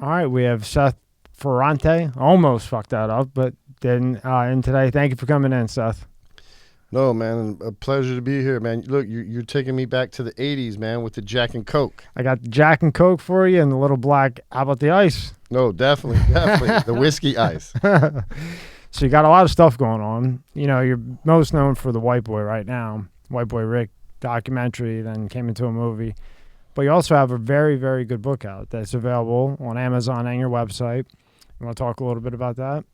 All right, we have Seth Ferranti. Almost fucked that up, but didn't. And today, thank you for coming in, Seth. No, man, a pleasure to be here, man. Look, you're taking me back to the 80s, man, with the Jack and Coke. I got the Jack and Coke for you and the little black, how about the ice? No, definitely, the whiskey ice. So you got a lot of stuff going on. You know, you're most known for the White Boy right now, White Boy Rech documentary, then came into a movie. But you also have a very, very good book out that's available on Amazon and your website. You want to talk a little bit about that?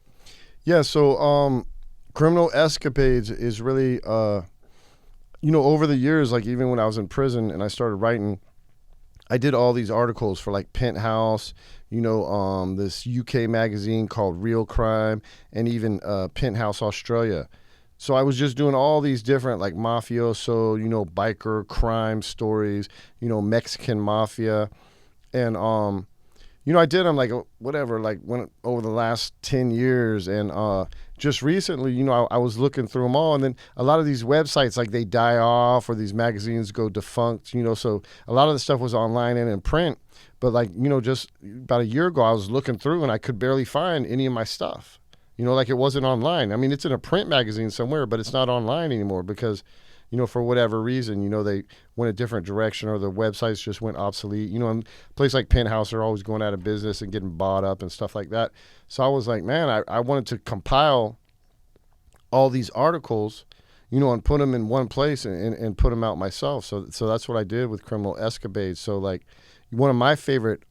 Yeah, so Criminal Escapades is really, over the years, like even when I was in prison and I started writing, I did all these articles for like Penthouse, this UK magazine called Real Crime, and even Penthouse Australia. So I was just doing all these different like mafioso, biker crime stories, Mexican mafia. And, I did them like whatever, like went over the last 10 years. And just recently, I was looking through them all. And then a lot of these websites, like they die off or these magazines go defunct, so a lot of the stuff was online and in print. But like, just about a year ago, I was looking through and I could barely find any of my stuff. Like it wasn't online. I mean, it's in a print magazine somewhere, but it's not online anymore because, for whatever reason, they went a different direction or the websites just went obsolete. And a place like Penthouse are always going out of business and getting bought up and stuff like that. So I was like, man, I wanted to compile all these articles, and put them in one place and put them out myself. So that's what I did with Criminal Escapades. So like one of my favorite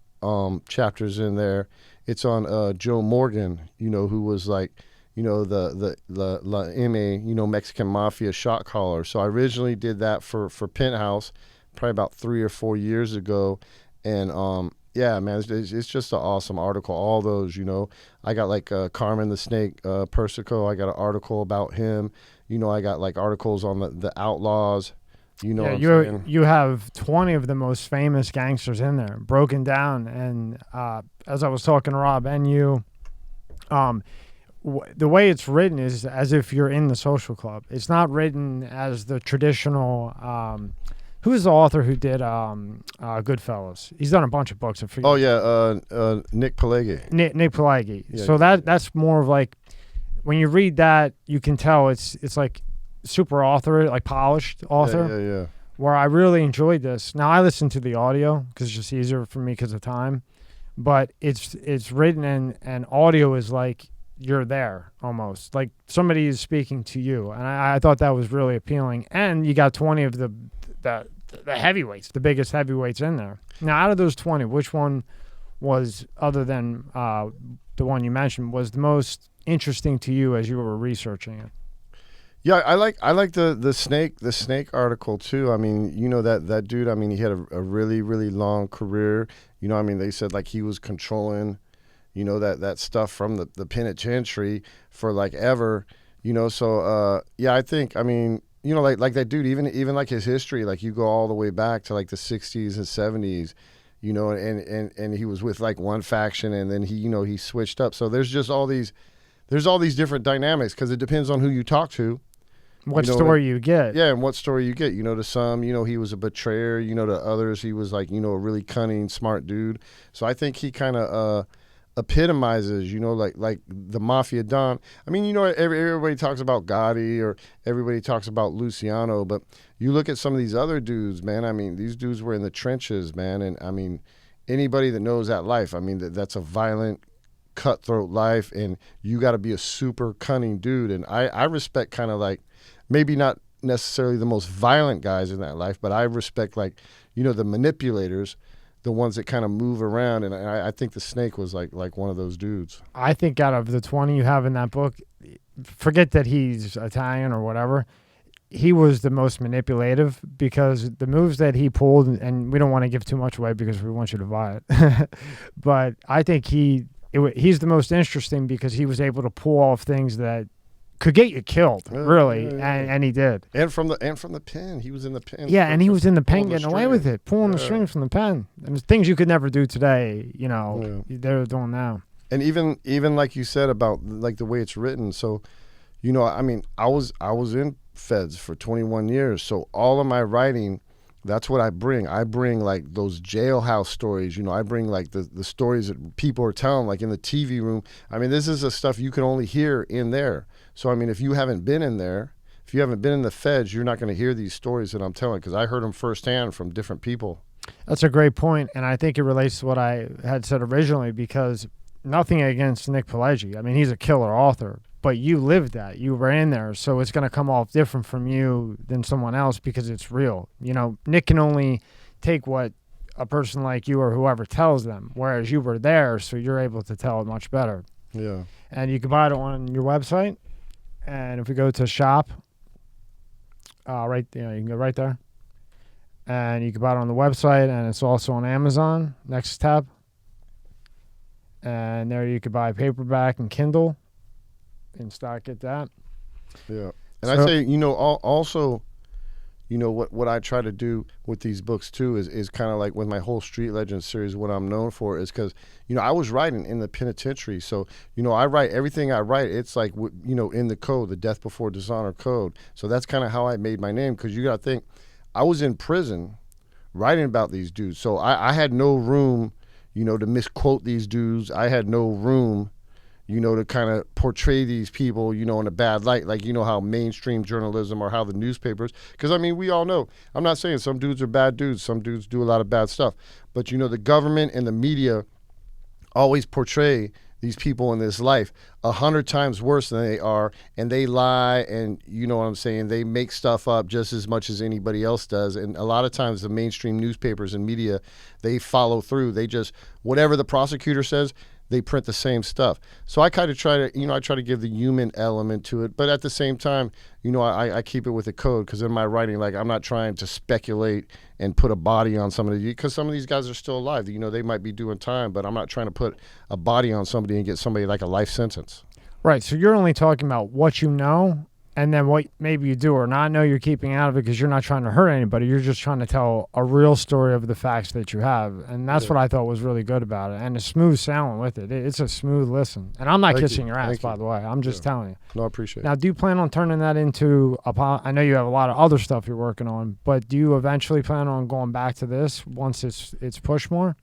chapters in there, it's on Joe Morgan, who was like, the La M.A., Mexican Mafia shot caller. So I originally did that for Penthouse probably about 3 or 4 years ago. And yeah, man, it's just an awesome article. All those, I got like Carmen the Snake Persico. I got an article about him. I got like articles on the outlaws. You have 20 of the most famous gangsters in there broken down. And as I was talking to Rob and you, the way it's written is as if you're in the social club. It's not written as the traditional. Who's the author who did Goodfellas? He's done a bunch of books. Oh yeah, Nick Pileggi. Nick Pileggi. Yeah, so that's more of like when you read that, you can tell it's like super author, like polished author. Yeah. Where I really enjoyed this. Now I listen to the audio because it's just easier for me because of time. But it's written and audio is like you're there almost. Like somebody is speaking to you. And I thought that was really appealing. And you got 20 of the heavyweights, the biggest heavyweights in there. Now out of those 20, which one was, other than the one you mentioned, was the most interesting to you as you were researching it? Yeah, I like the snake article too. I mean, that dude, I mean, he had a really, really long career. I mean, they said like he was controlling, that stuff from the penitentiary for like ever, so yeah, I think, I mean, like that dude, even like his history, like you go all the way back to like the 60s and 70s, and he was with like one faction and then he switched up. So there's all these different dynamics because it depends on who you talk to. What story you get. Yeah, and what story you get. To some, he was a betrayer. To others, he was like, a really cunning, smart dude. So I think he kind of epitomizes, like the Mafia Don. I mean, everybody talks about Gotti or everybody talks about Luciano, but you look at some of these other dudes, man. I mean, these dudes were in the trenches, man. And I mean, anybody that knows that life, I mean, that's a violent, cutthroat life, and you got to be a super cunning dude. And I respect kind of like, maybe not necessarily the most violent guys in that life, but I respect like, the manipulators, the ones that kind of move around. And I think the Snake was like one of those dudes. I think out of the 20 you have in that book, forget that he's Italian or whatever, he was the most manipulative because the moves that he pulled, and we don't want to give too much away because we want you to buy it. But I think he's the most interesting because he was able to pull off things that could get you killed, really, yeah. And he did. And from the pen, he was in the pen. Yeah, and he was in the pen getting away with it, pulling the string from the pen. And there's things you could never do today, they're doing now. And even like you said about like the way it's written. So, I mean, I was in feds for 21 years, so all of my writing That's what I bring. I bring like those jailhouse stories. I bring like the stories that people are telling, like in the TV room. I mean, this is the stuff you can only hear in there. So, I mean, if you haven't been in there, if you haven't been in the feds, you're not going to hear these stories that I'm telling, because I heard them firsthand from different people. That's a great point, and I think it relates to what I had said originally, because nothing against Nick Pileggi. I mean, he's a killer author, but you lived that. You were in there, so it's going to come off different from you than someone else because it's real. Nick can only take what a person like you or whoever tells them, whereas you were there, so you're able to tell it much better. Yeah. And you can buy it on your website, and if we go to shop, you can go right there. And you can buy it on the website, and it's also on Amazon, next tab. And there you could buy paperback and Kindle in stock at that. Yeah. And I say, also, what I try to do with these books too is kind of like with my whole Street Legends series, what I'm known for is because, I was writing in the penitentiary. So, I write everything I write. It's like, in the code, the Death Before Dishonor code. So that's kind of how I made my name, because you got to think, I was in prison writing about these dudes. So I had no room, to misquote these dudes. I had no room, to kind of portray these people, in a bad light, like, how mainstream journalism or how the newspapers, because, I mean, we all know, I'm not saying some dudes are bad dudes. Some dudes do a lot of bad stuff. But, the government and the media always portray these people in this life 100 times worse than they are, and they lie, and you know what I'm saying, they make stuff up just as much as anybody else does. And a lot of times the mainstream newspapers and media, they follow through. They just, whatever the prosecutor says, they print the same stuff. So I kind of try to, I try to give the human element to it, but at the same time, I keep it with a code, because in my writing, like, I'm not trying to speculate and put a body on somebody, because some of these guys are still alive. They might be doing time, but I'm not trying to put a body on somebody and get somebody like a life sentence. Right. So you're only talking about what you know, and then what maybe you do or not know you're keeping out of it, because you're not trying to hurt anybody. You're just trying to tell a real story of the facts that you have. And that's what I thought was really good about it. And a smooth sailing with it. It's a smooth listen. And I'm not kissing your ass, by the way. I'm just telling you. No, I appreciate it. Now, do you plan on turning that into I know you have a lot of other stuff you're working on, but do you eventually plan on going back to this once it's pushed more?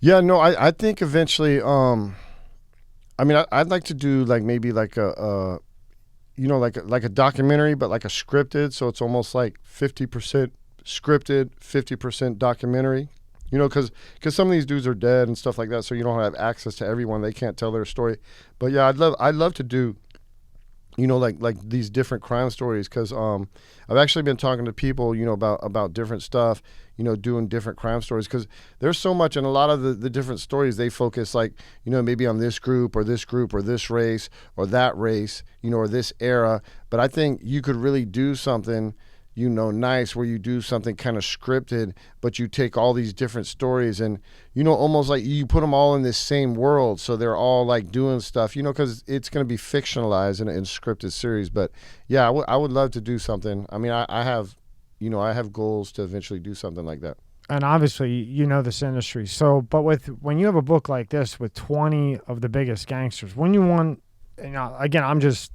Yeah, no, I think eventually, I'd like to do like maybe like a like a documentary, but like a scripted. So it's almost like 50% scripted, 50% documentary. Because some of these dudes are dead and stuff like that, so you don't have access to everyone. They can't tell their story. But yeah, I'd love to do, like these different crime stories, because I've actually been talking to people, about different stuff, doing different crime stories, because there's so much, and a lot of the different stories, they focus like, maybe on this group or this race or that race, or this era. But I think you could really do something, nice, where you do something kind of scripted, but you take all these different stories and, almost like you put them all in this same world. So they're all like doing stuff, because it's going to be fictionalized in a scripted series. But yeah, I would love to do something. I mean, I have goals to eventually do something like that. And obviously, this industry. So, but when you have a book like this with 20 of the biggest gangsters, when you want, again, I'm just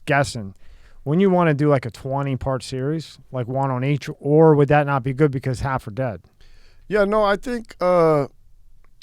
guessing, when you want to do like a 20-part series, like one on each, or would that not be good because half are dead? Yeah, no, I think, I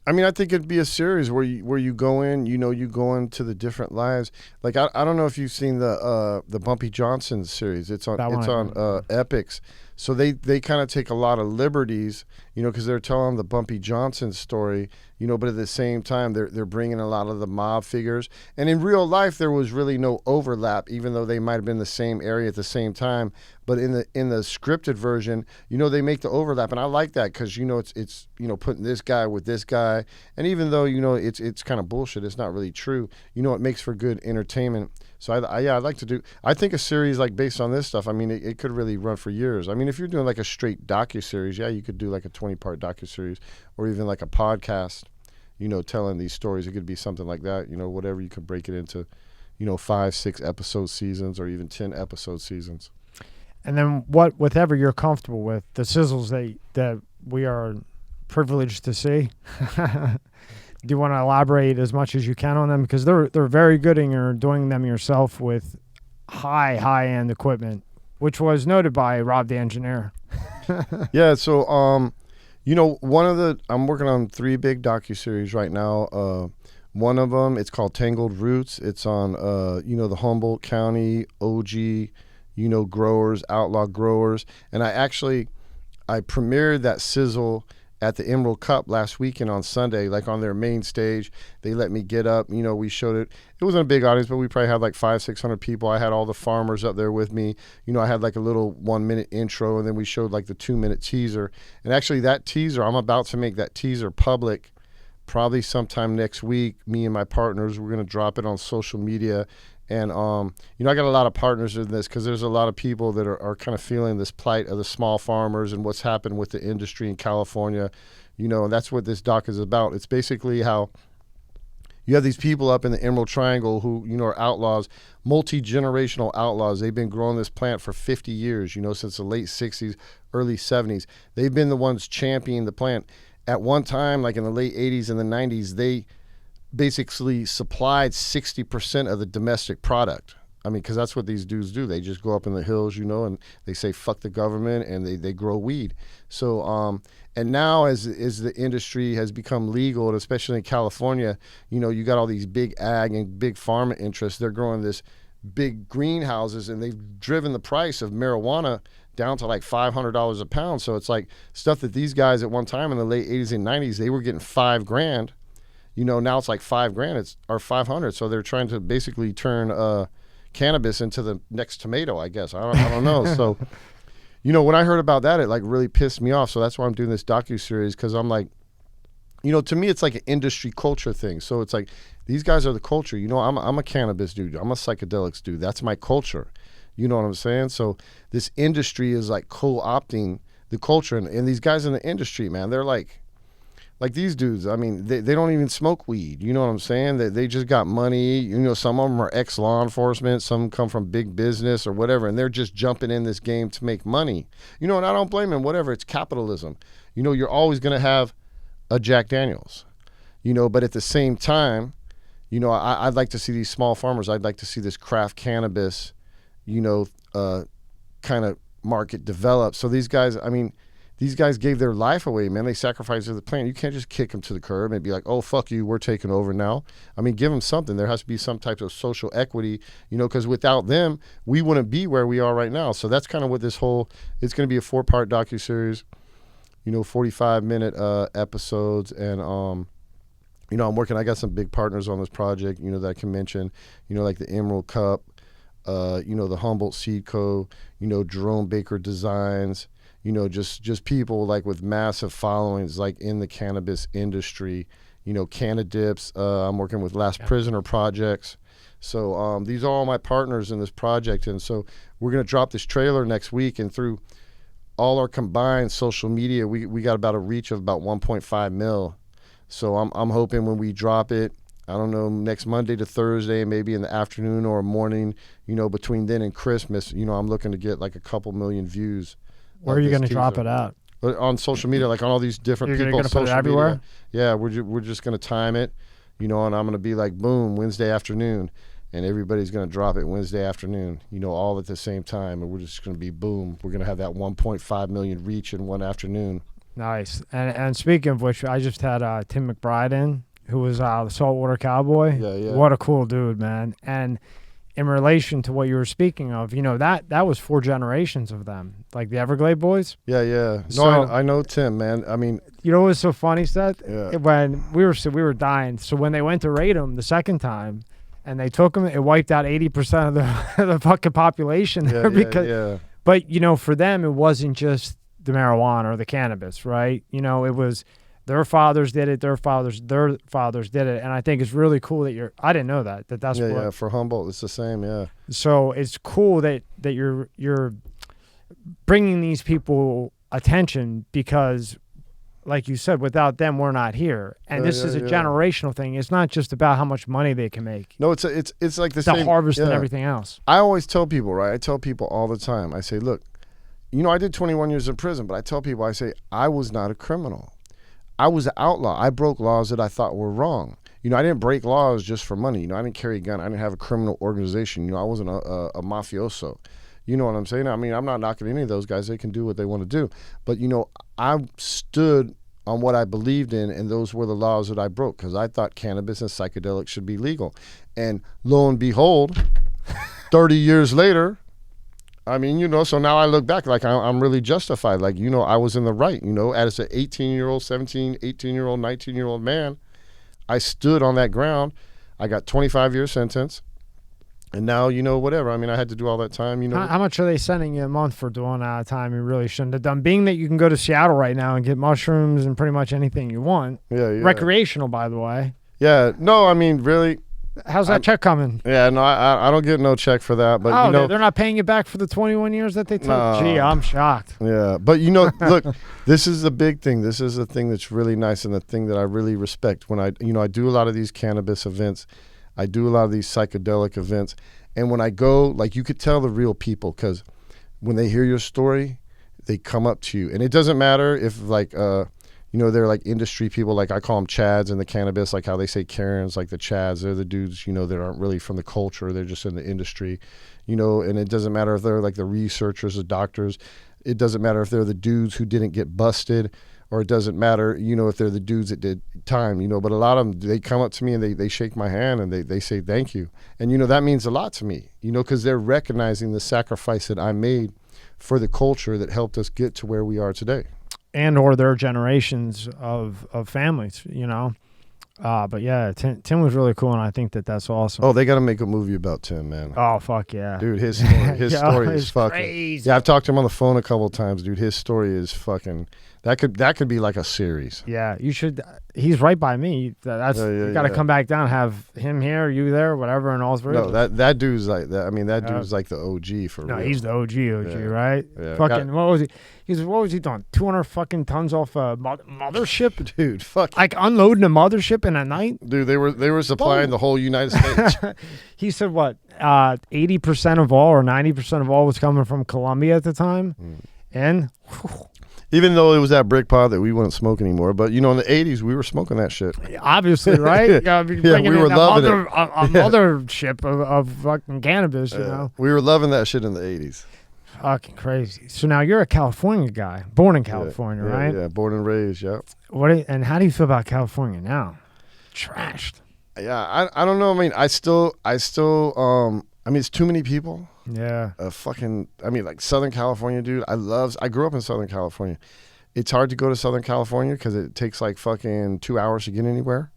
think it'd be a series where you go in, you go into the different lives. Like, I don't know if you've seen the Bumpy Johnson series. It's on Epix. So they kind of take a lot of liberties, because they're telling the Bumpy Johnson story, but at the same time they're bringing a lot of the mob figures. And in real life there was really no overlap, even though they might have been the same area at the same time. But in the scripted version, they make the overlap, and I like that, because it's putting this guy with this guy, and even though it's kind of bullshit, it's not really true. It makes for good entertainment. So I'd like to do. I think a series like based on this stuff. I mean, it could really run for years. I mean, if you're doing like a straight docuseries, yeah, you could do like a 20-part docuseries, or even like a podcast. Telling these stories. It could be something like that. Whatever, you could break it into, 5, 6 episode seasons, or even 10 episode seasons. And then whatever you're comfortable with, the sizzles that we are privileged to see. Do you want to elaborate as much as you can on them? Because they're very good, and you're doing them yourself with high-end equipment, which was noted by Rob the engineer. Yeah. So, I'm working on 3 big docuseries right now. One of them, it's called Tangled Roots. It's on, the Humboldt County OG, growers, outlaw growers. And I premiered that sizzle at the Emerald Cup last weekend on Sunday, like on their main stage. They let me get up. We showed it. It wasn't a big audience, but we probably had like 500-600 people. I had all the farmers up there with me. I had like a little 1-minute intro, and then we showed like the 2-minute teaser. And actually, that teaser, I'm about to make that teaser public probably sometime next week. Me and my partners, we're going to drop it on social media. And, I got a lot of partners in this because there's a lot of people that are kind of feeling this plight of the small farmers and what's happened with the industry in California, and that's what this doc is about. It's basically how you have these people up in the Emerald Triangle who, are outlaws, multi-generational outlaws. They've been growing this plant for 50 years, since the late 60s, early 70s. They've been the ones championing the plant. At one time, like in the late 80s and the 90s, they basically supplied 60% of the domestic product. I mean, because that's what these dudes do. They just go up in the hills, and they say fuck the government, and they grow weed. So, and now as the industry has become legal, and especially in California, you got all these big ag and big pharma interests. They're growing this big greenhouses, and they've driven the price of marijuana down to like $500 a pound. So it's like stuff that these guys at one time in the late 80s and 90s, they were getting $5,000. Now it's like $5,000 or 500. So they're trying to basically turn cannabis into the next tomato, I guess. I don't know. So, when I heard about that, it like really pissed me off. So that's why I'm doing this docuseries, because I'm like, to me, it's like an industry culture thing. So it's like these guys are the culture. I'm a cannabis dude. I'm a psychedelics dude. That's my culture. You know what I'm saying? So this industry is like co-opting the culture. And these guys in the industry, man, they're like these dudes, I mean, they don't even smoke weed. You know what I'm saying? They just got money. Some of them are ex-law enforcement. Some come from big business or whatever, and they're just jumping in this game to make money. And I don't blame them. Whatever, it's capitalism. You're always going to have a Jack Daniels. But at the same time, I'd like to see these small farmers. I'd like to see this craft cannabis, kind of market develop. So these guys, I mean, these guys gave their life away, man. They sacrificed to the plant. You can't just kick them to the curb and be like, oh, fuck you, we're taking over now. I mean, give them something. There has to be some type of social equity, because without them, we wouldn't be where we are right now. So that's kind of what it's going to be a 4-part docuseries, 45-minute episodes. And, I'm I got some big partners on this project, that I can mention, like the Emerald Cup, the Humboldt Seed Co., Jerome Baker Designs, just people like with massive followings, like in the cannabis industry, Canadips. I'm working with Last Prisoner Projects. So these are all my partners in this project. And so we're going to drop this trailer next week, and through all our combined social media, we got about a reach of about 1.5 mil. So I'm hoping when we drop it, I don't know, next Monday to Thursday, maybe in the afternoon or morning, between then and Christmas, I'm looking to get like a couple million views. Where are you going to drop it at? On social media, like on all these different You're people's gonna put it social everywhere? media. Yeah, we're just going to time it, and I'm going to be like, boom, Wednesday afternoon, and everybody's going to drop it Wednesday afternoon, all at the same time, and we're just going to be boom. We're going to have that 1.5 million reach in one afternoon. Nice. And speaking of which, I just had Tim McBride in, who was the Saltwater Cowboy. Yeah. What a cool dude, man. And in relation to what you were speaking of, that was 4 generations of them, like the Everglade boys. Yeah. No, So, I know Tim, man. I mean, what was so funny, Seth? Yeah. When we were dying. So when they went to raid them the second time, and they took them, it wiped out 80% of the fucking population there. Yeah. But for them, it wasn't just the marijuana or the cannabis, right? It was their fathers did it, their fathers did it, and I think it's really cool that I didn't know that's what. Yeah, for Humboldt, it's the same, yeah. So it's cool that you're bringing these people attention, because, like you said, without them, we're not here. And this is a generational thing. It's not just about how much money they can make. No, it's like the same harvest and everything else. I always tell people, right? I tell people all the time. I say, look, I did 21 years in prison, but I tell people, I say, I was not a criminal. I was an outlaw. I broke laws that I thought were wrong. I didn't break laws just for money. I didn't carry a gun. I didn't have a criminal organization. I wasn't a mafioso. You know what I'm saying? I mean, I'm not knocking any of those guys. They can do what they want to do. But, you know, I stood on what I believed in, and those were the laws that I broke because I thought cannabis and psychedelics should be legal. And lo and behold, 30 years later, I mean, you know, so now I look back like I'm really justified. Like, you know, I was in the right, you know, as an 18-year-old, 17, 18-year-old, 19-year-old man, I stood on that ground. I got 25-year sentence. And now, you know, whatever. I mean, I had to do all that time, you know. How much are they sending you a month for doing time you really shouldn't have done? Being that you can go to Seattle right now and get mushrooms and pretty much anything you want. Yeah. Recreational, by the way. Yeah. No, I mean, really. How's that check coming? Yeah, no, I don't get no check for that. But, you know. They're not paying you back for the 21 years that they took? No. Gee, I'm shocked. Yeah. But, you know, look, this is the big thing. This is the thing that's really nice and the thing that I really respect. When I do a lot of these cannabis events. I do a lot of these psychedelic events. And when I go, like, you could tell the real people because when they hear your story, they come up to you. And it doesn't matter if, like, you know, they're, like, industry people. Like, I call them Chads in the cannabis, like how they say Karens, like the Chads. They're the dudes, you know, that aren't really from the culture. They're just in the industry, you know. And it doesn't matter if they're, like, the researchers, the doctors. It doesn't matter if they're the dudes who didn't get busted. Or it doesn't matter, you know, if they're the dudes that did time, you know. But a lot of them, they come up to me and they shake my hand and they say thank you. And, you know, that means a lot to me, you know, because they're recognizing the sacrifice that I made for the culture that helped us get to where we are today. And or their generations of families, you know. But, yeah, Tim was really cool, and I think that's awesome. Oh, they got to make a movie about Tim, man. Oh, fuck yeah. Dude, his story is fucking crazy. Yeah, I've talked to him on the phone a couple of times, dude. His story is fucking... That could be like a series. Yeah, you should. He's right by me. You got to come back down, have him here, you there, whatever, and all three. No, that dude's like that. I mean, that dude's like the OG for real. No, he's the OG, right? Yeah. Fucking what was he? What was he doing? 200 fucking tons off a mothership, dude. Fuck. Like unloading a mothership in a night. Dude, they were supplying the whole United States. He said what? 80% of all or 90% of all was coming from Colombia at the time, and. Even though it was that brick pod that we wouldn't smoke anymore. But, you know, in the 80s, we were smoking that shit. Obviously, right? Yeah, we were loving it. A mothership of fucking cannabis, you know? We were loving that shit in the 80s. Fucking crazy. So now you're a California guy, born in California, right? Yeah, born and raised, yeah. And how do you feel about California now? Trashed. Yeah, I don't know. I mean, I still I mean, it's too many people. Yeah. Like Southern California, dude. I grew up in Southern California. It's hard to go to Southern California because it takes like fucking 2 hours to get anywhere.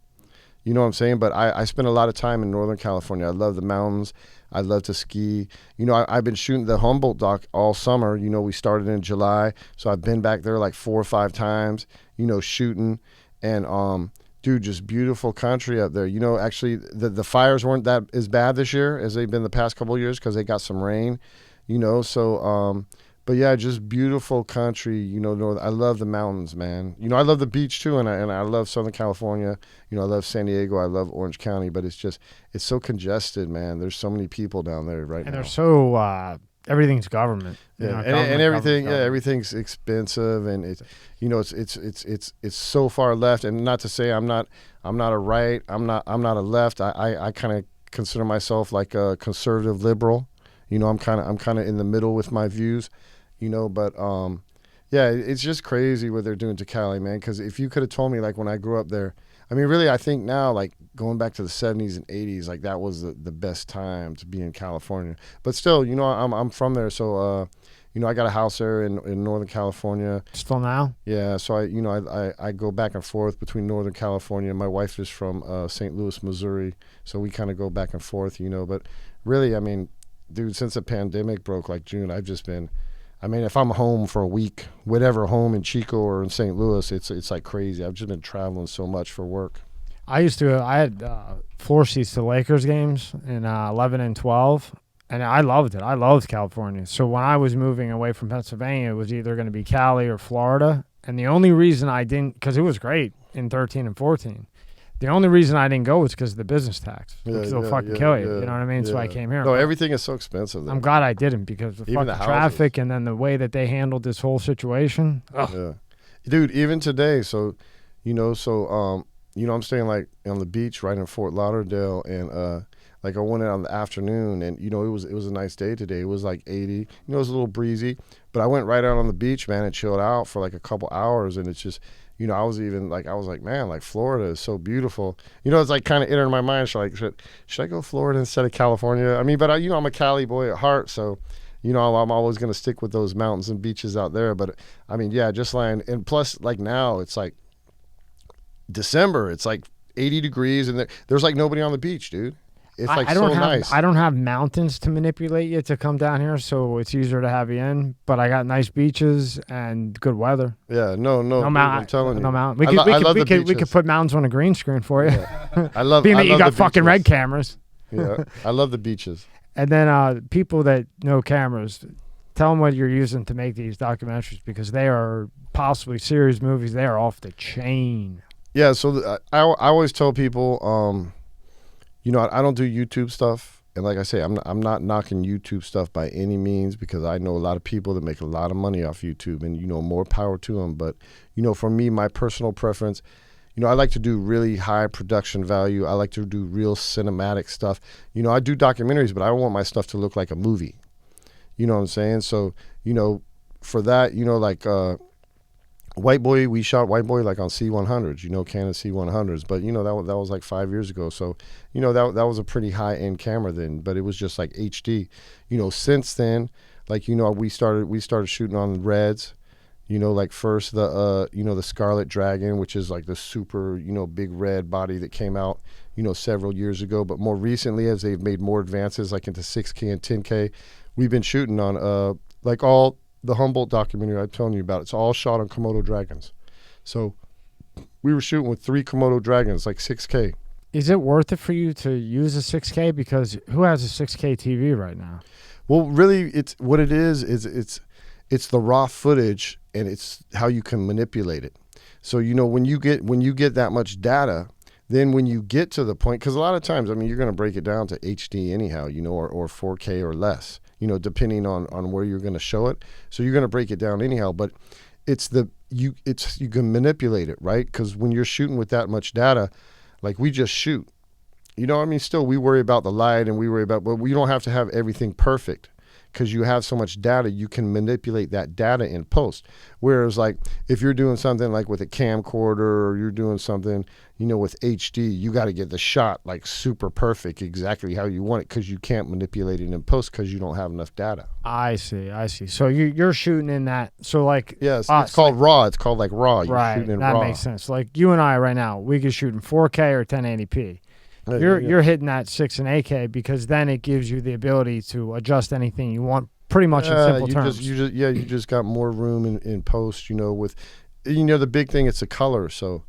You know what I'm saying? But I spend a lot of time in Northern California. I love the mountains. I love to ski. You know, I've been shooting the Humboldt doc all summer. You know, we started in July. So I've been back there like 4 or 5 times, you know, shooting. And, dude, just beautiful country up there. You know, actually, the fires weren't that as bad this year as they've been the past couple of years because they got some rain, you know. So, but yeah, just beautiful country. You know, I love the mountains, man. You know, I love the beach too, and I love Southern California. You know, I love San Diego. I love Orange County, but it's so congested, man. There's so many people down there right now. And they're so everything's government. Yeah, and everything. Yeah, everything's expensive, and it's so far left. And not to say I'm not a right. I'm not a left. I kind of consider myself like a conservative liberal. You know, I'm kind of in the middle with my views. You know, but yeah, it's just crazy what they're doing to Cali, man. Because if you could have told me like when I grew up there. I mean, really, I think now, like, going back to the 70s and 80s, like, that was the best time to be in California. But still, you know, I'm from there, so, you know, I got a house there in Northern California. Still now? Yeah, so, I go back and forth between Northern California. My wife is from St. Louis, Missouri, so we kind of go back and forth, you know. But really, I mean, dude, since the pandemic broke, like June, I've just been... I mean, if I'm home for a week, whatever, home in Chico or in St. Louis, it's like crazy. I've just been traveling so much for work. I had floor seats to Lakers games in 11 and 12, and I loved it. I loved California. So when I was moving away from Pennsylvania, it was either going to be Cali or Florida. And the only reason I didn't, because it was great in 13 and 14. The only reason I didn't go was because of the business tax. Because they'll fucking kill you. You know what I mean? So I came here. No, everything is so expensive there. I'm glad I didn't because of the fucking traffic and then the way that they handled this whole situation. Ugh. Yeah. Dude, even today, so, I'm staying like on the beach right in Fort Lauderdale, and Like I went out in the afternoon, and it was a nice day today. It was like 80. It was a little breezy, but I went right out on the beach, man, and chilled out for like a couple hours, and it's just. I was like, man, like Florida is so beautiful. It's like kind of entering my mind. Should I go Florida instead of California? I mean, but I'm a Cali boy at heart, so I'm always going to stick with those mountains and beaches out there. But I mean, yeah, just lying. And plus, like now, it's like December. It's like 80 degrees, and there's like nobody on the beach, dude. It's like nice. I don't have mountains to manipulate you to come down here, so it's easier to have you in. But I got nice beaches and good weather. Yeah, no, dude, I'm telling you. No mountain. We could put mountains on a green screen for you. Yeah. I love. Being I that you love got the fucking beaches. red cameras. Yeah, I love the beaches. And then people that know cameras, tell them what you're using to make these documentaries, because they are possibly series movies. They are off the chain. Yeah, so I always tell people. I don't do YouTube stuff, and like I say, I'm not knocking YouTube stuff by any means, because I know a lot of people that make a lot of money off YouTube, and more power to them. But for me, my personal preference, I like to do really high production value. I like to do real cinematic stuff. I do documentaries, but I want my stuff to look like a movie. You know what I'm saying? So for that, like. White Boy, we shot White Boy like on C100s, Canon C100s, but that was like 5 years ago. So, that was a pretty high end camera then, but it was just like HD. Since then, like, we started shooting on Reds, like first the Scarlet Dragon, which is like the super, big red body that came out, several years ago. But more recently, as they've made more advances like into 6K and 10K, we've been shooting on like all the Humboldt documentary I'm telling you about. It's all shot on Komodo dragons. So we were shooting with 3 Komodo dragons, like 6K. Is it worth it for you to use a 6K? Because who has a 6K TV right now? Well, really, it's the raw footage, and it's how you can manipulate it. So when you get that much data, then when you get to the point, because a lot of times, I mean, you're going to break it down to HD anyhow, or 4K or less. Depending on where you're going to show it. So you're going to break it down anyhow, but you can manipulate it, right? Because when you're shooting with that much data, like we just shoot, I mean, still we worry about the light, and but we don't have to have everything perfect, because you have so much data, you can manipulate that data in post. Whereas like if you're doing something like with a camcorder, or you're doing something, with HD, you got to get the shot like super perfect, exactly how you want it, because you can't manipulate it in post because you don't have enough data. I see. So you're shooting in that. So like, yes, it's called raw. It's called like raw. You're right. Shooting in that raw. Makes sense. Like you and I right now, we could shoot in 4K or 1080p. You're hitting that 6 and 8K, because then it gives you the ability to adjust anything you want, pretty much in simple terms. You just got more room in post. With the big thing, it's the color. So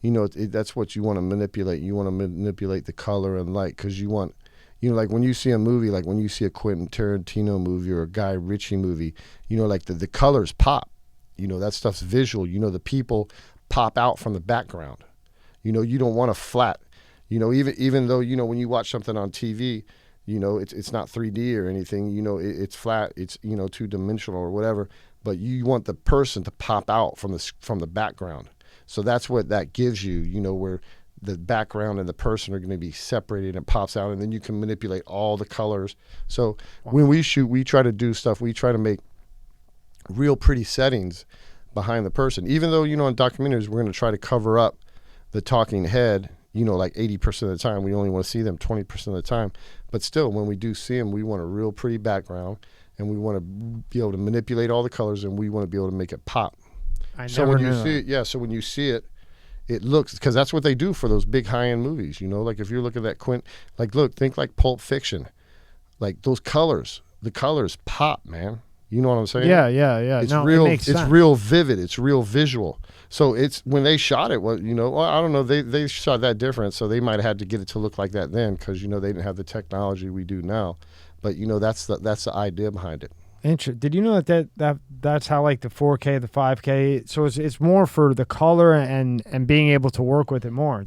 that's what you want to manipulate. You want to manipulate the color and light, because you want, like when you see a movie, like when you see a Quentin Tarantino movie or a Guy Ritchie movie, like the colors pop. That stuff's visual. The people pop out from the background. You don't want a flat. Even though when you watch something on TV, it's not 3D or anything. It's flat. It's 2-dimensional or whatever. But you want the person to pop out from the background. So that's what that gives you. Where the background and the person are going to be separated, and it pops out, and then you can manipulate all the colors. So when we shoot, we try to do stuff. We try to make real pretty settings behind the person. Even though in documentaries we're going to try to cover up the talking head. Like 80% of the time, we only want to see them 20% of the time. But still, when we do see them, we want a real pretty background, and we want to be able to manipulate all the colors, and we want to be able to make it pop. So when you see it, it looks, because that's what they do for those big high-end movies. Like if you're looking at that think like Pulp Fiction, like those colors, the colors pop, man. You know what I'm saying? Yeah. It's real. It makes sense. It's real vivid. It's real visual. So it's when they shot it. Well, I don't know. They shot that different, so they might have had to get it to look like that then, because they didn't have the technology we do now. But that's the idea behind it. Interesting. Did you know that's how like the 4K, the 5K? So it's more for the color and being able to work with it more.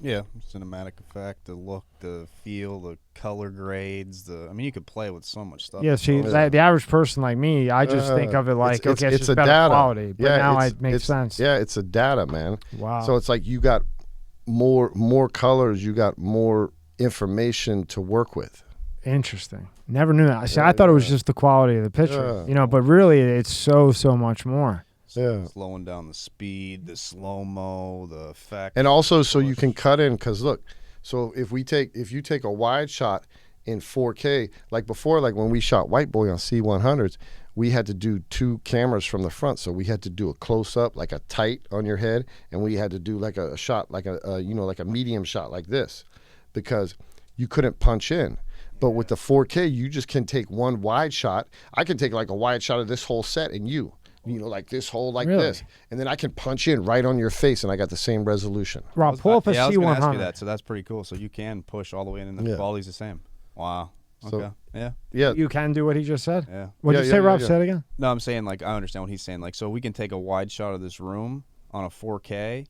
Yeah, cinematic effect, the look, the feel, the color grades. You could play with so much stuff. Yeah, see, the average person like me, I just think of it like, it's just better data. Quality. But now it makes sense. Yeah, it's a data, man. Wow. So it's like you got more colors, you got more information to work with. Interesting. Never knew that. See, Yeah, I thought it was yeah. just the quality of the picture, Yeah. but really it's so much more. Yeah. Slowing down the speed, the slow-mo, the effect. And also so you can cut in, because look, so if you take a wide shot in 4K, like before, like when we shot White Boy on C100s, we had to do 2 cameras from the front. So we had to do a close-up, like a tight on your head, and we had to do like a shot, like like a medium shot like this, because you couldn't punch in. But with the 4K, you just can take one wide shot. I can take like a wide shot of this whole set and like this whole like Really? this. And then I can punch in right on your face, and I got the same resolution. Rob, pull up a I was gonna ask you C100. that, so that's pretty cool. So you can push all the way in, and the Yeah. quality's the same. Wow. Okay. So- yeah. Yeah. You can do what he just said? Yeah. What did Yeah, you say, yeah, Rob? yeah. Say it again? No, I'm saying, like, I understand what he's saying. Like, so we can take a wide shot of this room on a 4K,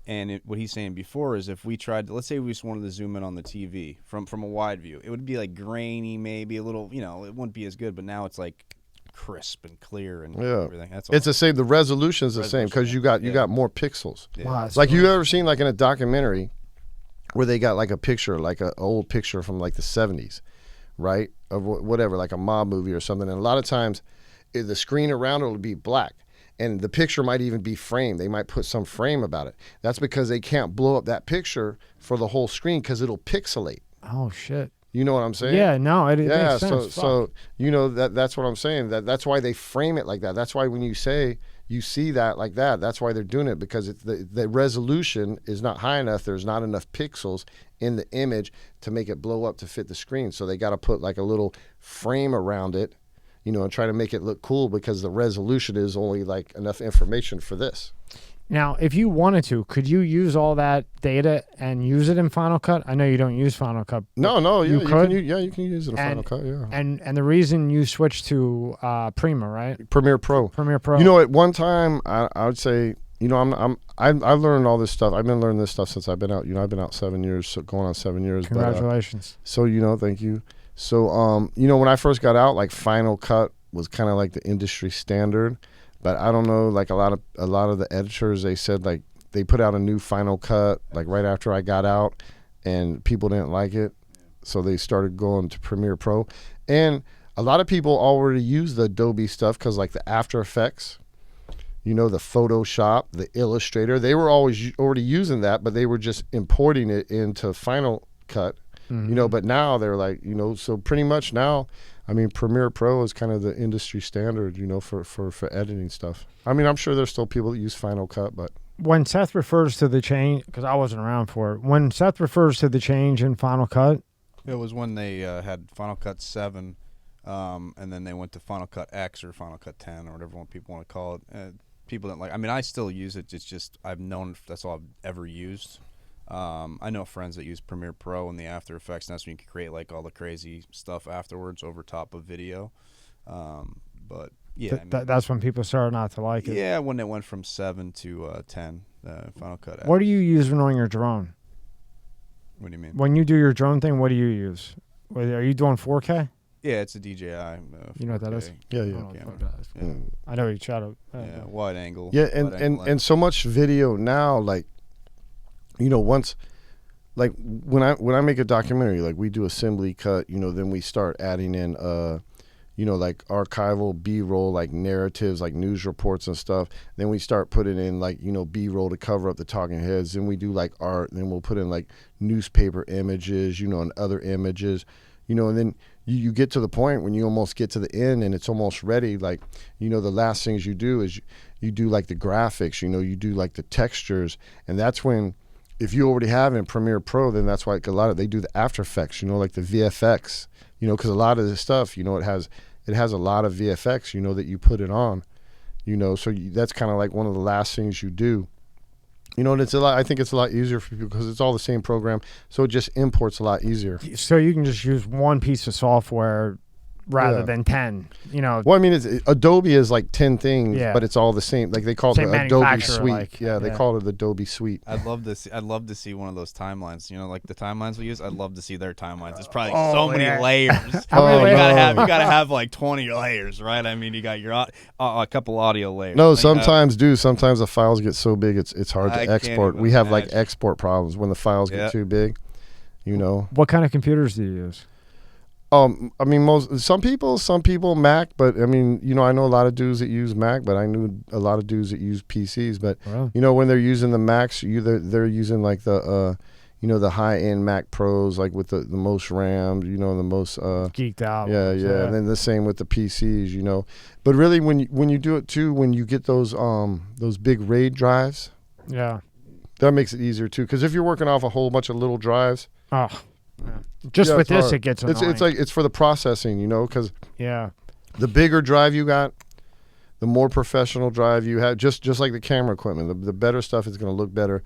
and what he's saying before is if we tried to, let's say we just wanted to zoom in on the TV from a wide view, it would be like grainy, maybe a little, it wouldn't be as good. But now it's like crisp and clear and everything. That's all. It's the same. The resolution's the same because you got more pixels. Yeah. Wow, that's Like cool. you ever seen like in a documentary where they got like a picture, like an old picture from like the 70s, right? Of whatever, like a mob movie or something. And a lot of times the screen around it will be black. And the picture might even be framed. They might put some frame about it. That's because they can't blow up that picture for the whole screen because it'll pixelate. Oh, shit. You know what I'm saying? Yeah, no, it Yeah, makes sense. so that's what I'm saying. That's why they frame it like that. That's why when you say you see that like that, that's why they're doing it, because the resolution is not high enough. There's not enough pixels in the image to make it blow up to fit the screen. So they got to put like a little frame around it, and try to make it look cool because the resolution is only like enough information for this. Now, if you wanted to, could you use all that data and use it in Final Cut? I know you don't use Final Cut. No, yeah, you could? you can use it in Final Cut, yeah. And the reason you switched to Prima, right? Premiere Pro. Premiere Pro. At one time I would say, I've learned all this stuff. I've been learning this stuff since I've been out. I've been out 7 years, so going on 7 years. Congratulations. But, thank you. So when I first got out, like Final Cut was kind of like the industry standard. But I don't know, like a lot of the editors, they said like they put out a new Final Cut like right after I got out, and people didn't like it, so they started going to Premiere Pro. And a lot of people already use the Adobe stuff because like the After Effects, the Photoshop, the Illustrator, they were already using that, but they were just importing it into Final Cut. Mm-hmm. But now they're like, so pretty much now, Premiere Pro is kind of the industry standard, for editing stuff. I'm sure there's still people that use Final Cut, but. When Seth refers to the change, because I wasn't around for it, when Seth refers to the change in Final Cut. It was when they had Final Cut 7, and then they went to Final Cut X or Final Cut 10 or whatever people want to call it. People didn't like. I still use it. It's just I've known that's all I've ever used. I know friends that use Premiere Pro and the After Effects, and that's when you can create like all the crazy stuff afterwards over top of video. But yeah, that's when people started not to like it. Yeah, when it went from 7 to 10, Final Cut X. What do you use on your drone? What do you mean? When you do your drone thing, what do you use? Are you doing 4K? Yeah, it's a DJI. You know what that is? Yeah. I don't know what that is. Yeah. I know you shadow. Yeah, wide angle. Yeah, wide angle and so much video now, like, once, like when I make a documentary, like we do assembly cut, then we start adding in, like archival B-roll, like narratives, like news reports and stuff. Then we start putting in like, B-roll to cover up the talking heads. Then we do like art. Then we'll put in like newspaper images, and other images, and then you get to the point when you almost get to the end and it's almost ready. Like, the last things you do is you do like the graphics, you do like the textures. And that's when, if you already have in Premiere Pro, then that's why like they do the After Effects, like the VFX, because a lot of this stuff, it has a lot of VFX, that you put it on, so that's kind of like one of the last things you do. And it's I think it's a lot easier for people because it's all the same program, so it just imports a lot easier. So you can just use one piece of software rather than 10, Well, Adobe is like 10 things, but it's all the same. Like they call it Same the Adobe manufacturer, Suite. like, They call it the Adobe Suite. I'd love to see one of those timelines. Like the timelines we use. I'd love to see their timelines. It's probably so many layers. How many you layers? gotta have like 20 layers, right? You got your a couple audio layers. No, sometimes the files get so big it's hard to I can't export. even We have like imagine. export problems when the files get too big. You know. What kind of computers do you use? I mean, some people Mac, but I mean, you know, I know a lot of dudes that use Mac, but I knew a lot of dudes that use PCs. But Wow. you know, when they're using the Macs, they're using like the you know, the high end Mac Pros, like with the most RAM, you know, the most Geeked out. yeah, and then the same with the PCs, you know. But really, when you do it too, when you get those big RAID drives, Yeah. that makes it easier too. Because if you're working off a whole bunch of little drives, Oh. Yeah. Just yeah, with it's this, hard. it gets annoying. It's like it's for the processing, you know, because yeah. the bigger drive you got, the more professional drive you have. Just like the camera equipment, the better stuff is going to look better.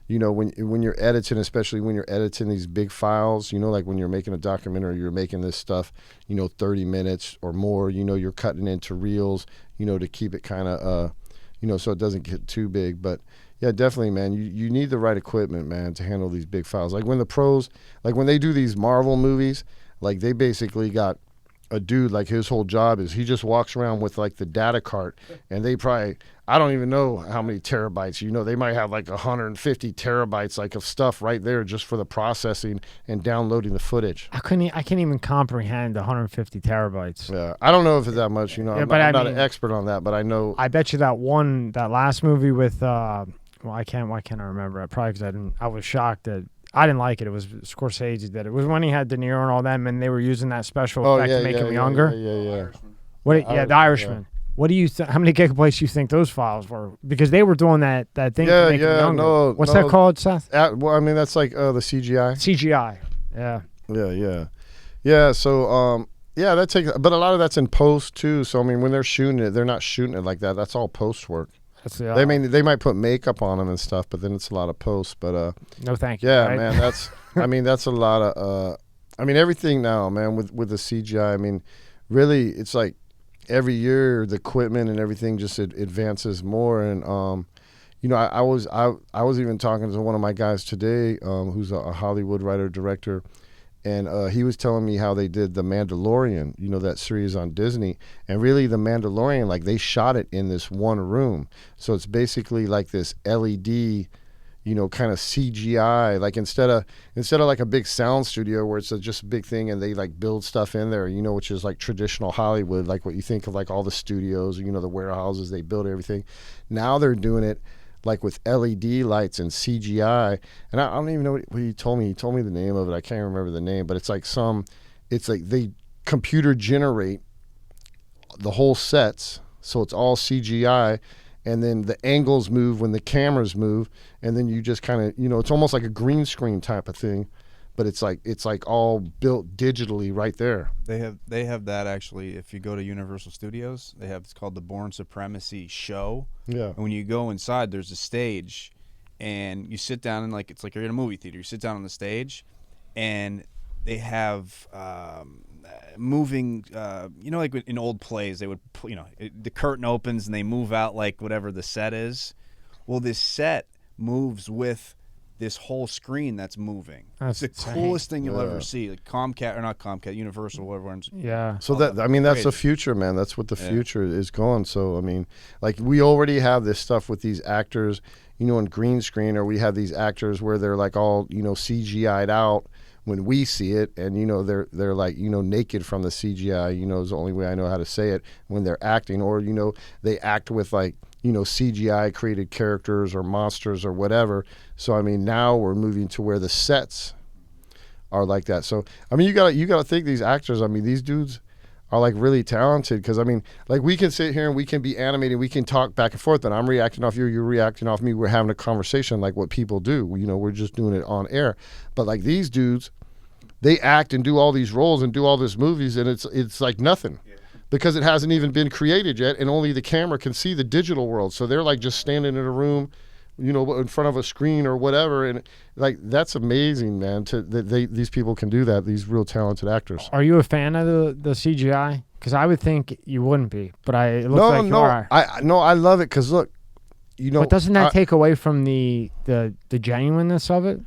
You know, when you're editing, especially when you're editing these big files, you know, like when you're making a documentary, you're making this stuff, you know, 30 minutes or more, you know, you're cutting into reels, you know, to keep it kind of, you know, so it doesn't get too big. But yeah, definitely, man, you need the right equipment, man, to handle these big files. Like when the pros, like when they do these Marvel movies, like they basically got a dude, like his whole job is he just walks around with like the data cart, and they probably, I don't even know how many terabytes, you know, they might have like 150 terabytes like of stuff right there just for the processing and downloading the footage. I can't even comprehend 150 terabytes. Yeah, I don't know if it's that much, you know. Yeah, I'm but not, I I'm not mean, an expert on that, but I know. I bet you that last movie with why can't I remember it? Probably because I was shocked that I didn't like it. It was Scorsese that it was when he had De Niro and all them, and they were using that special effect to make him younger. Yeah. The Irishman. What do you how many gigabytes do you think those files were? Because they were doing that thing to make him younger. No. What's that called, Seth? Well, I mean, that's like the CGI. CGI. Yeah. Yeah. So, that takes, but a lot of that's in post too. So, I mean, when they're shooting it, they're not shooting it like that. That's all post work. That's the. They might put makeup on them and stuff, but then it's a lot of post. But no, thank you. yeah, right? man, that's. I mean, that's a lot of. I mean, everything now, man, with the CGI. I mean, really, it's like every year the equipment and everything just advances more. And you know, I was even talking to one of my guys today, who's a Hollywood writer director. And he was telling me how they did The Mandalorian, you know, that series on Disney. And really, The Mandalorian, like, they shot it in this one room. So it's basically like this LED, you know, kind of CGI. Like, instead of like a big sound studio where it's just a big thing and they, like, build stuff in there, you know, which is like traditional Hollywood, like what you think of, like, all the studios, you know, the warehouses, they build everything. Now they're doing it like with LED lights and CGI, and I don't even know what he told me. He told me the name of it. I can't remember the name, but it's like they computer generate the whole sets, so it's all CGI, and then the angles move when the cameras move, and then you just kind of, you know, it's almost like a green screen type of thing, but it's like all built digitally right there. They have that actually. If you go to Universal Studios, it's called the Bourne Supremacy show. Yeah. And when you go inside, there's a stage, and you sit down, and it's like you're in a movie theater. You sit down on the stage, and they have moving. You know, like in old plays, they would, you know, the curtain opens and they move out like whatever the set is. Well, this set moves with this whole screen that's moving. That's the insane. coolest thing you'll ever see. Like Universal, whatever. Yeah. So that, I mean, that's the future, man. That's what the future is going. So, I mean, like, we already have this stuff with these actors, you know, in green screen, or we have these actors where they're like all, you know, CGI'd out when we see it, and, you know, they're like, you know, naked from the CGI, you know, is the only way I know how to say it, when they're acting, or, you know, they act with, like, you know, CGI created characters or monsters or whatever. So, I mean, now we're moving to where the sets are like that. So, I mean, you gotta think these actors, I mean, these dudes are like really talented, because, I mean, like, we can sit here and we can be animated, we can talk back and forth, and I'm reacting off you, you're reacting off me, we're having a conversation like what people do, you know, we're just doing it on air. But like these dudes, they act and do all these roles and do all these movies, and it's like nothing. Because it hasn't even been created yet, and only the camera can see the digital world. So they're like just standing in a room, you know, in front of a screen or whatever, and like, that's amazing, man. These people can do that. These real talented actors. Are you a fan of the CGI? Because I would think you wouldn't be, but it looks like you are. I love it, because look, you know. But doesn't that take away from the genuineness of it?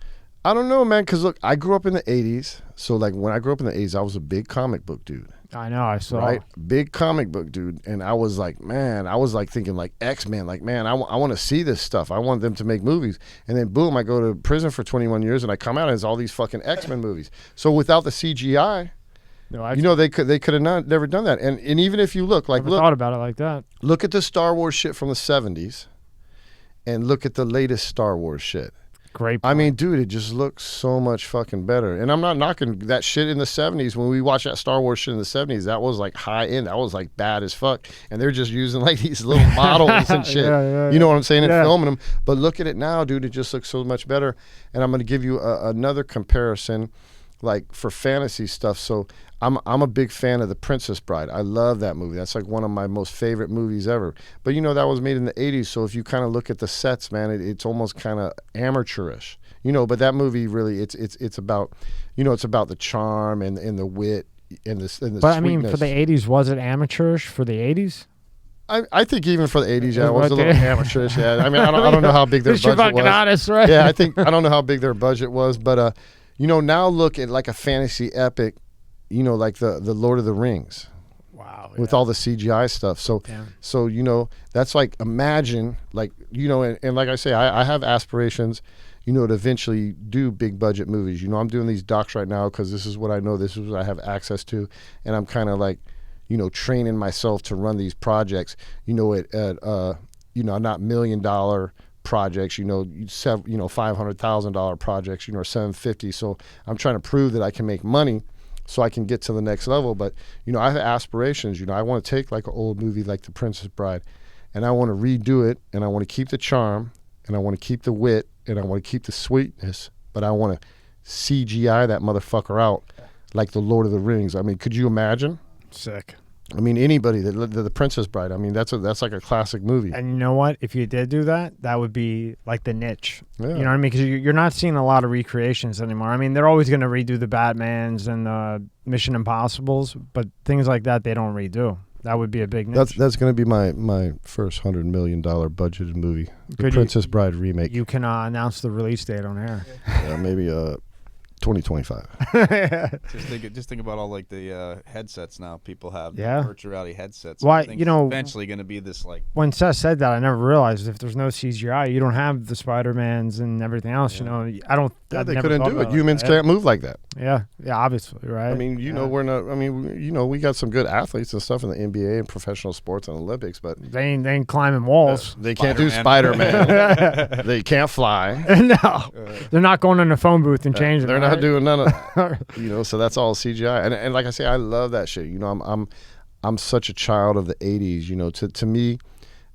I don't know, man, because look, I grew up in the 80s. So, like, when I grew up in the 80s, I was a big comic book dude. I know, I saw. Right? Big comic book dude. And I was like, man, I was like thinking like X-Men. Like, man, I want to see this stuff. I want them to make movies. And then, boom, I go to prison for 21 years and I come out and it's all these fucking X-Men movies. So, without the CGI, they could have never done that. And even if you look, like, thought about it like that. Look at the Star Wars shit from the 70s and look at the latest Star Wars shit. Great point. I mean, dude, it just looks so much fucking better. And I'm not knocking that shit in the 70s. When we watched that Star Wars shit in the 70s, that was like high end. That was like bad as fuck. And they're just using like these little models and shit. You know what I'm saying? And filming them. But look at it now, dude. It just looks so much better. And I'm going to give you another comparison, like for fantasy stuff. So I'm a big fan of The Princess Bride. I love that movie. That's like one of my most favorite movies ever. But that was made in the 80s. So if you kind of look at the sets, man, it's almost kind of amateurish. But that movie really, it's about, it's about the charm and the wit and the sweetness. But I mean, for the 80s, was it amateurish for the 80s? I think even for the 80s, yeah, it was a little amateurish. Yeah, I mean, I don't know how big their budget was. You're fucking honest, right? Yeah, I don't know how big their budget was, but now look at like a fantasy epic. Like the Lord of the Rings. Wow. With all the CGI stuff. So, that's like, imagine, like, and like I say, I have aspirations, to eventually do big budget movies. I'm doing these docs right now because this is what I know, this is what I have access to. And I'm kind of like, training myself to run these projects, at not $1 million projects, $500,000 projects, or $750. So I'm trying to prove that I can make money so I can get to the next level. But, I have aspirations. I want to take like an old movie like The Princess Bride and I want to redo it and I want to keep the charm and I want to keep the wit and I want to keep the sweetness, but I want to CGI that motherfucker out like the Lord of the Rings. I mean, could you imagine? Sick. I mean, anybody, the Princess Bride, I mean, that's like a classic movie. And you know what? If you did do that, that would be like the niche. Yeah. You know what I mean? Because you're not seeing a lot of recreations anymore. I mean, they're always going to redo the Batmans and the Mission Impossibles, but things like that, they don't redo. That would be a big niche. That's going to be my first $100 million budgeted movie, the Princess Bride remake. You can announce the release date on air. Maybe 2025. Just think about all like the headsets now people have. Yeah. Virtual reality headsets. Well, it's eventually going to be this like. When Seth said that, I never realized if there's no CGI, you don't have the Spider-Mans and everything else. Yeah. I don't. Yeah, they couldn't do it. Humans can't move like that. Yeah, obviously, right? I mean, we're not. I mean, we got some good athletes and stuff in the NBA and professional sports and Olympics, but they ain't climbing walls. They can't do Spider-Man. They can't fly. No, they're not going in a phone booth and changing. They're not doing none of that. So that's all CGI. And like I say, I love that shit. I'm such a child of the 80s. To me,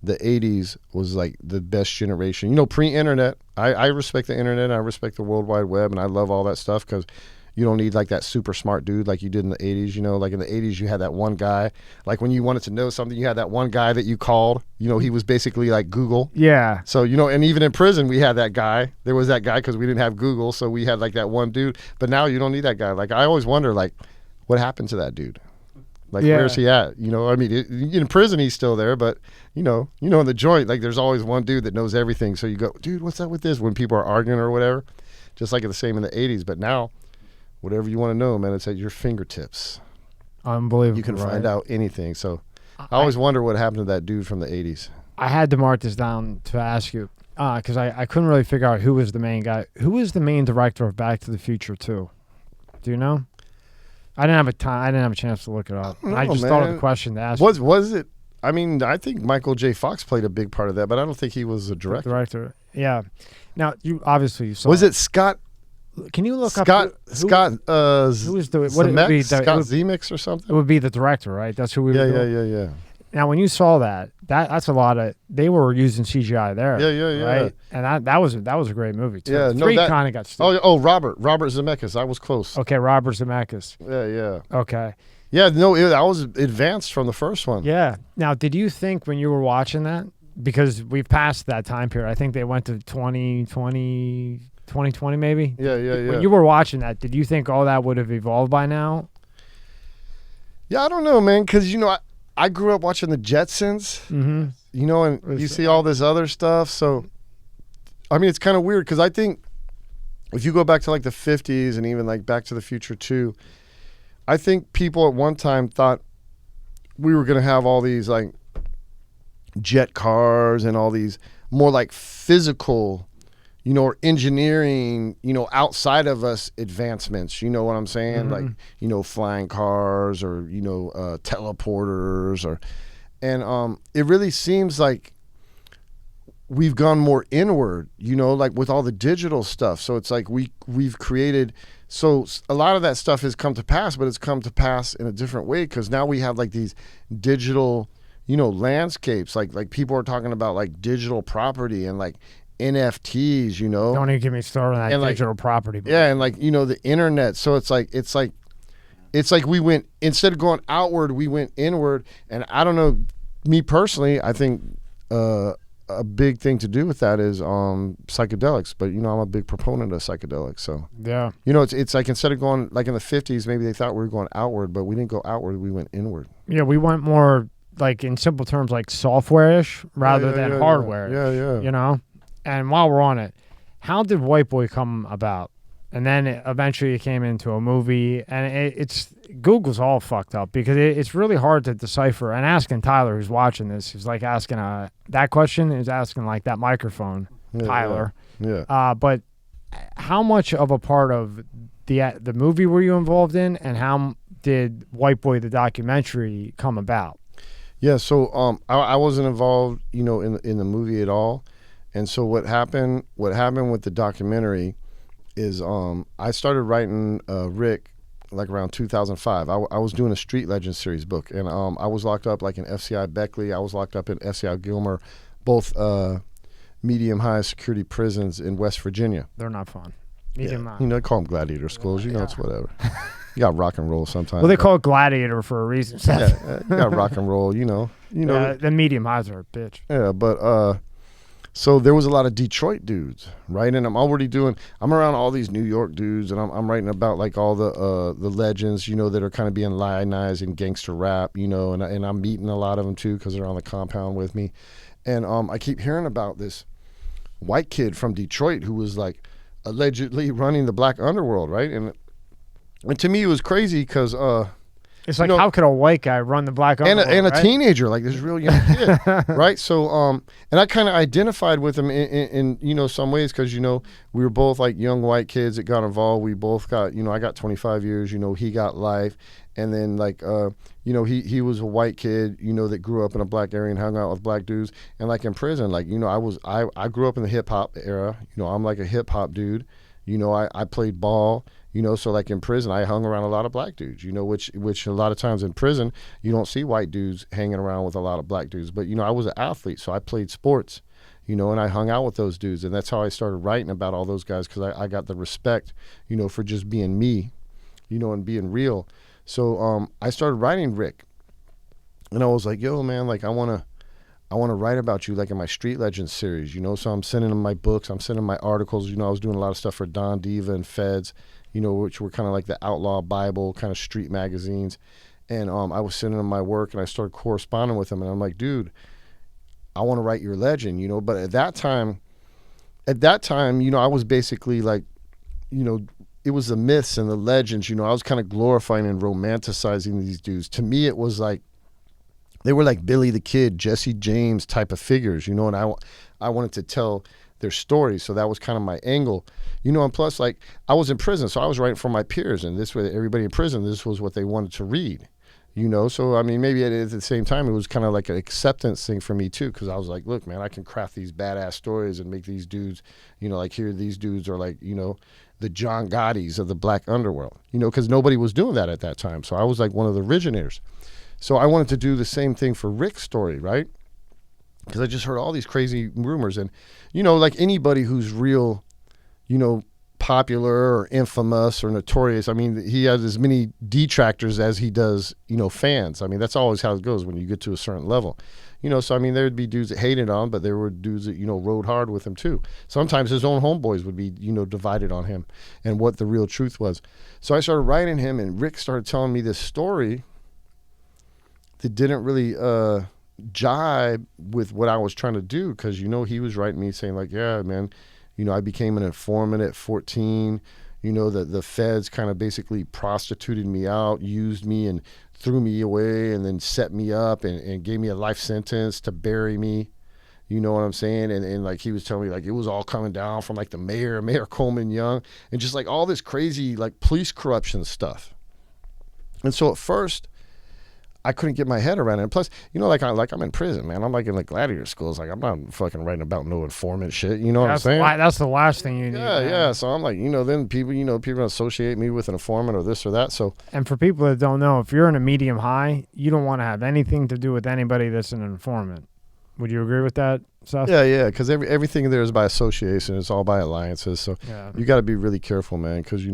the 80s was like the best generation. Pre-internet. I respect the internet. I respect the World Wide Web, and I love all that stuff because you don't need like that super smart dude like you did in the 80s. Like in the 80s, you had that one guy. Like when you wanted to know something, you had that one guy that you called. He was basically like Google. Yeah. So, and even in prison, we had that guy. There was that guy because we didn't have Google. So we had like that one dude. But now you don't need that guy. Like I always wonder, like, what happened to that dude? Like, where's he at? I mean, in prison, he's still there. But, in the joint, like there's always one dude that knows everything. So you go, dude, what's up with this? When people are arguing or whatever. Just like the same in the 80s. But now, whatever you want to know, man, it's at your fingertips. Unbelievable. You can find out anything. So I always wonder what happened to that dude from the 80s. I had to mark this down to ask you because I couldn't really figure out who was the main guy. Who was the main director of Back to the Future 2? Do you know? I didn't have a chance to look it up. I just thought of the question to ask. Was it? I mean, I think Michael J. Fox played a big part of that, but I don't think he was a director. Yeah. Now, you obviously saw. Was it Scott? Can you look up Scott? Who is the what Zemeckis? it be? Scott Zemeckis or something? It would be the director, right? That's who we. Yeah. Now, when you saw that's a lot of. They were using CGI there. Yeah. Right, and that was a great movie too. Yeah, Three kind of got. Stupid. Robert Zemeckis. I was close. Okay, Robert Zemeckis. Yeah. Okay. Yeah, no, I was advanced from the first one. Yeah. Now, did you think when you were watching that, because we've passed that time period, I think they went to 2020 maybe? Yeah. When you were watching that, did you think all that would have evolved by now? Yeah, I don't know, man, because, I grew up watching the Jetsons, and you see all this other stuff. So, I mean, it's kind of weird because I think if you go back to like the 50s and even like Back to the Future 2, I think people at one time thought we were going to have all these like jet cars and all these more like physical, you know, or engineering, you know, outside of us advancements, you know what I'm saying? Like, you know, flying cars or, you know, teleporters and it really seems like we've gone more inward, you know, like with all the digital stuff. So it's like we've created, so a lot of that stuff has come to pass, but it's come to pass in a different way because now we have like these digital, you know, landscapes. Like people are talking about like digital property and like NFTs, you know. Don't even get me started on that and digital like, property. Yeah, and like, you know, the internet. So it's like we went, instead of going outward, we went inward. And I don't know, me personally, I think a big thing to do with that is psychedelics. But, you know, I'm a big proponent of psychedelics. So, yeah, you know, it's like instead of going, like in the 50s, maybe they thought we were going outward, but we didn't go outward, we went inward. yeah, we went more like in simple terms, like software-ish rather than hardware. Yeah. You know? And while we're on it, how did White Boy come about? And then eventually it came into a movie, and it's Google's all fucked up because it's really hard to decipher. And asking Tyler, who's watching this, is like asking that question is asking like that microphone, Tyler. Yeah. But how much of a part of the movie were you involved in, and how did White Boy the documentary come about? Yeah. So I wasn't involved, you know, in the movie at all. And so what happened with the documentary is I started writing Rech like around 2005. I was doing a Street Legends series book, and I was locked up like in FCI Beckley. I was locked up in FCI Gilmer, both medium high security prisons in West Virginia. They're not fun. Medium high. You know, they call them gladiator schools. You know, it's whatever. You got rock and roll sometimes. Well, they call it gladiator for a reason. Yeah, you got rock and roll. You know. The medium highs are a bitch. Yeah, but so there was a lot of Detroit dudes, right? And I'm around all these New York dudes, and I'm writing about like all the legends, you know, that are kind of being lionized in gangster rap, you know, and I'm meeting a lot of them too because they're on the compound with me, and I keep hearing about this white kid from Detroit who was like allegedly running the black underworld, right? And to me it was crazy because it's like, how could a white guy run the black underworld, and a right? teenager, like this real young kid, right? So, and I kind of identified with him in you know, some ways because, you know, we were both like young white kids that got involved. We both got, you know, I got 25 years, you know, he got life. And then like, you know, he was a white kid, you know, that grew up in a black area and hung out with black dudes. And like in prison, like, you know, I grew up in the hip hop era. You know, I'm like a hip hop dude. You know, I played ball. You know, so like in prison, I hung around a lot of black dudes, you know, which a lot of times in prison, you don't see white dudes hanging around with a lot of black dudes. But, you know, I was an athlete, so I played sports, you know, and I hung out with those dudes. And that's how I started writing about all those guys because I got the respect, you know, for just being me, you know, and being real. So I started writing Rech. And I was like, yo, man, like I want to write about you like in my Street Legends series, you know. So I'm sending them my books. I'm sending my articles. You know, I was doing a lot of stuff for Don Diva and Feds, you know, which were kind of like the Outlaw Bible kind of street magazines. And I was sending them my work, and I started corresponding with them. And I'm like, dude, I want to write your legend, you know. But at that time, you know, I was basically like, you know, it was the myths and the legends, you know. I was kind of glorifying and romanticizing these dudes. To me, it was like, they were like Billy the Kid, Jesse James type of figures, you know. And I wanted to tell their stories, so that was kind of my angle, you know. And plus, like, I was in prison, so I was writing for my peers, and this way, everybody in prison, this was what they wanted to read, you know. So I mean, maybe at the same time, it was kind of like an acceptance thing for me too, because I was like, look, man, I can craft these badass stories and make these dudes, you know, like here these dudes are like, you know, the John Gottis of the black underworld, you know, because nobody was doing that at that time. So I was like one of the originators. So I wanted to do the same thing for Rech's story, right? Because I just heard all these crazy rumors. And, you know, like anybody who's real, you know, popular or infamous or notorious, I mean, he has as many detractors as he does, you know, fans. I mean, that's always how it goes when you get to a certain level. You know, so I mean, there would be dudes that hated on him, but there were dudes that, you know, rode hard with him too. Sometimes his own homeboys would be, you know, divided on him and what the real truth was. So I started writing him, and Rech started telling me this story that didn't really jibe with what I was trying to do, because, you know, he was writing me saying like, yeah, man, I became an informant at 14. The feds kind of basically prostituted me out, used me and threw me away, and then set me up and gave me a life sentence to bury me. You know what I'm saying? And like he was telling me, like, it was all coming down from like the Mayor Coleman Young, and just like all this crazy like police corruption stuff. And so at first I couldn't get my head around it. And plus, I'm in prison, man. I'm like in the gladiator schools. Like, I'm not fucking writing about no informant shit. You know what I'm saying? That's the last thing you need. Yeah. So I'm like, then people associate me with an informant or this or that. So, and for people that don't know, if you're in a medium high, you don't want to have anything to do with anybody that's an informant. Would you agree with that, Seth? Yeah. Because everything there is by association. It's all by alliances. So you got to be really careful, man. Because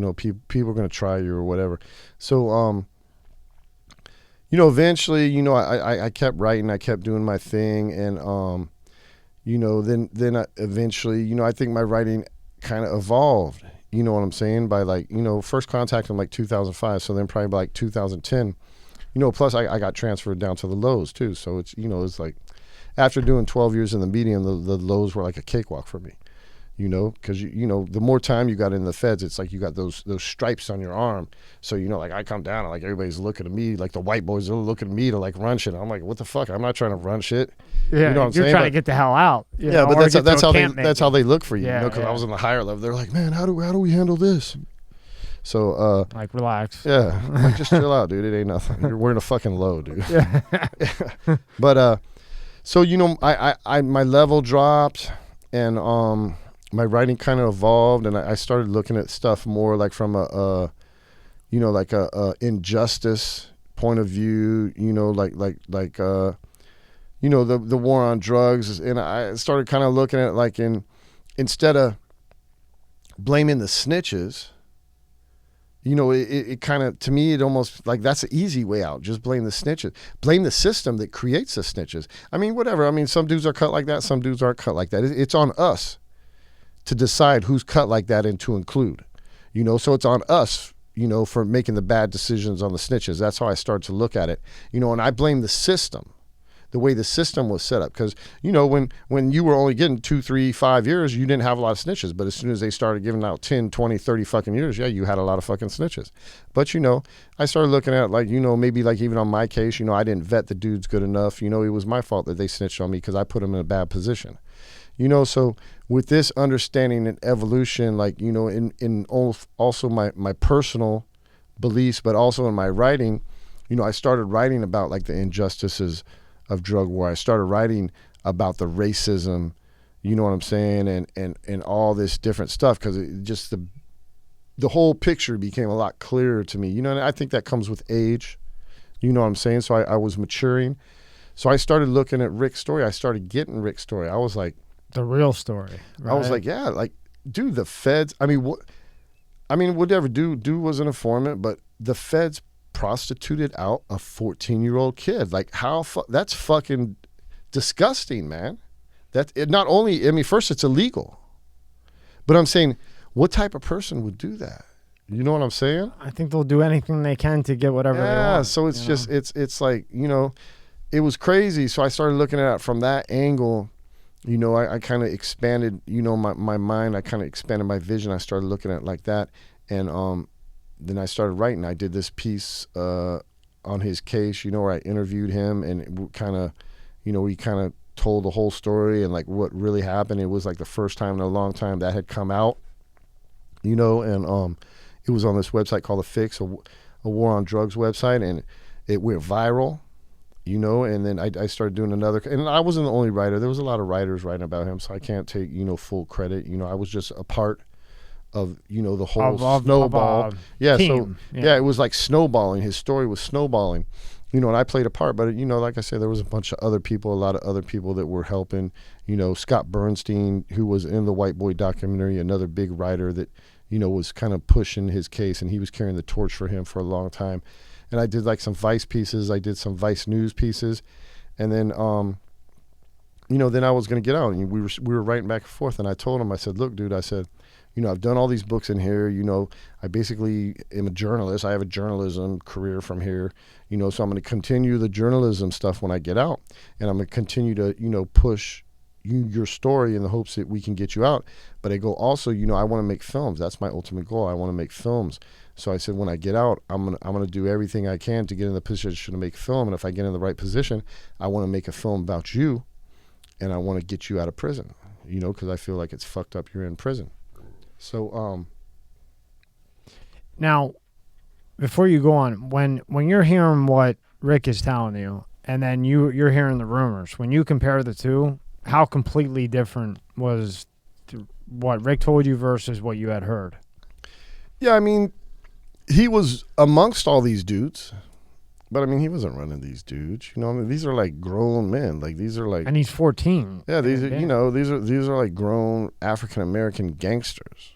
people are going to try you or whatever. So eventually, I kept writing, I kept doing my thing, and then eventually, I think my writing kind of evolved. You know what I'm saying? By like, first contact in like 2005, so then probably by like 2010. Plus I got transferred down to the lows too. So it's it's like after doing 12 years in the medium, the lows were like a cakewalk for me. Because the more time you got in the feds, it's like you got those stripes on your arm. So like I come down and like everybody's looking at me, like the white boys are looking at me to like run shit. I'm like, what the fuck? I'm not trying to run shit. Yeah, you know what I'm you're saying? trying to get the hell out. But that's how they look for you. Yeah, because I was in the higher level. They're like, man, how do we handle this? So like relax. Yeah, like just chill out, dude. It ain't nothing. You're wearing a fucking low, dude. Yeah. But so I my level dropped, and my writing kind of evolved, and I started looking at stuff more like from a injustice point of view, the war on drugs. And I started kind of looking at it like instead of blaming the snitches, it kind of, to me, it almost like that's the easy way out. Just blame the snitches. Blame the system that creates the snitches. I mean, whatever. I mean, some dudes are cut like that. Some dudes aren't cut like that. It's on us to decide who's cut like that and to include, so it's on us, for making the bad decisions on the snitches. That's how I started to look at it, and I blame the system, the way the system was set up. Because, when you were only getting 2, 3, 5 years, you didn't have a lot of snitches. But as soon as they started giving out 10, 20, 30 fucking years, yeah, you had a lot of fucking snitches. But, I started looking at like, maybe like even on my case, I didn't vet the dudes good enough. It was my fault that they snitched on me because I put them in a bad position. So with this understanding and evolution, like, in also my personal beliefs, but also in my writing, I started writing about like the injustices of drug war. I started writing about the racism, you know what I'm saying, and all this different stuff, because it just the whole picture became a lot clearer to me. And I think that comes with age, you know what I'm saying? So I was maturing. So I started looking at Rick's story. I started getting Rick's story. I was like, the real story. Right? I was like, yeah, like, dude, the feds, whatever, dude was an informant, but the feds prostituted out a 14-year-old kid. Like, that's fucking disgusting, man. Not only, first it's illegal, but I'm saying, what type of person would do that? You know what I'm saying? I think they'll do anything they can to get whatever they want. Yeah, so it's just, it's like, it was crazy. So I started looking at it from that angle. I kind of expanded, my mind. I kind of expanded my vision. I started looking at it like that. And then I started writing. I did this piece on his case, where I interviewed him, and kind of, we kind of told the whole story and like what really happened. It was like the first time in a long time that had come out, and it was on this website called The Fix, a war on drugs website, and it went viral. And then I started doing another, and I wasn't the only writer. There was a lot of writers writing about him, so I can't take, full credit. I was just a part of, the whole snowball. Team. It was like snowballing. His story was snowballing, and I played a part. But, like I said, there was a bunch of other people, a lot of other people that were helping. Scott Bernstein, who was in the White Boy documentary, another big writer that, was kind of pushing his case, and he was carrying the torch for him for a long time. And I did like some Vice pieces. I did some Vice News pieces. And then, then I was going to get out. And we were writing back and forth. And I told him, I said, look, dude, I said, I've done all these books in here. I basically am a journalist. I have a journalism career from here. So I'm going to continue the journalism stuff when I get out. And I'm going to continue to, push, your story in the hopes that we can get you out. But I go, also, I want to make films. That's my ultimate goal. I want to make films. So I said, when I get out, I'm gonna do everything I can to get in the position to make film. And if I get in the right position, I want to make a film about you, and I want to get you out of prison. Because I feel like it's fucked up you're in prison. So Now, before you go on, when you're hearing what Rick is telling you, and then you're hearing the rumors, when you compare the two, how completely different was what Rick told you versus what you had heard? yeah, I mean, he was amongst all these dudes, but I mean, he wasn't running these dudes. I mean, these are like grown men. Like, these are like, And he's 14. yeah, these are these are like grown African American gangsters.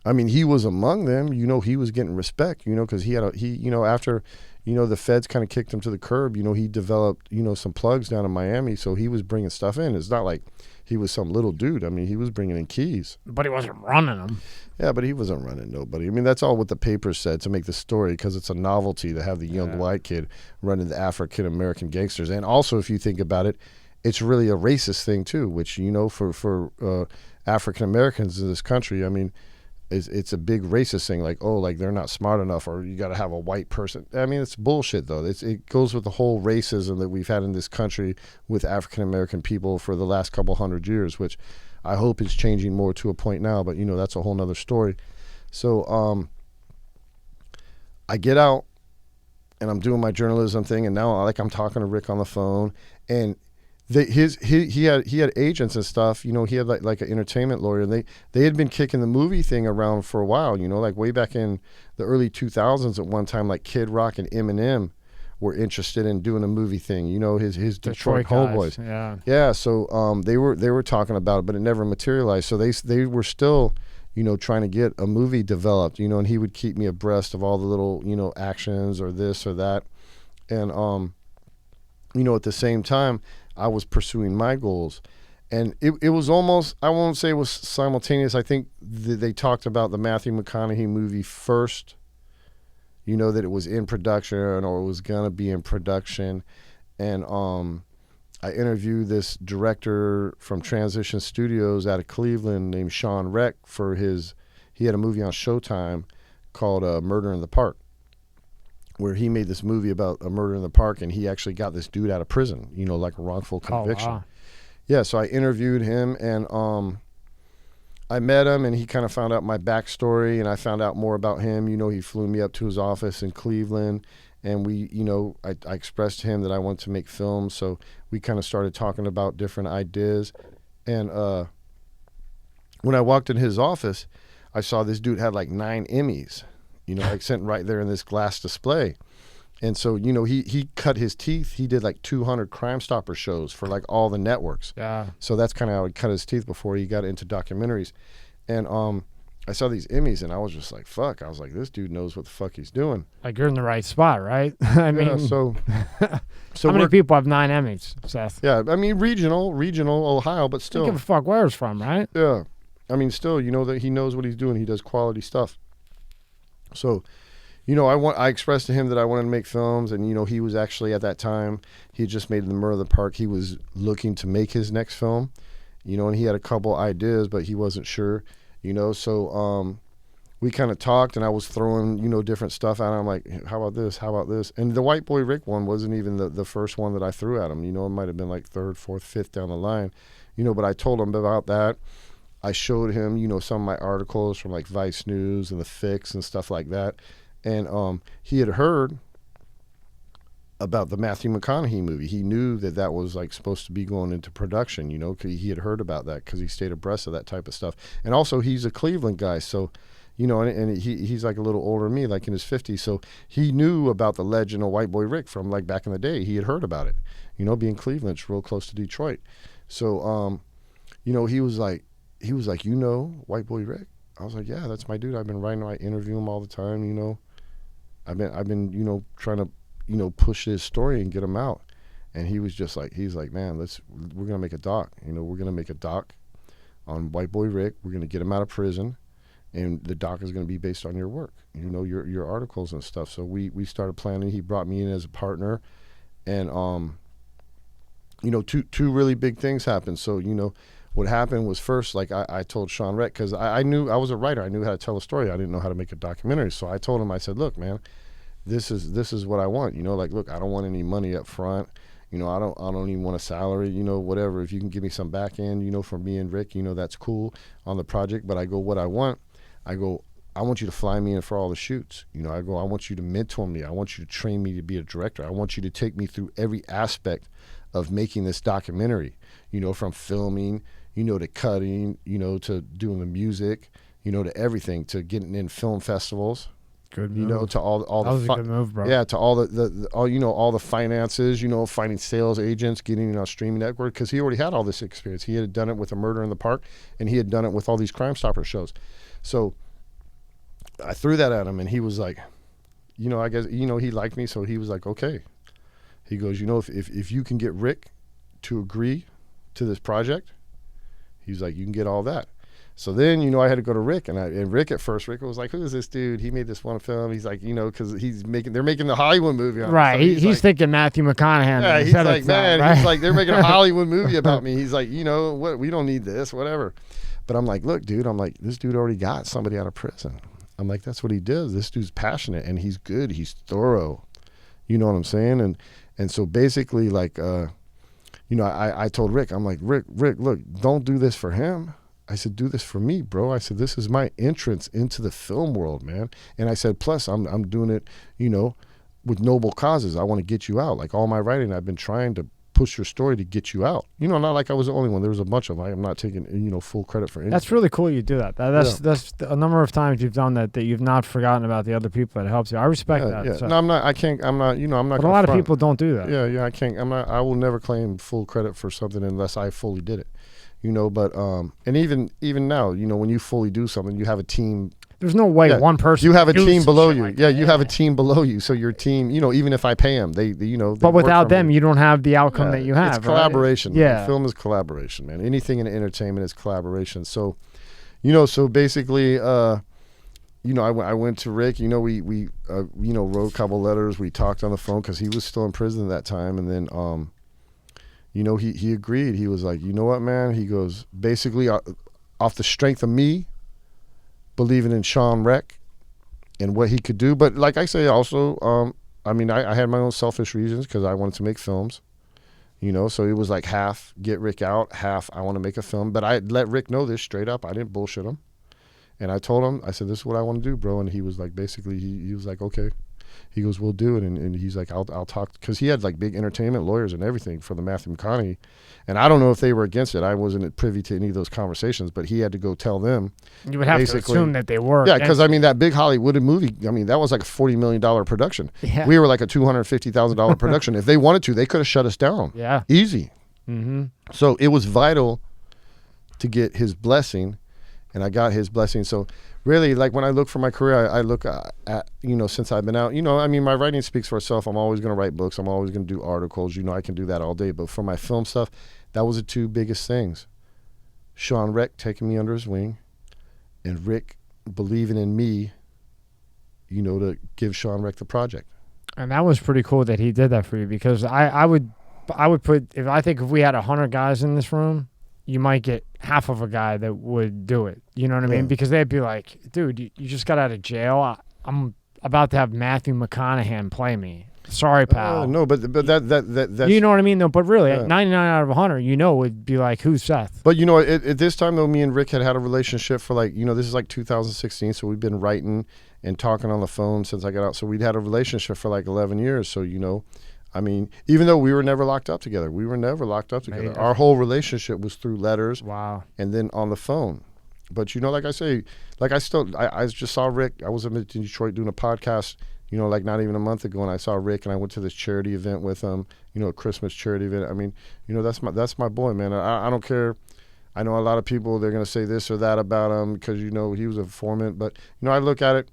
I mean, he was among them. He was getting respect. Because he had after the feds kind of kicked him to the curb. He developed some plugs down in Miami, so he was bringing stuff in. It's not like he was some little dude. I mean, he was bringing in keys. But he wasn't running them. Yeah, but he wasn't running nobody. I mean, that's all what the papers said to make the story, because it's a novelty to have the young white kid running the African American gangsters. And also, if you think about it, it's really a racist thing too, which for African Americans in this country, I mean, it's a big racist thing. Like, oh, like they're not smart enough, or you got to have a white person. I mean, it's bullshit though. It goes with the whole racism that we've had in this country with African American people for the last couple hundred years, which I hope is changing more to a point now, but that's a whole nother story. So I get out and I'm doing my journalism thing, and now I'm talking to Rick on the phone, and he had agents and stuff. He had like an entertainment lawyer, and they had been kicking the movie thing around for a while, like way back in the early 2000s at one time, like Kid Rock and Eminem were interested in doing a movie thing, his Detroit Homeboys. Yeah. So they were talking about it, but it never materialized. So they were still, trying to get a movie developed, and he would keep me abreast of all the little, actions or this or that. And, at the same time, I was pursuing my goals. And it was almost, I won't say it was simultaneous. I think they talked about the Matthew McConaughey movie first, that it was in production or it was going to be in production. And I interviewed this director from Transition Studios out of Cleveland named Shawn Rech he had a movie on Showtime called Murder in the Park, where he made this movie about a murder in the park, and he actually got this dude out of prison, like a wrongful conviction. Oh, wow. Yeah, so I interviewed him, and I met him, and he kind of found out my backstory, and I found out more about him. He flew me up to his office in Cleveland, and we, I expressed to him that I wanted to make films, so we kind of started talking about different ideas. And when I walked in his office, I saw this dude had like 9 Emmys, like sitting right there in this glass display. And so, he cut his teeth. He did like 200 Crime Stopper shows for like all the networks. Yeah. So that's kind of how he cut his teeth before he got into documentaries. And I saw these Emmys, and I was just like, fuck. I was like, this dude knows what the fuck he's doing. Like, you're in the right spot, right? I mean, yeah, so how many people have 9 Emmys, Seth? Yeah, I mean, regional Ohio, but still. Don't give a fuck where it's from, right? Yeah. I mean, still, that he knows what he's doing. He does quality stuff. So, I expressed to him that I wanted to make films, and he was actually at that time, he had just made The Murder of the Park. He was looking to make his next film, and he had a couple ideas, but he wasn't sure, So we kind of talked, and I was throwing, different stuff at him. I'm like, how about this? How about this? And the White Boy Rick one wasn't even the first one that I threw at him. It might have been like 3rd, 4th, 5th down the line, but I told him about that. I showed him, some of my articles from like Vice News and The Fix and stuff like that. And he had heard about the Matthew McConaughey movie. He knew that was like supposed to be going into production, 'cause he had heard about that because he stayed abreast of that type of stuff. And also he's a Cleveland guy. So, and he's like a little older than me, like in his 50s. So he knew about the legend of White Boy Rick from like back in the day. He had heard about it, being Cleveland, it's real close to Detroit. So, he was like, White Boy Rick? I was like, yeah, that's my dude. I've been writing, I interview him all the time, I've been, trying to, push his story and get him out. And he was just like, man, we're going to make a doc. We're going to make a doc on White Boy Rick. We're going to get him out of prison. And the doc is going to be based on your work, your articles and stuff. So we started planning. He brought me in as a partner. And, two really big things happened. So, what happened was first, like I told Shawn Rech, because I knew I was a writer. I knew how to tell a story. I didn't know how to make a documentary. So I told him, I said, look, man, this is what I want. Like, look, I don't want any money up front. I don't even want a salary, whatever. If you can give me some back end, for me and Rick, that's cool on the project. But I go, what I want, I want you to fly me in for all the shoots. I want you to mentor me. I want you to train me to be a director. I want you to take me through every aspect of making this documentary, from filming, to cutting, to doing the music, to everything, to getting in film festivals. Good move. To all that was a good move, bro. Yeah, to all all the finances, finding sales agents, getting on streaming network, because he already had all this experience. He had done it with A Murder in the Park, and he had done it with all these Crime Stopper shows. So I threw that at him, and he was like, I guess, he liked me, so he was like, okay. He goes, if you can get Rick to agree to this project, he's like, you can get all that. So then, I had to go to Rick, and Rick at first, Rick was like, who is this dude? He made this one film. He's like, because they're making the Hollywood movie on him. Right. So he's thinking Matthew McConaughey. Yeah, he's like, man, right? He's like, they're making a Hollywood movie about me. He's like, what? We don't need this, whatever. But I'm like, look, dude, this dude already got somebody out of prison. I'm like, that's what he does. This dude's passionate, and he's good. He's thorough. You know what I'm saying? And so basically, like, I told Rick, I'm like, Rick, look, don't do this for him. I said, do this for me, bro. I said, this is my entrance into the film world, man. And I said, plus, I'm doing it, with noble causes. I want to get you out. Like, all my writing, I've been trying to push your story to get you out. Not like I was the only one. There was a bunch of them. I'm not taking, full credit for anything. That's really cool you do that. That's a number of times you've done that you've not forgotten about the other people that helps you. I respect that. Yeah. So. No, I'm not. But a lot of people don't do that. Yeah. I can't. I will never claim full credit for something unless I fully did it. But and even now, when you fully do something, you have a team. There's no way one person. You have a team below you. Like you have a team below you. So your team, even if I pay them, they But without them, you don't have the outcome that you have. It's collaboration. Right? Yeah. Man. Film is collaboration, man. Anything in entertainment is collaboration. So, so basically, I went to Rick. We wrote a couple letters. We talked on the phone because he was still in prison at that time, and then he agreed. He was like, you know what, man? He goes, basically, off the strength of me believing in Shawn Rech and what he could do. But like I say, also, I had my own selfish reasons because I wanted to make films, so it was like half get Rick out, half I want to make a film. But I let Rick know this straight up. I didn't bullshit him. And I told him, I said, this is what I want to do, bro. And he was like, basically, he was like, okay. He goes, we'll do it. And he's like, I'll talk. Because he had like big entertainment lawyers and everything for the Matthew McConaughey. And I don't know if they were against it. I wasn't privy to any of those conversations, but he had to go tell them. You would have to assume that they were. Yeah, because that big Hollywood movie, that was like a $40 million production. Yeah. We were like a $250,000 production. If they wanted to, they could have shut us down. Yeah. Easy. Mm-hmm. So it was vital to get his blessing, and I got his blessing. So really, like when I look for my career, I look at, since I've been out, my writing speaks for itself. I'm always going to write books. I'm always going to do articles. I can do that all day. But for my film stuff, that was the two biggest things. Shawn Rech taking me under his wing, and Rick believing in me, to give Shawn Rech the project. And that was pretty cool that he did that for you, because I would put, if we had 100 guys in this room, you might get half of a guy that would do it. You know what I mean? Because they'd be like, dude, you just got out of jail. I'm about to have Matthew McConaughey play me. Sorry, pal. No, but that's... You know what I mean, though? But really, 99 out of 100, would be like, who's Seth? But, at this time, though, me and Rick had a relationship for this is like 2016, so we've been writing and talking on the phone since I got out. So we'd had a relationship for like 11 years. So, even though we were never locked up together, Maybe. Our whole relationship was through letters. Wow. And then on the phone. But, like I say, I just saw Rick. I was in Detroit doing a podcast, like not even a month ago, and I saw Rick, and I went to this charity event with him, a Christmas charity event. That's my boy, man. I don't care. I know a lot of people, they're going to say this or that about him because, he was a informant. But, I look at it.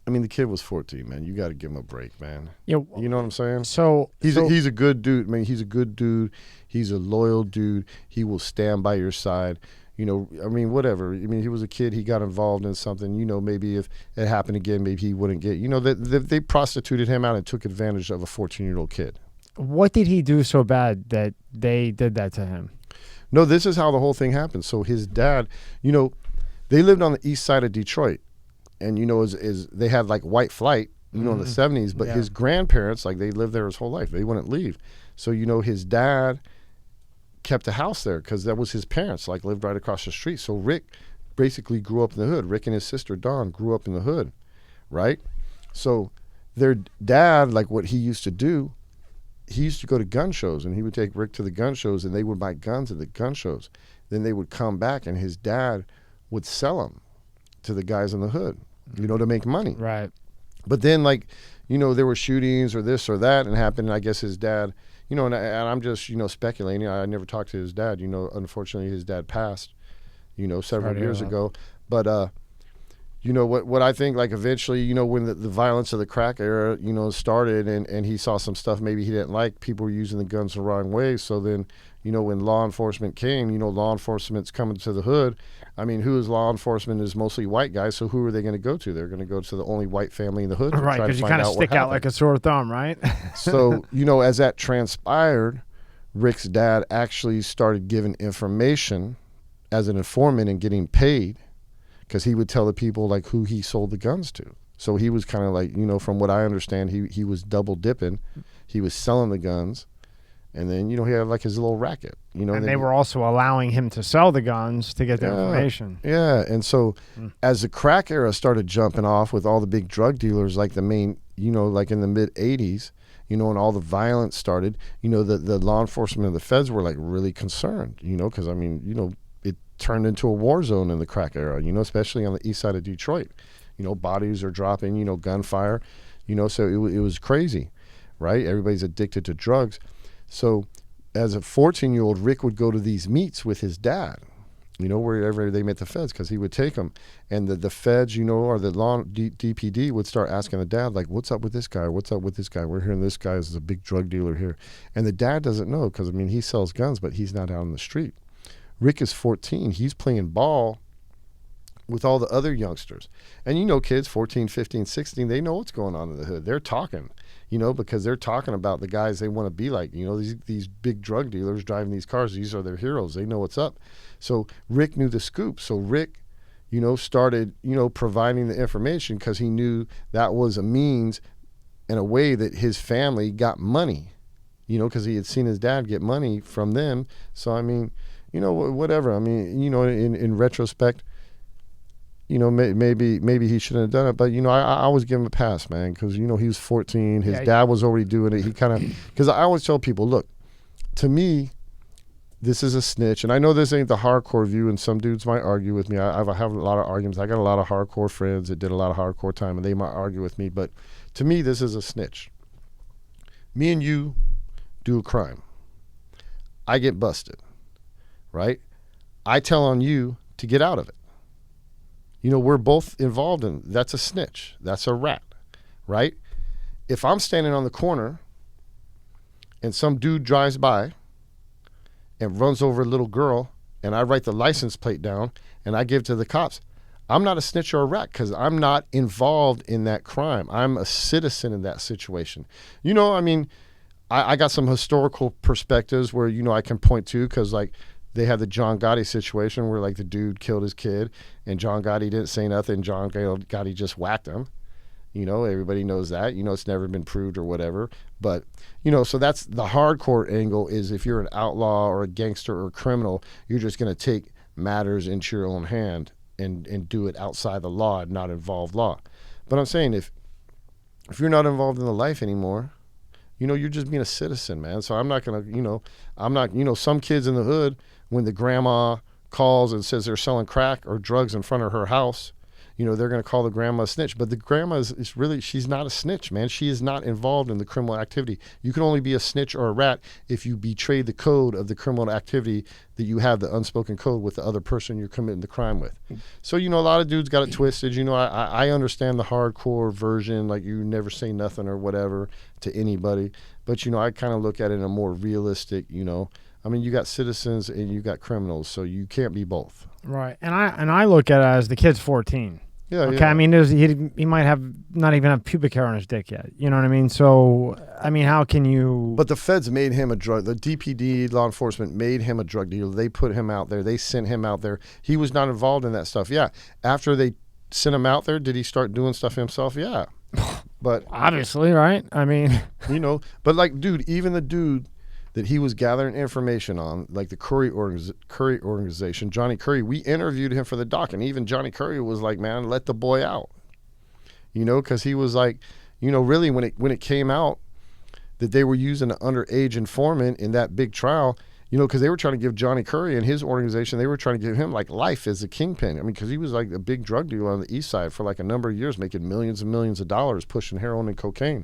The kid was 14, man. You got to give him a break, man. Yeah, you know what I'm saying? So he's a good dude. He's a good dude. He's a loyal dude. He will stand by your side. Whatever. He was a kid. He got involved in something. Maybe if it happened again, maybe he wouldn't get. They prostituted him out and took advantage of a 14-year-old kid. What did he do so bad that they did that to him? No, this is how the whole thing happened. So his dad, you know, they lived on the east side of Detroit, and you know, is they had like white flight, you know, in the 70s. But his grandparents, like, they lived there his whole life. They wouldn't leave. So you know, his dad kept a house there because that was his parents, like, lived right across the street. So Rick basically grew up in the hood. Rick and his sister Dawn grew up in the hood, right? So their dad, like, what he used to do, he used to go to gun shows, and he would take Rick to the gun shows, and they would buy guns at the gun shows. Then they would come back, and his dad would sell them to the guys in the hood, you know, to make money. Right. But then, like, you know, there were shootings or this or that and happened, and I guess his dad, you know, and I'm just, you know, speculating. I never talked to his dad. You know, unfortunately, his dad passed, you know, several years ago. But, you know, what I think, like, eventually, you know, when the violence of the crack era, you know, started, and he saw some stuff maybe he didn't like, people were using the guns the wrong way. So then, you know, when law enforcement came, you know, law enforcement's coming to the hood. I mean, who is law enforcement is mostly white guys, so who are they going to go to? They're going to go to the only white family in the hood. Right, because you kind of stick out like a sore thumb, right? So, you know, as that transpired, Rick's dad actually started giving information as an informant and getting paid, because he would tell the people, like, who he sold the guns to. So he was kind of like, you know, from what I understand, he was double dipping. He was selling the guns, and then, you know, he had like his little racket, you know. And they were also allowing him to sell the guns to get the information. Yeah, and so as the crack era started jumping off with all the big drug dealers, like the main, you know, like in the mid 80s, you know, and all the violence started, you know, the law enforcement and the feds were like really concerned, you know, because I mean, you know, it turned into a war zone in the crack era, you know, especially on the east side of Detroit. You know, bodies are dropping, you know, gunfire, you know, so it was crazy, right? Everybody's addicted to drugs. So as a 14-year-old, Rick would go to these meets with his dad, you know, wherever they met the feds, because he would take them. And the feds, you know, or the law DPD would start asking the dad, like, what's up with this guy? What's up with this guy? We're hearing this guy is a big drug dealer here. And the dad doesn't know, because, I mean, he sells guns, but he's not out on the street. Rick is 14. He's playing ball with all the other youngsters. And, you know, kids, 14, 15, 16, they know what's going on in the hood. They're talking, you know, because they're talking about the guys they want to be like. You know, these big drug dealers driving these cars, these are their heroes. They know what's up. So Rick knew the scoop. So Rick, you know, started, you know, providing the information, because he knew that was a means and a way that his family got money, you know, because he had seen his dad get money from them. So, I mean, you know, whatever. I mean, you know, in retrospect, you know, maybe he shouldn't have done it, but, you know, I always give him a pass, man, because, you know, he was 14. His dad was already doing it. He kind of, because I always tell people, look, to me, this is a snitch. And I know this ain't the hardcore view, and some dudes might argue with me. I have a lot of arguments. I got a lot of hardcore friends that did a lot of hardcore time, and they might argue with me. But to me, this is a snitch. Me and you do a crime. I get busted, right? I tell on you to get out of it. You know, we're both involved in, that's a snitch. That's a rat, right? If I'm standing on the corner and some dude drives by and runs over a little girl, and I write the license plate down and I give it to the cops, I'm not a snitch or a rat, because I'm not involved in that crime. I'm a citizen in that situation. You know, I mean, I got some historical perspectives where, you know, I can point to, because, like, they had the John Gotti situation where, like, the dude killed his kid and John Gotti didn't say nothing. John Gotti just whacked him. You know, everybody knows that. You know, it's never been proved or whatever. But, you know, so that's the hardcore angle, is if you're an outlaw or a gangster or a criminal, you're just going to take matters into your own hand and do it outside the law and not involve law. But I'm saying, if you're not involved in the life anymore, you know, you're just being a citizen, man. So I'm not going to, you know, some kids in the hood, when the grandma calls and says they're selling crack or drugs in front of her house, you know, they're going to call the grandma a snitch. But the grandma is really, she's not a snitch, man. She is not involved in the criminal activity. You can only be a snitch or a rat if you betray the code of the criminal activity, that you have the unspoken code with the other person you're committing the crime with. So, you know, a lot of dudes got it twisted. You know, I understand the hardcore version, like, you never say nothing or whatever to anybody. But, you know, I kind of look at it in a more realistic, you know, I mean, you got citizens and you got criminals, so you can't be both. Right. And I look at it as the kid's 14. Yeah, Okay, yeah. I mean, he might have not even have pubic hair on his dick yet. You know what I mean? So, I mean, how can you? But the feds made him a drug. The DPD, law enforcement, made him a drug dealer. They put him out there. They sent him out there. He was not involved in that stuff. Yeah. After they sent him out there, did he start doing stuff himself? Yeah. But Obviously, right? I mean, you know, but like, dude, even the dude that he was gathering information on, like the Curry organization, Johnny Curry, we interviewed him for the doc, and even Johnny Curry was like, man, let the boy out. You know, because he was like, you know, really when it came out that they were using an underage informant in that big trial, you know, because they were trying to give Johnny Curry and his organization, they were trying to give him like life as a kingpin. I mean, because he was like a big drug dealer on the east side for like a number of years, making millions and millions of dollars pushing heroin and cocaine.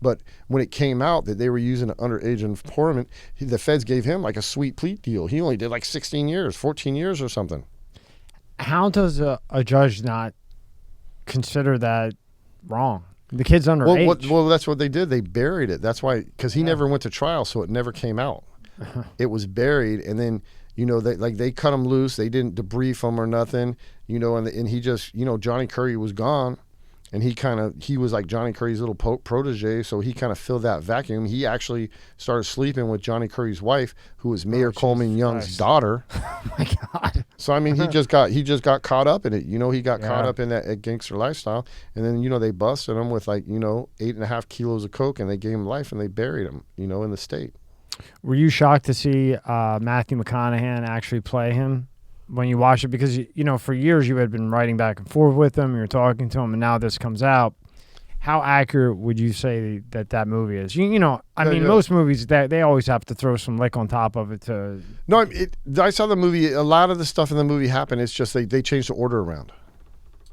But when it came out that they were using an underage informant, the feds gave him like a sweet plea deal. He only did like 16 years, 14 years or something. how does a judge not consider that wrong? The kid's underage. Well, that's what they did. They buried it. That's why, because he never went to trial, so it never came out. It was buried, and then, you know, they cut him loose. They didn't debrief him or nothing, you know, and he just, you know, Johnny Curry was gone. And he was like Johnny Curry's little protege, so he kind of filled that vacuum. He actually started sleeping with Johnny Curry's wife, who was Mayor Coleman Young's daughter. Oh my God. So I mean, he just got caught up in it. You know, he got caught up in that gangster lifestyle, and then, you know, they busted him with like, you know, 8.5 kilos of coke, and they gave him life, and they buried him, you know, in the state. Were you shocked to see Matthew McConaughey actually play him when you watch it? Because, you know, for years you had been writing back and forth with him, you were talking to him, and now this comes out. How accurate would you say that movie is? You know, I mean, most movies, they always have to throw some lick on top of it to... No, I saw the movie. A lot of the stuff in the movie happened. It's just they changed the order around.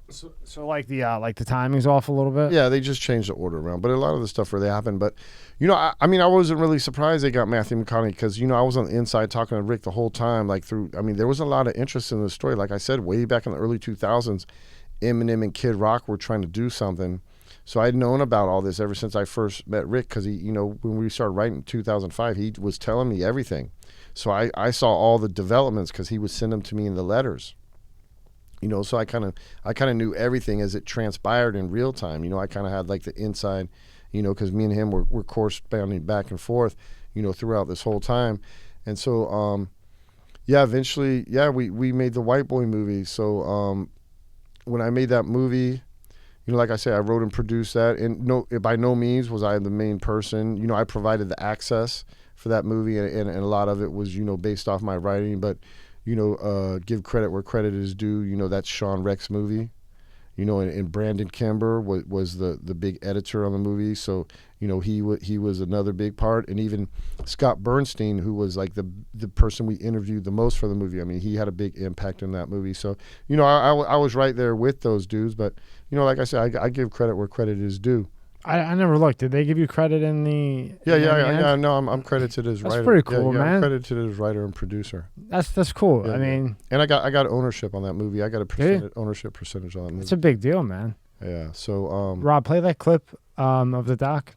So like the timing's off a little bit? Yeah, they just changed the order around. But a lot of the stuff really happened. But, you know, I mean, I wasn't really surprised they got Matthew McConaughey because, you know, I was on the inside talking to Rick the whole time. I mean, there was a lot of interest in the story. Like I said, way back in the early 2000s, Eminem and Kid Rock were trying to do something. So I'd known about all this ever since I first met Rick because he, you know, when we started writing in 2005, he was telling me everything. So I saw all the developments because he would send them to me in the letters. You know, so I kind of knew everything as it transpired in real time. You know, I kind of had like the inside, you know, because me and him were corresponding back and forth, you know, throughout this whole time. And so, eventually, we made the White Boy movie. So when I made that movie, you know, like I said, I wrote and produced that. And by no means was I the main person. You know, I provided the access for that movie, and a lot of it was, you know, based off my writing. But, you know, give credit where credit is due. You know, that's Shawn Rech's movie. You know, and Brandon Kimber was the big editor on the movie. So, you know, he was another big part. And even Scott Bernstein, who was like the person we interviewed the most for the movie. I mean, he had a big impact in that movie. So, you know, I was right there with those dudes. But, you know, like I said, I give credit where credit is due. I never looked. Did they give you credit in the? Yeah. No, I'm credited as writer. That's pretty cool, man. I'm credited as writer and producer. That's cool. Yeah, I mean, and I got ownership on that movie. I got a ownership percentage on that movie. It's a big deal, man. Yeah. So, Rob, play that clip of the doc.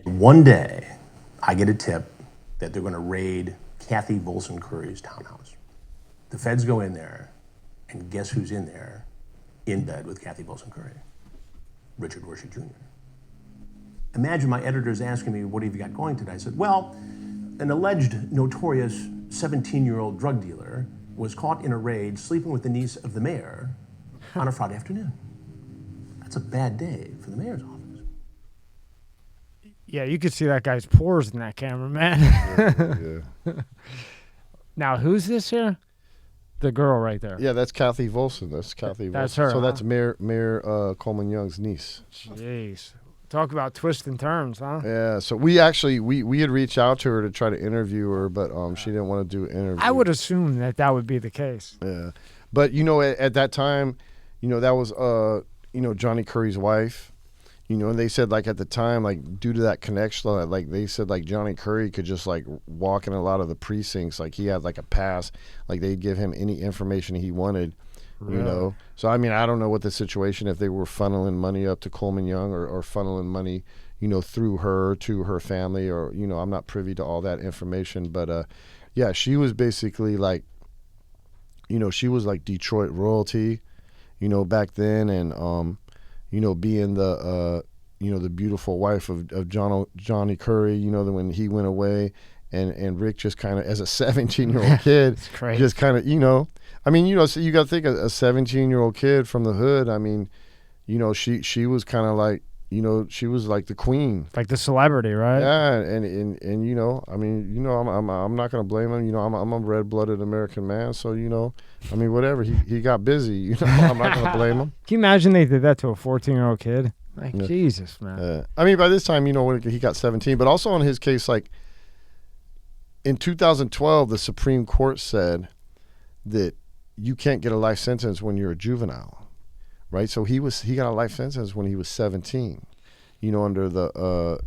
One day, I get a tip that they're going to raid Kathy Volson Curry's townhouse. The feds go in there, and guess who's in there, in bed with Kathy Volson Curry? Richard Wershe Jr. Imagine my editors asking me, what have you got going today? I said, well, an alleged notorious 17-year-old drug dealer was caught in a raid sleeping with the niece of the mayor on a Friday afternoon. That's a bad day for the mayor's office. Yeah, you could see that guy's pores in that camera, man. yeah. Now, who's this here? The girl right there. Yeah, that's Kathy Volson. That's Kathy Volson. That's her. So huh? that's Mayor Coleman Young's niece. Jeez. Talk about twists and turns, huh? Yeah, so we actually we had reached out to her to try to interview her, but she didn't want to do an interview. I would assume that would be the case. Yeah, but you know, at that time, you know, that was you know, Johnny Curry's wife. You know, and they said like at the time, like due to that connection, like they said like Johnny Curry could just like walk in a lot of the precincts, like he had like a pass, like they'd give him any information he wanted. Really? You know, so I mean, I don't know what the situation, if they were funneling money up to Coleman Young or funneling money, you know, through her to her family, or, you know, I'm not privy to all that information, but Yeah, she was basically like, she was like Detroit royalty, back then, and being the the beautiful wife of Johnny Curry, when he went away, and Rick just kind of, as a 17-year-old kid, just kind of, so you got to think a 17-year-old kid from the hood. I mean, she was kind of like, she was like the queen, like the celebrity, right? Yeah, and I'm not gonna blame him. I'm a red-blooded American man, so whatever. He got busy. I'm not gonna blame him. Can you imagine they did that to a 14-year-old kid? Like, yeah. Jesus, man. By this time, when he got 17, but also in his case, like in 2012, the Supreme Court said that you can't get a life sentence when you're a juvenile, right? So he got a life sentence when he was 17, under the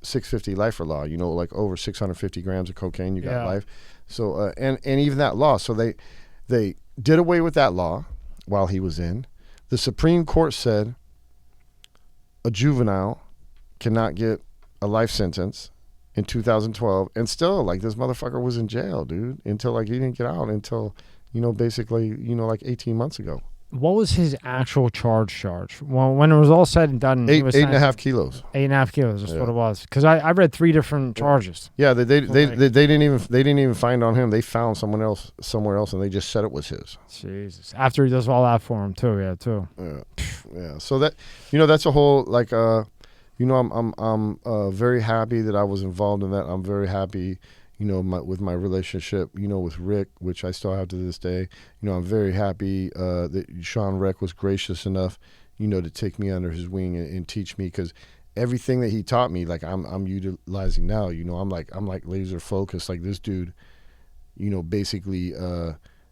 650 lifer law, like over 650 grams of cocaine, you got life. So and even that law, so they did away with that law while he was in. The Supreme Court said a juvenile cannot get a life sentence in 2012, and still, like, this motherfucker was in jail, dude, until, like, he didn't get out until, basically, like 18 months ago. What was his actual charge? Well, when it was all said and done, eight and a half kilos. 8.5 kilos. That's what it was. Because I read 3 different charges. Yeah, they didn't even find on him. They found someone else somewhere else, and they just said it was his. Jesus. After he does all that for him too. Yeah. So that that's a whole, like, I'm very happy that I was involved in that. I'm very happy, with my relationship, with Rick, which I still have to this day. I'm very happy that Shawn Rech was gracious enough, to take me under his wing and teach me, because everything that he taught me, like, I'm utilizing now. I'm like laser focused. Like, this dude, basically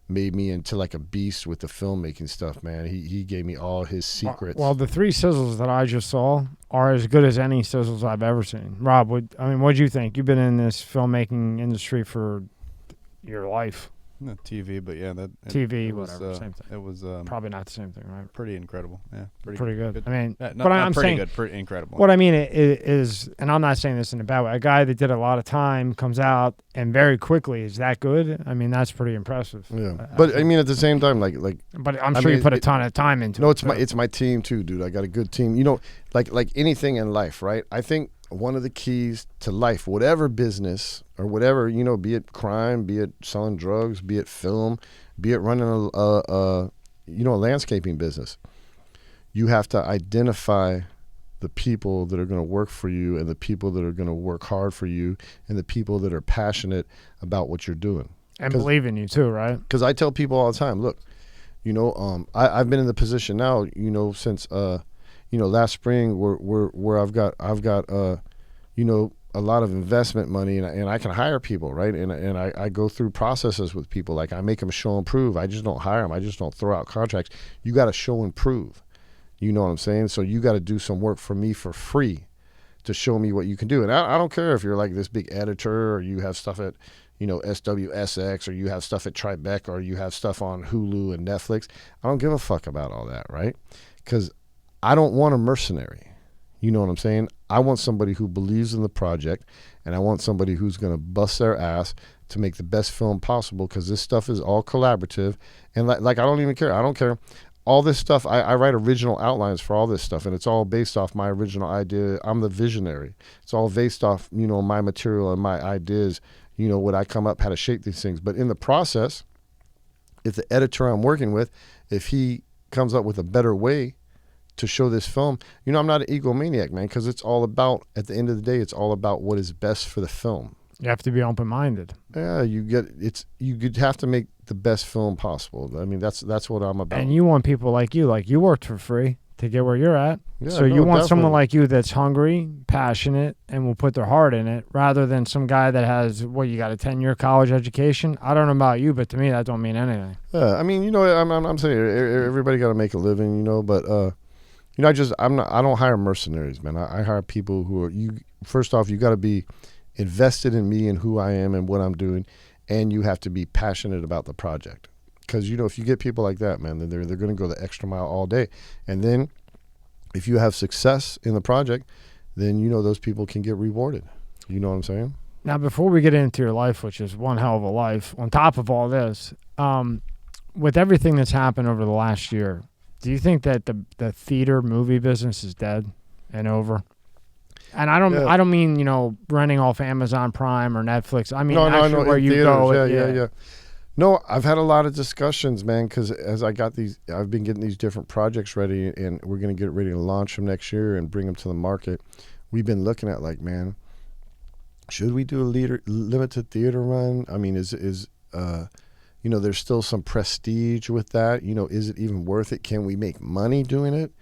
made me into like a beast with the filmmaking stuff, man. He gave me all his secrets. Well, the 3 sizzles that I just saw are as good as any sizzles I've ever seen. Rob, what'd you think? You've been in this filmmaking industry for your life. Not TV, but yeah, TV, whatever, same thing. It was probably not the same thing, right? Pretty incredible. Yeah, pretty good. I mean, but I'm pretty saying good, pretty incredible. What I mean is, and I'm not saying this in a bad way, a guy that did a lot of time comes out and very quickly is that good. I mean, that's pretty impressive. Yeah, but I mean, at the same time, like. But I'm sure you put a ton of time into it. No, it's my team too, dude. I got a good team. Like anything in life, right? I think one of the keys to life, whatever business or whatever, be it crime, be it selling drugs, be it film, be it running a landscaping business, you have to identify the people that are going to work for you, and the people that are going to work hard for you, and the people that are passionate about what you're doing. And believe in you too, right? Because I tell people all the time, look, I've been in the position now, since last spring where I've got a lot of investment money, and I can hire people, right? And I go through processes with people. Like, I make them show and prove. I just don't hire them. I just don't throw out contracts. You got to show and prove. You know what I'm saying? So you got to do some work for me for free to show me what you can do. And I don't care if you're like this big editor, or you have stuff at SWSX, or you have stuff at Tribeca, or you have stuff on Hulu and Netflix. I don't give a fuck about all that, right? Because I don't want a mercenary. You know what I'm saying? I want somebody who believes in the project, and I want somebody who's going to bust their ass to make the best film possible, because this stuff is all collaborative. And like I don't even care. I don't care. All this stuff, I write original outlines for all this stuff, and it's all based off my original idea. I'm the visionary. It's all based off, my material and my ideas, what I come up, how to shape these things. But in the process, if the editor I'm working with, if he comes up with a better way to show this film, I'm not an egomaniac, man, because it's all about, at the end of the day, it's all about what is best for the film. You have to be open-minded. Yeah, you have to make the best film possible. I mean, that's what I'm about. And you want people like you worked for free to get where you're at. Yeah, so you want someone like you that's hungry, passionate, and will put their heart in it, rather than some guy that has, you got a 10-year college education? I don't know about you, but to me, that don't mean anything. Yeah, I mean, I'm saying everybody got to make a living, but I don't hire mercenaries, man. I hire people who are, first off, you got to be invested in me and who I am and what I'm doing, and you have to be passionate about the project. Because, if you get people like that, man, then they're going to go the extra mile all day. And then if you have success in the project, then, those people can get rewarded. You know what I'm saying? Now, before we get into your life, which is one hell of a life, on top of all this, with everything that's happened over the last year, do you think that the theater movie business is dead and over? And I don't mean, renting off Amazon Prime or Netflix. I mean, actually where you theaters, go. Yeah. No, I've had a lot of discussions, man, because as I've been getting these different projects ready, and we're going to get ready to launch them next year and bring them to the market. We've been looking at, like, man, should we do a limited theater run? I mean, is there's still some prestige with that. Is it even worth it? Can we make money doing it?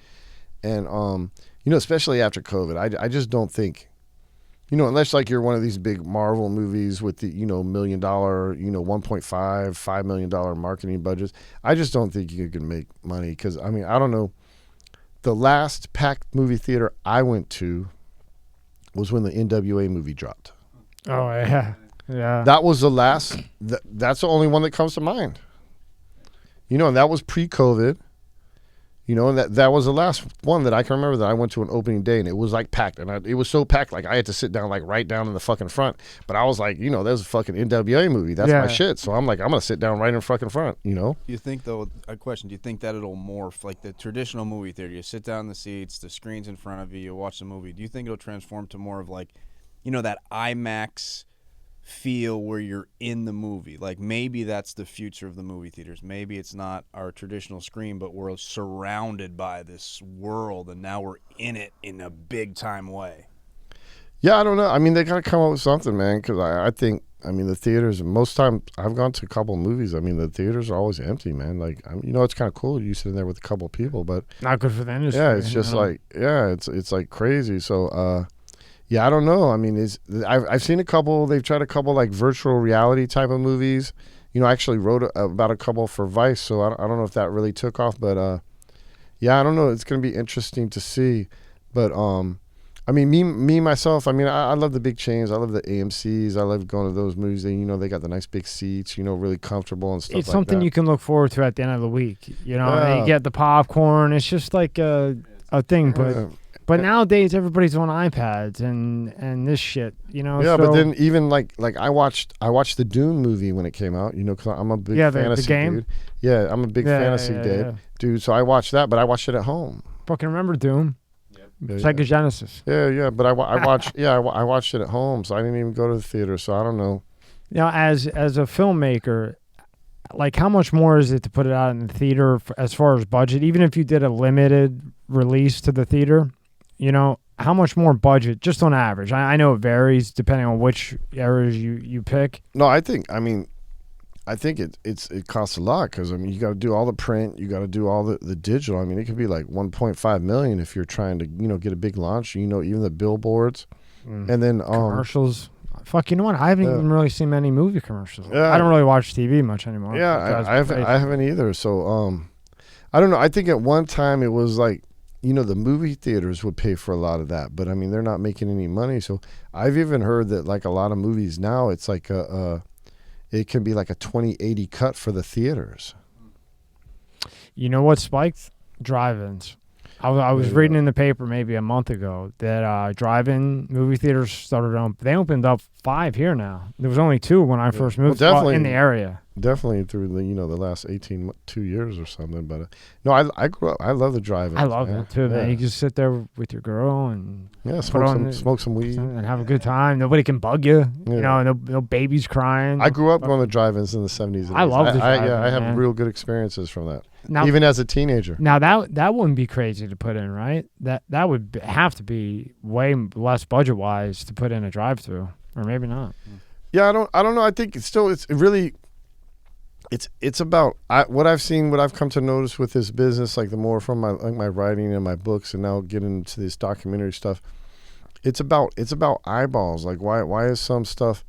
And, especially after COVID, I just don't think, unless like you're one of these big Marvel movies with the, $1 million, $5 million marketing budgets, I just don't think you can make money. Because, I mean, I don't know. The last packed movie theater I went to was when the NWA movie dropped. Oh, yeah. Yeah. That was the last. That's the only one that comes to mind. And that was pre-COVID. And that was the last one that I can remember that I went to an opening day, and it was like packed, and it was so packed, like I had to sit down, like right down in the fucking front. But I was like, there's a fucking NWA movie. That's my shit. So I'm like, I'm gonna sit down right in fucking front. You think though? A question: do you think that it'll morph like the traditional movie theater? You sit down in the seats, the screen's in front of you, you watch the movie. Do you think it'll transform to more of like, that IMAX feel where you're in the movie? Like maybe that's the future of the movie theaters. Maybe it's not our traditional screen, but we're surrounded by this world, and now we're in it in a big time way. Yeah, I don't know. I mean, they gotta come up with something, man. Because I think, the theaters. Most times I've gone to a couple of movies. I mean, the theaters are always empty, man. Like, it's kind of cool you sitting there with a couple of people, but not good for the industry. Yeah, it's just like, it's like crazy. So, yeah, I don't know. I mean, I've seen a couple. They've tried a couple like virtual reality type of movies. I actually wrote about a couple for Vice, so I don't know if that really took off. But yeah, I don't know. It's going to be interesting to see. But me myself. I love the big chains. I love the AMC's. I love going to those movies. They got the nice big seats. Really comfortable and stuff. It's like something that. You can look forward to at the end of the week. And you get the popcorn. It's just like a thing, but. But nowadays everybody's on iPads and this shit, Yeah, so, but then even like I watched the Dune movie when it came out, because I'm a big fantasy the game? dude. Yeah, I'm a big fantasy dude. So I watched that, but I watched it at home. Fucking remember Doom? Yeah, Psychogenesis. Yeah, but I watched I watched it at home, so I didn't even go to the theater. So I don't know. As a filmmaker, like how much more is it to put it out in the theater as far as budget? Even if you did a limited release to the theater. How much more budget, just on average? I know it varies depending on which areas you pick. No, I think it costs a lot because you got to do all the print, you got to do all the digital. It could be like 1.5 million if you're trying to get a big launch. Even the billboards, and then commercials. Fuck, you know what? I haven't even really seen many movie commercials. Yeah. I don't really watch TV much anymore. Yeah, I haven't either. So I don't know. I think at one time it was like. The movie theaters would pay for a lot of that, but they're not making any money. So I've even heard that like a lot of movies now, it's like it can be like a 20/80 cut for the theaters. You know what spiked? Drive-ins. I was reading in the paper maybe a month ago that drive-in movie theaters started they opened up 5 here now. There was only 2 when I first moved in the area. Definitely through the the last 2 years or something. But no, I grew up. I love the drive-in. I love it too, man. You just sit there with your girl and smoke some weed and have a good time. Nobody can bug you. No babies crying. I grew up going to drive-ins in the 70s. I love the drive-in. I have man. real good experiences from that. Now, even as a teenager. Now that wouldn't be crazy to put in, right? That would have to be way less budget-wise to put in a drive-through, or maybe not. Yeah, I don't know. I think it's about what I've seen, what I've come to notice with this business, like the more from my writing and my books, and now getting into this documentary stuff. It's about eyeballs. Like why is some stuff,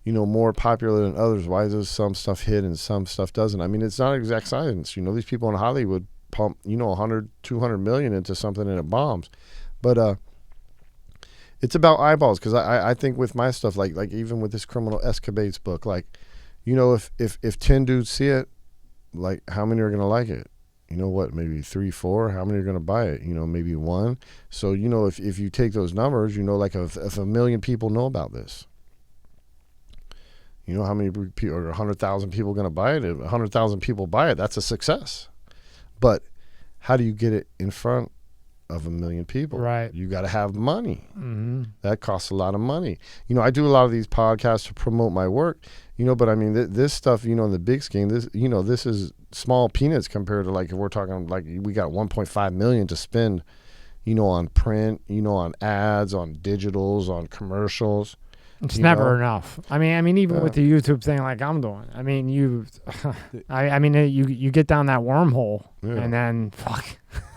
more popular than others? Why does some stuff hit and some stuff doesn't? It's not exact science. These people in Hollywood pump 100, 200 million into something and it bombs, but it's about eyeballs. Because I think with my stuff, like even with this Criminal Escapades book, like. If 10 dudes see it, like how many are gonna like it? Maybe 3, 4. How many are gonna buy it? Maybe 1. So if you take those numbers, like if 1 million people know about this, You know how many people, or 100,000 people going to buy it? If 100,000 people buy it, that's a success. But how do you get it in front of 1 million people? Right. You got to have money. Mm-hmm. That costs a lot of money. You know, I do a lot of these podcasts to promote my work, you know, but I mean, this stuff, you know, in the big scheme, this, you know, this is small peanuts compared to, like, if we're talking, like, we got 1.5 million to spend, you know, on print, you know, on ads, on digitals, on commercials. It's you never know? enough. I mean, even with the YouTube thing, like I'm doing. I mean, you get down that wormhole, and then fuck.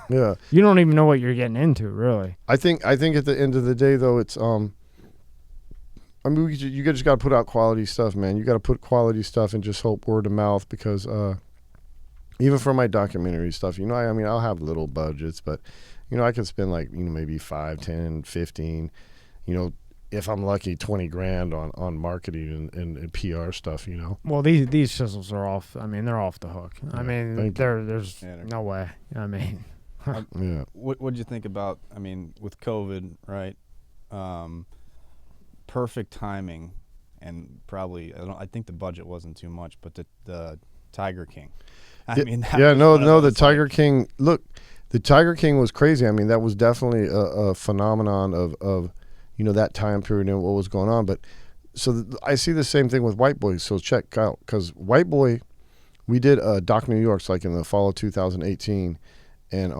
Yeah. You don't even know what you're getting into, really. I think at the end of the day, though, it's I mean, you just got to put out quality stuff, man. You got to put quality stuff and just hope word of mouth, because even for my documentary stuff, you know, I mean, I'll have little budgets, but you know, I can spend, like, you know, maybe 5, 10, 15, you know, if I'm lucky, 20 grand on marketing and PR stuff, you know. Well, these chisels are off. I mean, they're off the hook. I mean, there's no way. I mean, yeah. What'd you think about? I mean, with COVID, right? Perfect timing, and probably I think the budget wasn't too much, but the Tiger King. I mean, the Tiger King. Look, the Tiger King was crazy. I mean, that was definitely a phenomenon of you know, that time period and what was going on. But so I see the same thing with White Boy. So check out, because White Boy, we did Doc New York's, like, in the fall of 2018, and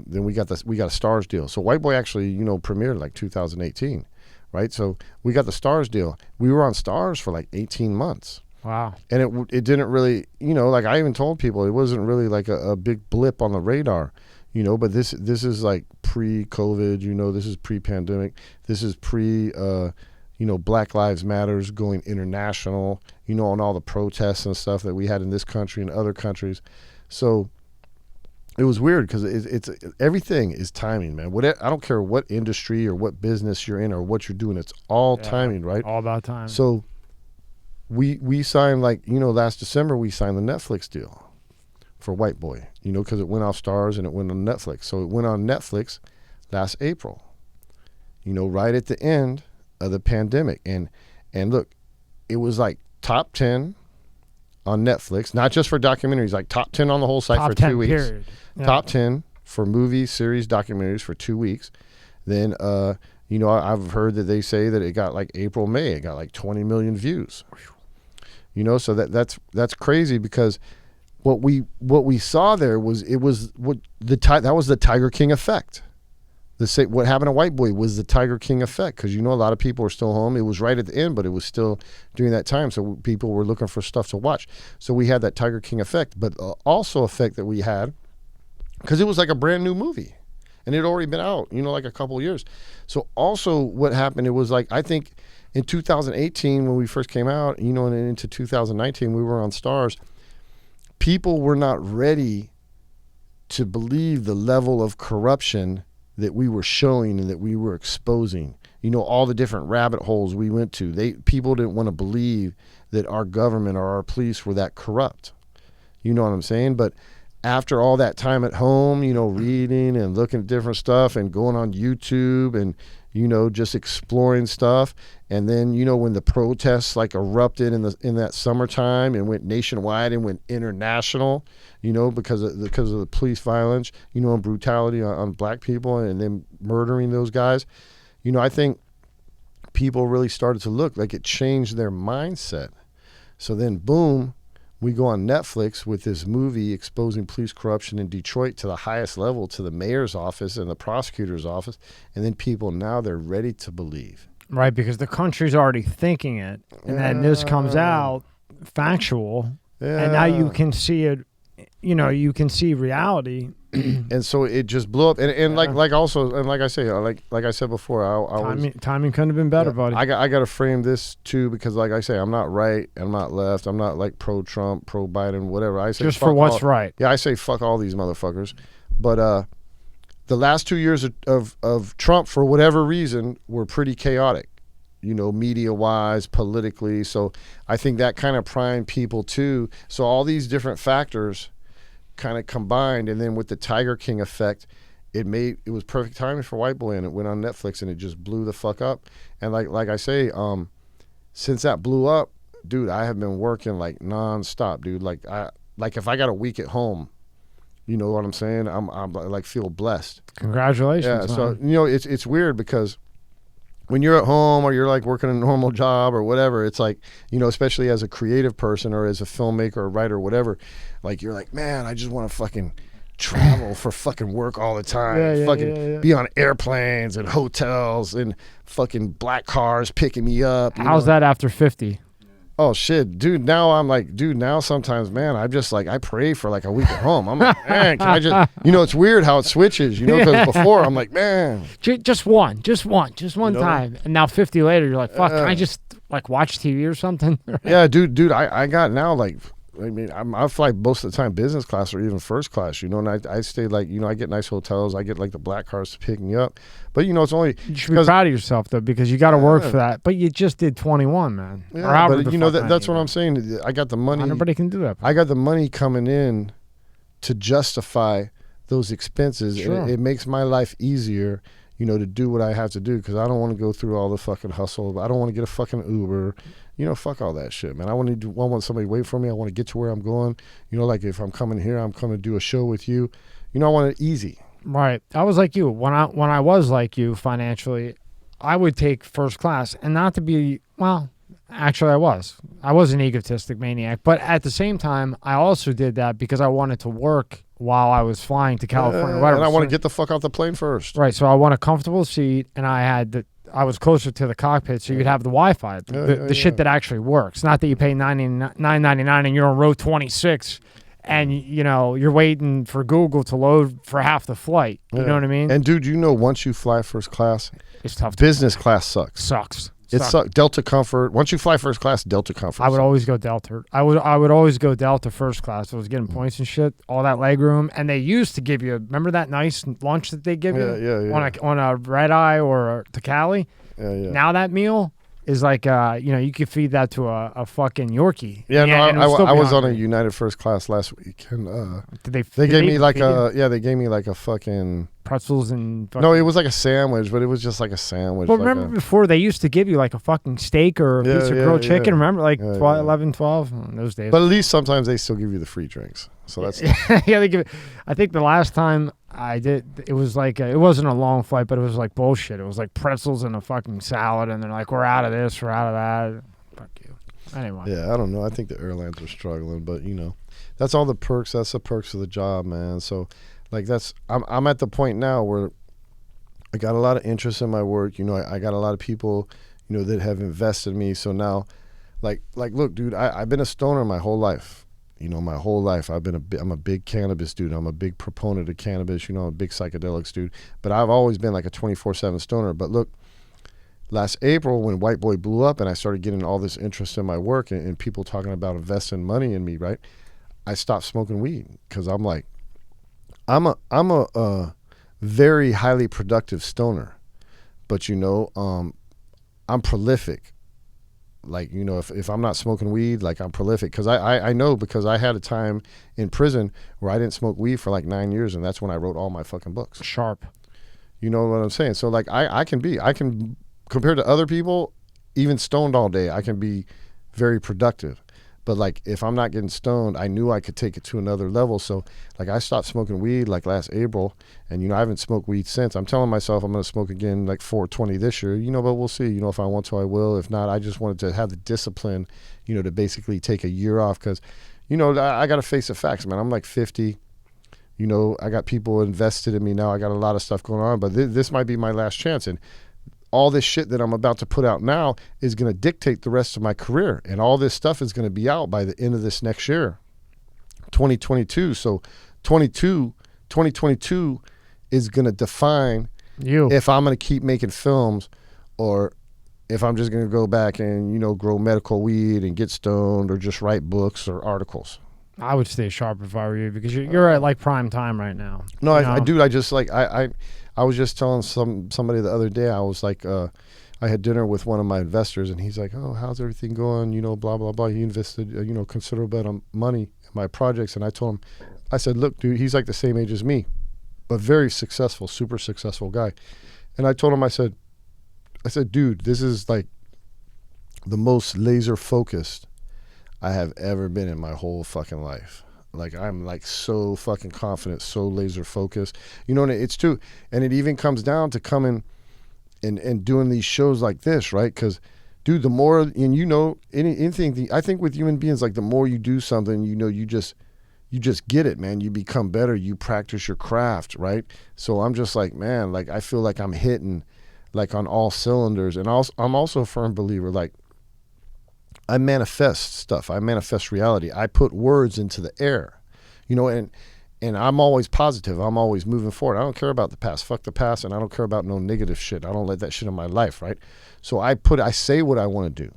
then we got a STARZ deal. So White Boy actually, you know, premiered like 2018, right? So we got the STARZ deal. We were on STARZ for like 18 months. wow. And it didn't really, you know, like, I even told people it wasn't really like a big blip on the radar. You know, but this is like pre-COVID, you know, this is pre-pandemic. This is you know, Black Lives Matters going international, you know, on all the protests and stuff that we had in this country and other countries. So it was weird, because it's everything is timing, man. I don't care what industry or what business you're in or what you're doing. It's all timing, right? All about time. So we signed, like, you know, last December we signed the Netflix deal for White Boy, you know, because it went off STARZ and it went on Netflix. So it went on Netflix last April, you know, right at the end of the pandemic. And look, it was like top 10 on Netflix, not just for documentaries, like top 10 on the whole site top for 10 2 weeks. Period. Yeah. Top 10 for movies, series, documentaries for 2 weeks. Then, you know, I've heard that they say that it got, like, April, May, it got like 20 million views. You know, so that's crazy, because what we saw there was that was the Tiger King effect. What happened to White Boy was the Tiger King effect, because, you know, a lot of people were still home. It was right at the end, but it was still during that time, so people were looking for stuff to watch. So we had that Tiger King effect, but also effect that we had, because it was like a brand new movie, and it had already been out, you know, like a couple of years. So also what happened, it was like, I think in 2018 when we first came out, you know, and into 2019 we were on STARZ. People were not ready to believe the level of corruption that we were showing and that we were exposing. You know, all the different rabbit holes we went to. People didn't want to believe that our government or our police were that corrupt. You know what I'm saying? But after all that time at home, you know, reading and looking at different stuff and going on YouTube and, you know, just exploring stuff. And then, you know, when the protests like erupted in that summertime and went nationwide and went international, you know, because of the police violence, you know, and brutality on black people and then murdering those guys, you know, I think people really started to look like it changed their mindset. So then, boom, we go on Netflix with this movie exposing police corruption in Detroit to the highest level, to the mayor's office and the prosecutor's office. And then people, now they're ready to believe. Right, because the country's already thinking it. And then this comes out factual. Yeah. And now you can see it, you know, you can see reality. And so it just blew up. And like also, and like I say, like I said before, timing couldn't have been better, buddy. I got to frame this too, because like I say, I'm not right, I'm not left, I'm not like pro-Trump, pro-Biden, whatever. I say just for what's right. Yeah, I say fuck all these motherfuckers. But the last 2 years of Trump, for whatever reason, were pretty chaotic, you know, media-wise, politically. So I think that kind of primed people too. So all these different factors kind of combined, and then with the Tiger King effect, it was perfect timing for White Boy, and it went on Netflix, and it just blew the fuck up. And like I say, since that blew up, dude, I have been working like nonstop, dude. Like if I got a week at home, you know what I'm saying? I'm like feel blessed. Congratulations. Yeah. So man. it's weird because when you're at home or you're like working a normal job or whatever, it's like, especially as a creative person or as a filmmaker or writer or whatever, like you're like, man, I just want to fucking travel for fucking work all the time. Fucking be on airplanes and hotels and fucking black cars picking me up. How's that after 50? Oh shit, dude. Now I'm like, now sometimes, man, I'm just like, I pray for like a week at home. I'm like, man, can I just, it's weird how it switches, because before I'm like, man. Just one time. And now 50 later, you're like, fuck, can I just like watch TV or something? Yeah, dude, I got now like, I mean, I fly most of the time business class or even first class, and I stay like, I get nice hotels. I get like the black cars to pick me up. But, it's only. You should be proud of yourself, though, because you got to work for that. But you just did 21, man. Yeah, but, that's what I'm saying. I got the money. Not everybody can do that. I got the money coming in to justify those expenses. Sure. And it makes my life easier, to do what I have to do because I don't want to go through all the fucking hustle. I don't want to get a fucking Uber. Fuck all that shit, man. I want somebody to wait for me. I want to get to where I'm going. Like if I'm coming here, I'm coming to do a show with you. I want it easy. Right. I was like you. When I was like you financially, I would take first class, and not to be, well, actually I was an egotistic maniac, but at the same time, I also did that because I wanted to work while I was flying to California. And I want to get the fuck out the plane first. Right. So I want a comfortable seat, and I was closer to the cockpit, so you'd have the Wi-Fi, the shit that actually works. Not that you pay $9.99 and you're on row 26, and you're waiting for Google to load for half the flight. You know what I mean? And dude, once you fly first class, it's tough. Business class sucks. Sucks. It sucks. Delta Comfort. Once you fly first class, Delta Comfort. I would always go Delta. I would always go Delta first class. I was getting points and shit, all that leg room, and they used to give you. Remember that nice lunch that they give you? Yeah. On a red eye or to Cali. Yeah. Now that meal is like, you could feed that to a fucking Yorkie. Yeah, and I was on a United first class last week, and they gave me like a fucking pretzels and no, it was like a sandwich, but it was just like a sandwich. Well, remember before they used to give you like a fucking steak or a piece of grilled chicken? Remember, like 11, 12 in those days. But at least sometimes they still give you the free drinks, so that's yeah. They give it. I think the last time I did, it was like it wasn't a long flight, but it was like bullshit. It was like pretzels and a fucking salad, and they're like, "We're out of this, we're out of that." Fuck you. Anyway. Yeah, I don't know. I think the airlines are struggling, but that's all the perks. That's the perks of the job, man. So. Like I'm at the point now where I got a lot of interest in my work. I got a lot of people, that have invested in me. So now, like look, dude, I've been a stoner my whole life. My whole life I'm a big cannabis dude. I'm a big proponent of cannabis. I'm a big psychedelics dude. But I've always been like a 24/7 stoner. But look, last April when White Boy blew up and I started getting all this interest in my work and people talking about investing money in me, right? I stopped smoking weed because I'm like, I'm a very highly productive stoner, but I'm prolific. Like if I'm not smoking weed, like I'm prolific because I know because I had a time in prison where I didn't smoke weed for like 9 years, and that's when I wrote all my fucking books. Sharp. You know what I'm saying? So like I can compared to other people, even stoned all day, I can be very productive. But like if I'm not getting stoned, I knew I could take it to another level. So like I stopped smoking weed like last April, and I haven't smoked weed since. I'm telling myself I'm going to smoke again like 420 this year. But we'll see. If I want to, I will. If not, I just wanted to have the discipline, to basically take a year off because, I got to face the facts, man. I'm like 50. I got people invested in me now. I got a lot of stuff going on, but this might be my last chance. And all this shit that I'm about to put out now is going to dictate the rest of my career. And all this stuff is going to be out by the end of this next year, 2022. So 2022 is going to define if I'm going to keep making films or if I'm just going to go back and, grow medical weed and get stoned or just write books or articles. I would stay sharp if I were you because you're at like prime time right now. No, I do. I just like, I was just telling somebody the other day, I was like, I had dinner with one of my investors and he's like, oh, how's everything going? Blah, blah, blah. He invested, considerable amount of money in my projects. And I told him, I said, look, dude, he's like the same age as me, but very successful, super successful guy. And I told him, I said, dude, this is the most laser focused I have ever been in my whole fucking life. Like, I'm like so fucking confident, so laser focused. You know, and it's true. And it even comes down to coming and doing these shows like this, right? Because, dude, the more, and you know, anything, I think with human beings, like the more you do something, you know, you just get it, man. You become better. You practice your craft, right? So I'm just like, man, like I feel like I'm hitting like on all cylinders. And I'm also a firm believer, like, I manifest stuff. I manifest reality. I put words into the air, you know, and I'm always positive. I'm always moving forward. I don't care about the past. Fuck the past. And I don't care about no negative shit. I don't let that shit in my life, right? So I say what I want to do,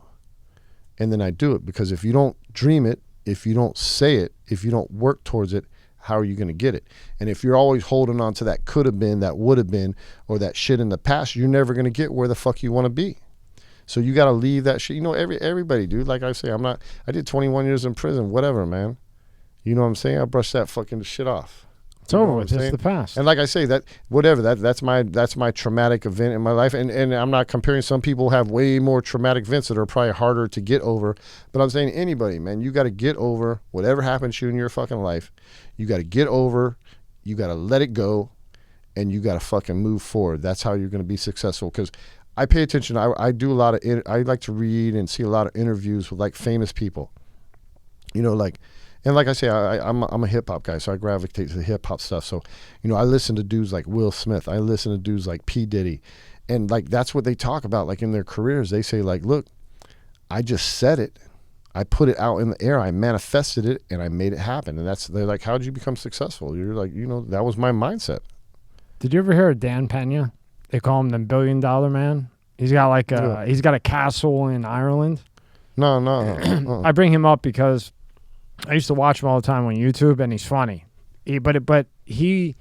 and then I do it. Because if you don't dream it, if you don't say it, if you don't work towards it, how are you going to get it? And if you're always holding on to that could have been, that would have been, or that shit in the past, you're never going to get where the fuck you want to be. So you got to leave that shit. You know, everybody, dude, like I say, I did 21 years in prison, whatever, man. You know what I'm saying? I brushed that fucking shit off. It's over with. It's the past. And like I say, that's my traumatic event in my life. And I'm not comparing. Some people have way more traumatic events that are probably harder to get over. But I'm saying anybody, man, you got to get over whatever happened to you in your fucking life. You got to get over. You got to let it go. And you got to fucking move forward. That's how you're going to be successful. Because I pay attention. I do a lot of, I like to read and see a lot of interviews with like famous people, you know, like, and like I say, I'm a hip hop guy, so I gravitate to the hip hop stuff. So, you know, I listen to dudes like Will Smith. I listen to dudes like P. Diddy, and like, that's what they talk about. Like in their careers, they say like, look, I just said it. I put it out in the air. I manifested it and I made it happen. And they're like, how'd you become successful? You're like, you know, that was my mindset. Did you ever hear of Dan Pena? They call him the $1 billion man. He's got like he's got a castle in Ireland. No. I bring him up because I used to watch him all the time on YouTube, and he's funny. But he's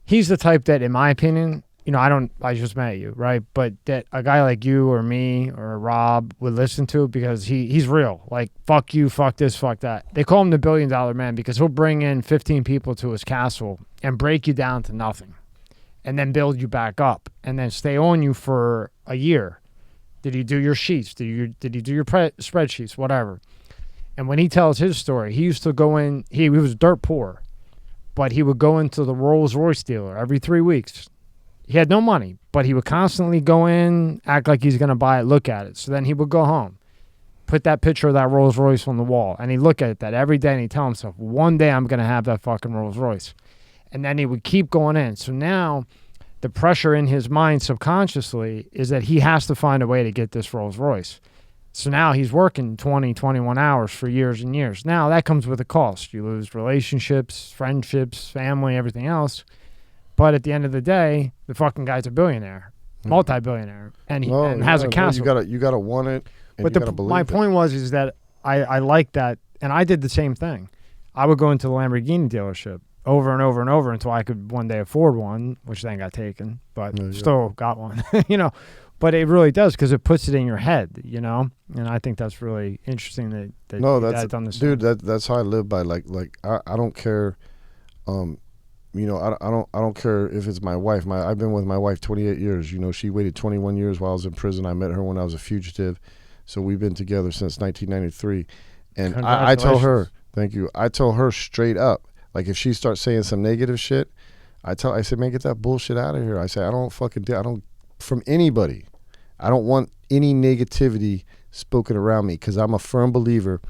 the type that, in my opinion, you know, I just met you, right? But that a guy like you or me or Rob would listen to, because he's real. Like, fuck you, fuck this, fuck that. They call him the $1 billion man because he'll bring in 15 people to his castle and break you down to nothing, and then build you back up, and then stay on you for a year. Did he do your sheets? Did he do your spreadsheets? Whatever. And when he tells his story, he used to go in, he was dirt poor, but he would go into the Rolls Royce dealer every 3 weeks. He had no money, but he would constantly go in, act like he's going to buy it, look at it. So then he would go home, put that picture of that Rolls Royce on the wall, and he'd look at that every day, and he'd tell himself, one day I'm going to have that fucking Rolls Royce. And then he would keep going in. So now the pressure in his mind subconsciously is that he has to find a way to get this Rolls Royce. So now he's working 20, 21 hours for years and years. Now that comes with a cost. You lose relationships, friendships, family, everything else. But at the end of the day, the fucking guy's a billionaire, multi-billionaire, and has a castle. You gotta want it. And but you gotta believe my point is that I like that, and I did the same thing. I would go into the Lamborghini dealership over and over and over until I could one day afford one, which then got taken, but still got one, you know. But it really does, because it puts it in your head, you know. And I think that's really interesting that that's done this. Dude, that's how I live by. Like I don't care, you know. I don't care if it's my wife. I've been with my wife 28 years. You know, she waited 21 years while I was in prison. I met her when I was a fugitive, so we've been together since 1993. And I tell her, thank you. I tell her straight up. Like, if she starts saying some negative shit, I say, man, get that bullshit out of here. I say, I don't from anybody. I don't want any negativity spoken around me, because I'm a firm believer.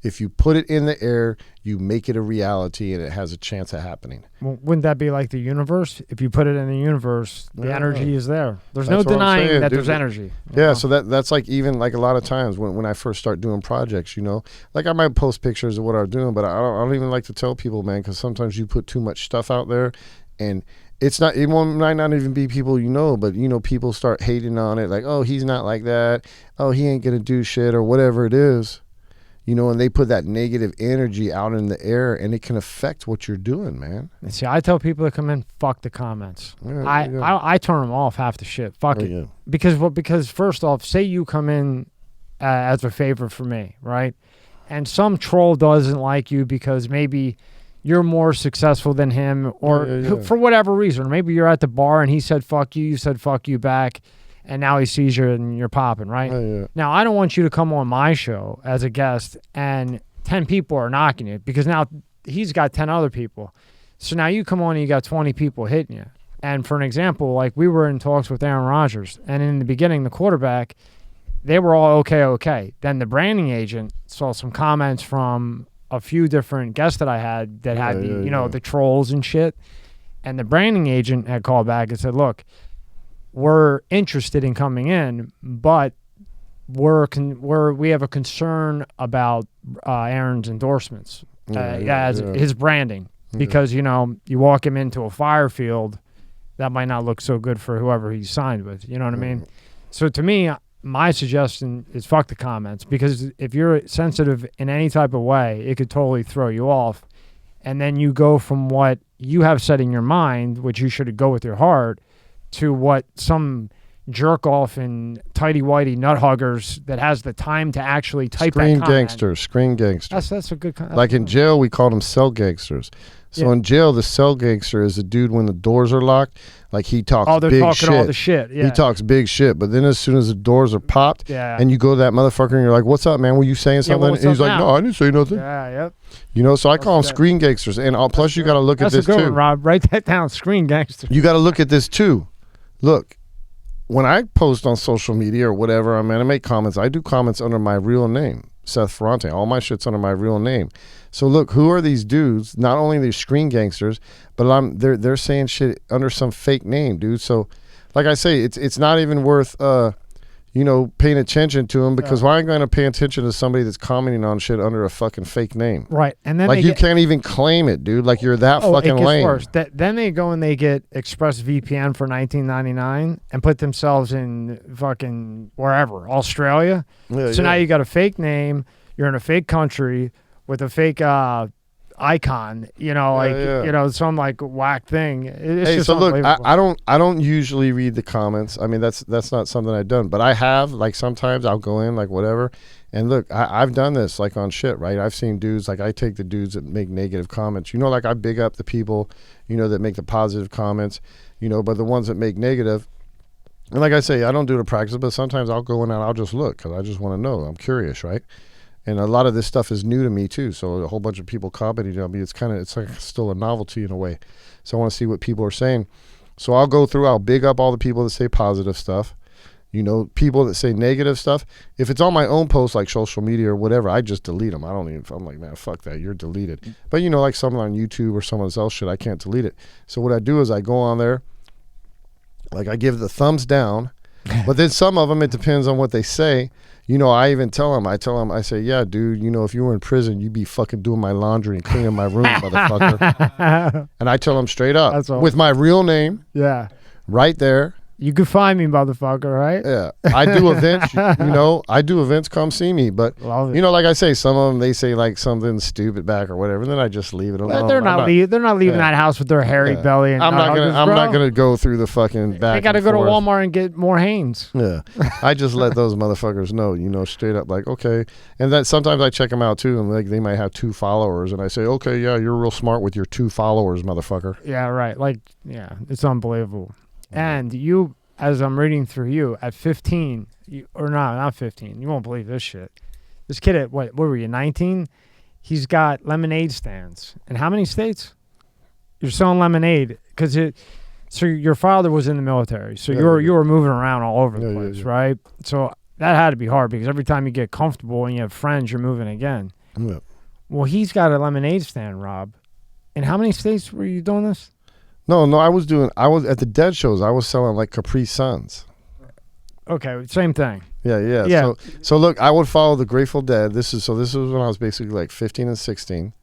If you put it in the air, you make it a reality, and it has a chance of happening. Well, wouldn't that be like the universe? If you put it in the universe, the energy is there. There's no denying that there's energy. Yeah, so that's like, even like a lot of times when I first start doing projects, you know, like I might post pictures of what I'm doing, but I don't even like to tell people, man, because sometimes you put too much stuff out there, and it might not even be people you know, but, you know, people start hating on it, like, oh, he's not like that, oh, he ain't gonna do shit, or whatever it is. You know, and they put that negative energy out in the air, and it can affect what you're doing, man. And see, I tell people to come in, fuck the comments. Yeah, I turn them off half the shit. Fuck it. Yeah. Because first off, say you come in as a favor for me, right? And some troll doesn't like you because maybe you're more successful than him, or for whatever reason. Maybe you're at the bar and he said fuck you, you said fuck you back, and now he sees you and you're popping, right? Yeah. Now, I don't want you to come on my show as a guest and 10 people are knocking you, because now he's got 10 other people. So now you come on and you got 20 people hitting you. And for an example, like we were in talks with Aaron Rodgers, and in the beginning, the quarterback, they were all okay. Then the branding agent saw some comments from a few different guests that I had that had the trolls and shit. And the branding agent had called back and said, look, we're interested in coming in, but we have a concern about Aaron's endorsements, his branding, because, you walk him into a fire field, that might not look so good for whoever he's signed with. You know what I mean? So to me, my suggestion is fuck the comments, because if you're sensitive in any type of way, it could totally throw you off. And then you go from what you have set in your mind, which you should go with your heart, to what some jerk off and tighty whitey nut huggers that has the time to actually type Screen that comment. Screen gangsters. That's a good comment. Like in jail, we call them cell gangsters. So in jail, the cell gangster is a dude when the doors are locked, like he talks they're big talking all the shit. Yeah. He talks big shit. But then as soon as the doors are popped and you go to that motherfucker and you're like, what's up, man? Were you saying something? And he's like, no, I didn't say nothing. Yeah, yep. So I call them screen gangsters. And plus you got to look at this too. That's a good too. one, Rob. Write that down, screen gangster. You got to look at this too. Look, when I post on social media or whatever, I make comments. I do comments under my real name, Seth Ferranti. All my shit's under my real name. So look, who are these dudes? Not only these screen gangsters, but they're saying shit under some fake name, dude. So, like I say, it's not even worth paying attention to them, because why am I going to pay attention to somebody that's commenting on shit under a fucking fake name? Right, and then like you can't even claim it, dude. Like you're that fucking it gets lame. Worse. Then they go and they get ExpressVPN for $19.99 and put themselves in fucking wherever, Australia. So now you got a fake name. You're in a fake country with a fake icon, some like whack thing. It's just so look, unbelievable. I don't usually read the comments. I mean, that's not something I've done, but I have, like, sometimes I'll go in, like, whatever, and look, I've done this, like, on shit, right? I've seen dudes, like, I take the dudes that make negative comments, like, I big up the people, that make the positive comments, but the ones that make negative, and like I say, I don't do it to practice, but sometimes I'll go in and I'll just look, because I just want to know. I'm curious, right? And a lot of this stuff is new to me too. So a whole bunch of people commenting on me. It's like still a novelty in a way. So I want to see what people are saying. So I'll go through, I'll big up all the people that say positive stuff. People that say negative stuff. If it's on my own post, like social media or whatever, I just delete them. I'm like, man, fuck that. You're deleted. But like someone on YouTube or someone else shit, I can't delete it. So what I do is I go on there, like I give the thumbs down, but then some of them, it depends on what they say. I even tell them, I say, yeah, dude, if you were in prison, you'd be fucking doing my laundry and cleaning my room, motherfucker. And I tell them straight up, with my real name, right there. You can find me, motherfucker, right? Yeah. I do events, I do events, come see me. But, like I say, some of them, they say like something stupid back or whatever, and then I just leave it alone. They're not leaving that house with their hairy belly. And I'm not gonna go through the fucking back. They got to go to Walmart and get more Hanes. Yeah. I just let those motherfuckers know, straight up, like, okay. And then sometimes I check them out too, and like they might have 2 followers, and I say, okay, yeah, you're real smart with your 2 followers, motherfucker. Yeah, right. Like, yeah, it's unbelievable. And you, as I'm reading through you, at 15, not 15, you won't believe this shit. This kid at, what were you, 19? He's got lemonade stands. In how many states? You're selling lemonade. So your father was in the military. So you were moving around all over the place, right? So that had to be hard, because every time you get comfortable and you have friends, you're moving again. Yeah. Well, he's got a lemonade stand, Rob. In how many states were you doing this? No, I was at the Dead shows. I was selling like Capri Suns. Okay, same thing. Yeah. So look, I would follow the Grateful Dead. This was when I was basically like 15 and 16.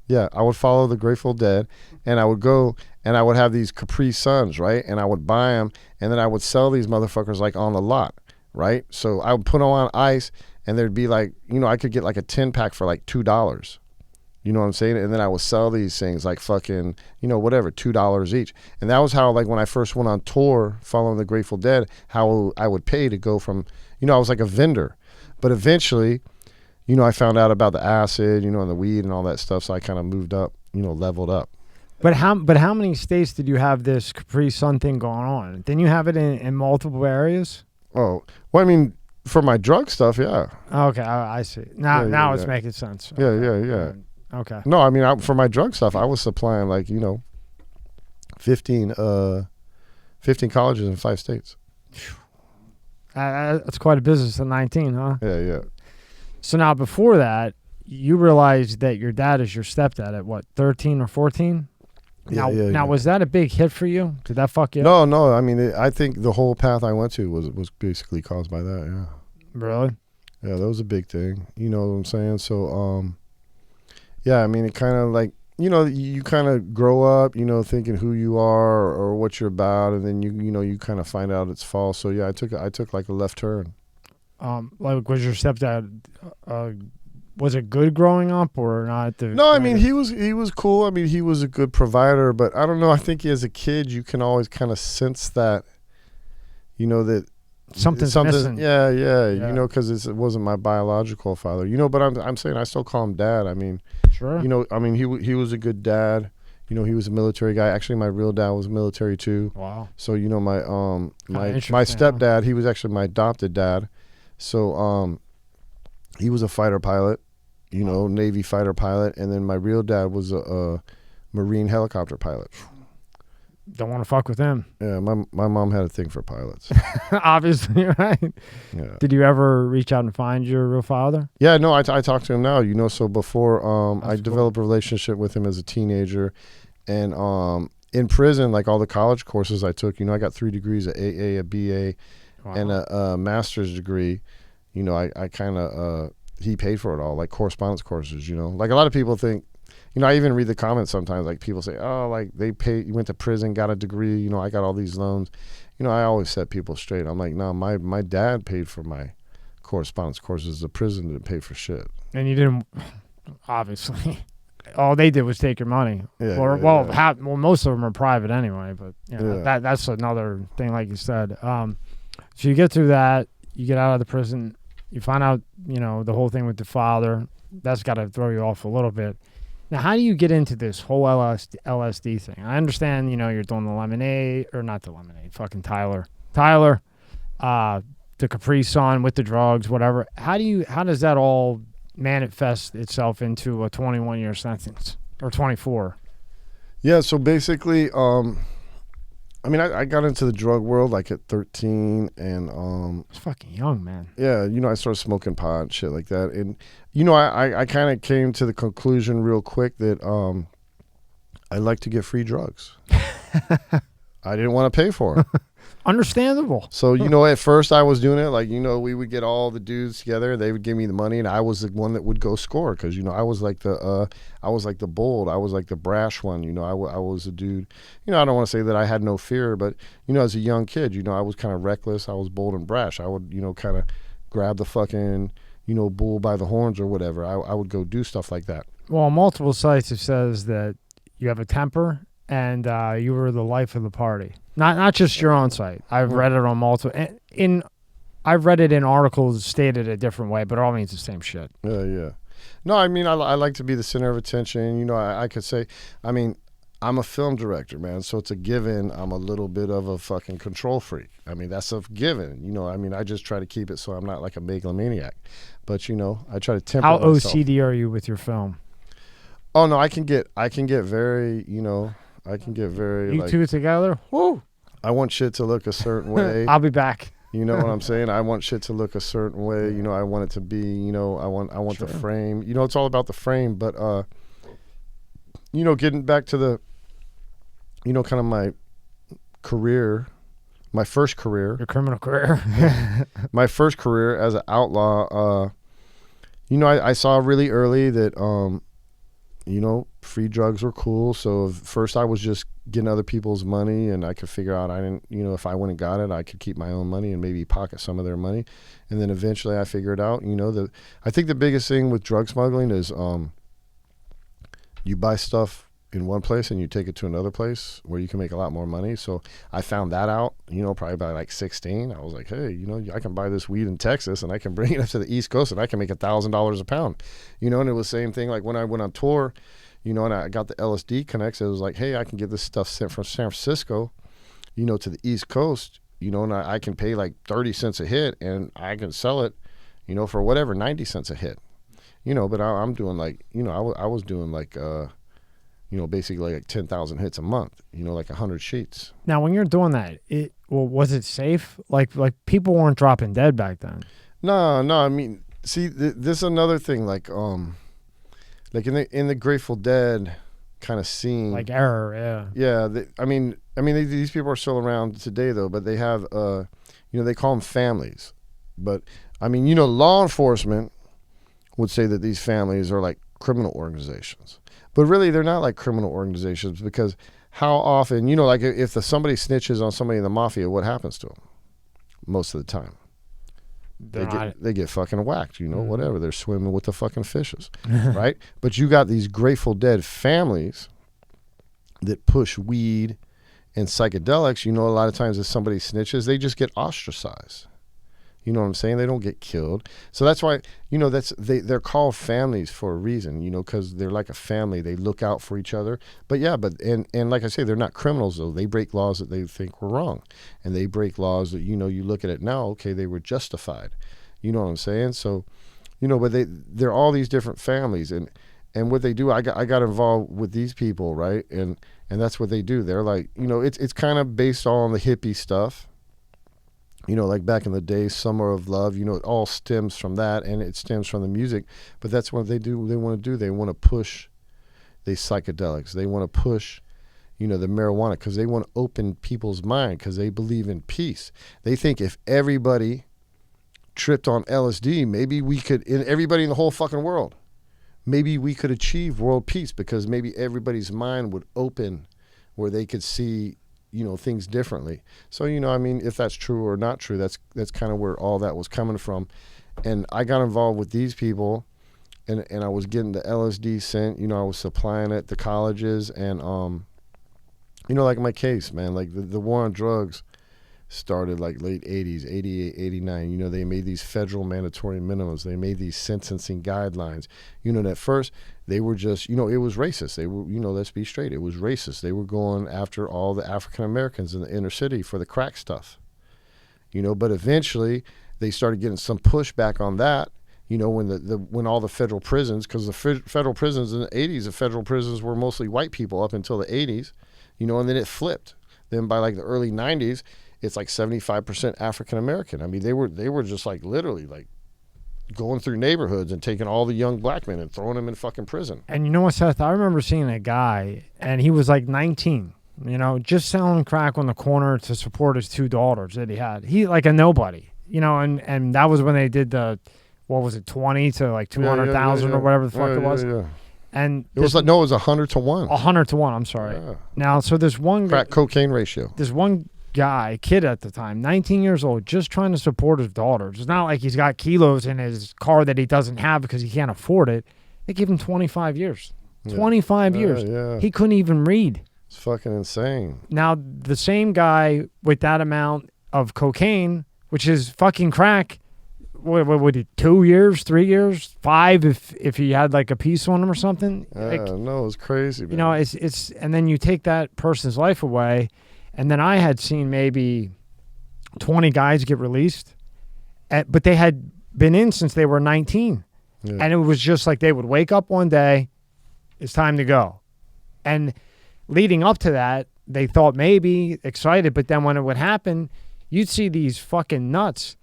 Yeah, I would follow the Grateful Dead, and I would go and I would have these Capri Suns, right? And I would buy them, and then I would sell these motherfuckers like on the lot, right? So I would put them on ice, and there'd be like, I could get like a 10-pack for like $2. You know what I'm saying? And then I would sell these things like fucking, whatever, $2 each. And that was how, like, when I first went on tour following the Grateful Dead, how I would pay to go from, I was like a vendor. But eventually, I found out about the acid, and the weed and all that stuff. So I kind of moved up, leveled up. But how many states did you have this Capri Sun thing going on? Didn't you have it in multiple areas? Oh, well, I mean, for my drug stuff, yeah. Okay, I see. Now, Yeah, now yeah, it's yeah. making sense. Yeah, Okay. yeah. Okay. No, I mean, for my drug stuff, I was supplying 15 colleges in 5 states. That's quite a business at 19, huh? Yeah. So now, before that, you realized that your dad is your stepdad at what, 13 or 14? Now, Yeah. was that a big hit for you? Did that fuck you up? No. I mean, I think the whole path I went to was basically caused by that. Yeah. Really? Yeah, that was a big thing. You know what I'm saying? So, yeah, I mean, it kind of you kind of grow up, thinking who you are or what you're about, and then you kind of find out it's false. So yeah, I took like a left turn. Was your stepdad? Was it good growing up or not? No, I mean he was cool. I mean he was a good provider, but I don't know. I think as a kid you can always kind of sense that, that something's missing. Yeah. Because it wasn't my biological father. But I'm saying I still call him dad. I mean, sure. I mean he was a good dad. He was a military guy. Actually, my real dad was military too. Wow. So my my interesting, stepdad, he was actually my adopted dad. So he was a fighter pilot. Navy fighter pilot, and then my real dad was a Marine helicopter pilot. Don't want to fuck with him. Yeah, my mom had a thing for pilots. Obviously, right? Yeah. Did you ever reach out and find your real father? Yeah, no, I talk to him now. So before I That's developed a relationship with him as a teenager, and in prison, like all the college courses I took, I got 3 degrees, a AA, a BA, Wow. and a master's degree. I kind of he paid for it all, like correspondence courses. Like a lot of people think. I even read the comments sometimes. Like people say, "Oh, like they paid. You went to prison, got a degree. I got all these loans." I always set people straight. I'm like, no, my dad paid for my correspondence courses. The prison didn't pay for shit. And you didn't, obviously. All they did was take your money. Yeah, Well, yeah. most of them are private anyway. But that's another thing, like you said. So you get through that. You get out of the prison. You find out, the whole thing with the father. That's got to throw you off a little bit. Now, how do you get into this whole LSD thing? I understand, you're doing the lemonade, or not the lemonade, fucking Tyler, the Capri Sun with the drugs, whatever. How does that all manifest itself into a 21-year sentence or 24? Yeah, so basically, I got into the drug world like at 13, and It's fucking young, man. yeah, I started smoking pot and shit like that, and I kind of came to the conclusion real quick that I like to get free drugs. I didn't want to pay for them. Understandable. So, at first I was doing it like, we would get all the dudes together. They would give me the money, and I was the one that would go score because, I was like the bold. I was like the brash one. I was a dude. I don't want to say that I had no fear, but, as a young kid, I was kind of reckless. I was bold and brash. I would, kind of grab the fucking, bull by the horns or whatever. I would go do stuff like that. Well, on multiple sites, it says that you have a temper and you were the life of the party. Not just your own site. I've read it on multiple. I've read it in articles stated a different way, but it all means the same shit. Yeah. No, I like to be the center of attention. I could say, I'm a film director, man, so it's a given. I'm a little bit of a fucking control freak. That's a given. I just try to keep it so I'm not like a megalomaniac. But, I try to temper How myself. OCD are you with your film? Oh, no, I can get very, I can get very, You like, two together? Woo! I want shit to look a certain way. I'll be back. You know what I'm saying? I want shit to look a certain way. I want it to be, I want Sure. the frame. It's all about the frame. But, getting back to the, kind of my career, my first career. Your criminal career. My first career as an outlaw, I saw really early that, free drugs were cool. So first I was just getting other people's money, and I could figure out if I went and got it, I could keep my own money and maybe pocket some of their money. And then eventually I figured out, I think the biggest thing with drug smuggling is you buy stuff in one place and you take it to another place where you can make a lot more money. So I found that out, probably by like 16. I was like, hey, I can buy this weed in Texas and I can bring it up to the East Coast and I can make $1,000 a pound, and it was the same thing. Like when I went on tour, and I got the LSD connects, it was like, hey, I can get this stuff sent from San Francisco, to the East Coast, you know, and I can pay like 30 cents a hit, and I can sell it, you know, for whatever, 90 cents a hit, you know. But I'm doing like, you know, I was doing like, you know, basically like 10,000 hits a month, you know, like 100 sheets. Now, when you're doing that, was it safe? Like people weren't dropping dead back then. No. I mean, see, this is another thing. Like in the Grateful Dead kind of scene, Like Error, yeah. Yeah. I mean, these people are still around today though, but they have, you know, they call them families. But I mean, you know, law enforcement would say that these families are like criminal organizations. But really, they're not like criminal organizations, because how often, you know, like if somebody snitches on somebody in the mafia, what happens to them? Most of the time, they get fucking whacked, you know, whatever. They're swimming with the fucking fishes, right? But you got these Grateful Dead families that push weed and psychedelics. You know, a lot of times if somebody snitches, they just get ostracized. You know what I'm saying? They don't get killed. So that's why, you know, they're called families for a reason, you know, because they're like a family. They look out for each other. But yeah, and like I say, they're not criminals though. They break laws that they think were wrong. And they break laws that, you know, you look at it now, okay, they were justified. You know what I'm saying? So, you know, but they're all these different families, and what they do, I got involved with these people, right? And that's what they do. They're like, you know, it's kind of based on the hippie stuff. You know, like back in the day, Summer of Love, you know, it all stems from that, and it stems from the music. But that's what they do. They want to do. They want to push these psychedelics. They want to push, you know, the marijuana, because they want to open people's mind, because they believe in peace. They think if everybody tripped on LSD, maybe we could, in everybody in the whole fucking world, maybe we could achieve world peace, because maybe everybody's mind would open where they could see, you know, things differently. So, you know, I mean, if that's true or not true, that's kind of where all that was coming from. And I got involved with these people, and I was getting the LSD sent, you know, I was supplying it to colleges, and, you know, like my case, man, like the war on drugs started like late 80s, 88, 89. You know, they made these federal mandatory minimums. They made these sentencing guidelines. You know, and at first they were just, you know, it was racist. They were, you know, let's be straight. It was racist. They were going after all the African Americans in the inner city for the crack stuff. You know, but eventually they started getting some pushback on that. You know, when all the federal prisons, because the federal prisons in the 80s, the federal prisons were mostly white people up until the 80s, you know, and then it flipped. Then by like the early 90s, it's like 75% African American. I mean, they were just like literally like going through neighborhoods and taking all the young black men and throwing them in fucking prison. And you know what, Seth? I remember seeing a guy, and he was like 19, you know, just selling crack on the corner to support his 2 daughters that he had. He like a nobody, you know, and that was when they did the, what was it, 20 to like 200,000 or whatever the fuck it was. Yeah. And it was like, no, it was 100 to 1. 100 to 1. I'm sorry. Yeah. Now, so there's one crack cocaine ratio. There's one kid at the time, 19 years old, just trying to support his daughters. It's not like he's got kilos in his car that he doesn't have because he can't afford it. They give him 25 years. 25 years. Yeah. He couldn't even read. It's fucking insane. Now, the same guy with that amount of cocaine, which is fucking crack, what would it, 2 years, 3 years, 5 if he had like a piece on him or something? Like, no, it's crazy, man. You know, it's and then you take that person's life away. And then I had seen maybe 20 guys get released, but they had been in since they were 19. Yeah. And it was just like they would wake up one day, it's time to go. And leading up to that, they thought maybe excited, but then when it would happen, you'd see these fucking nuts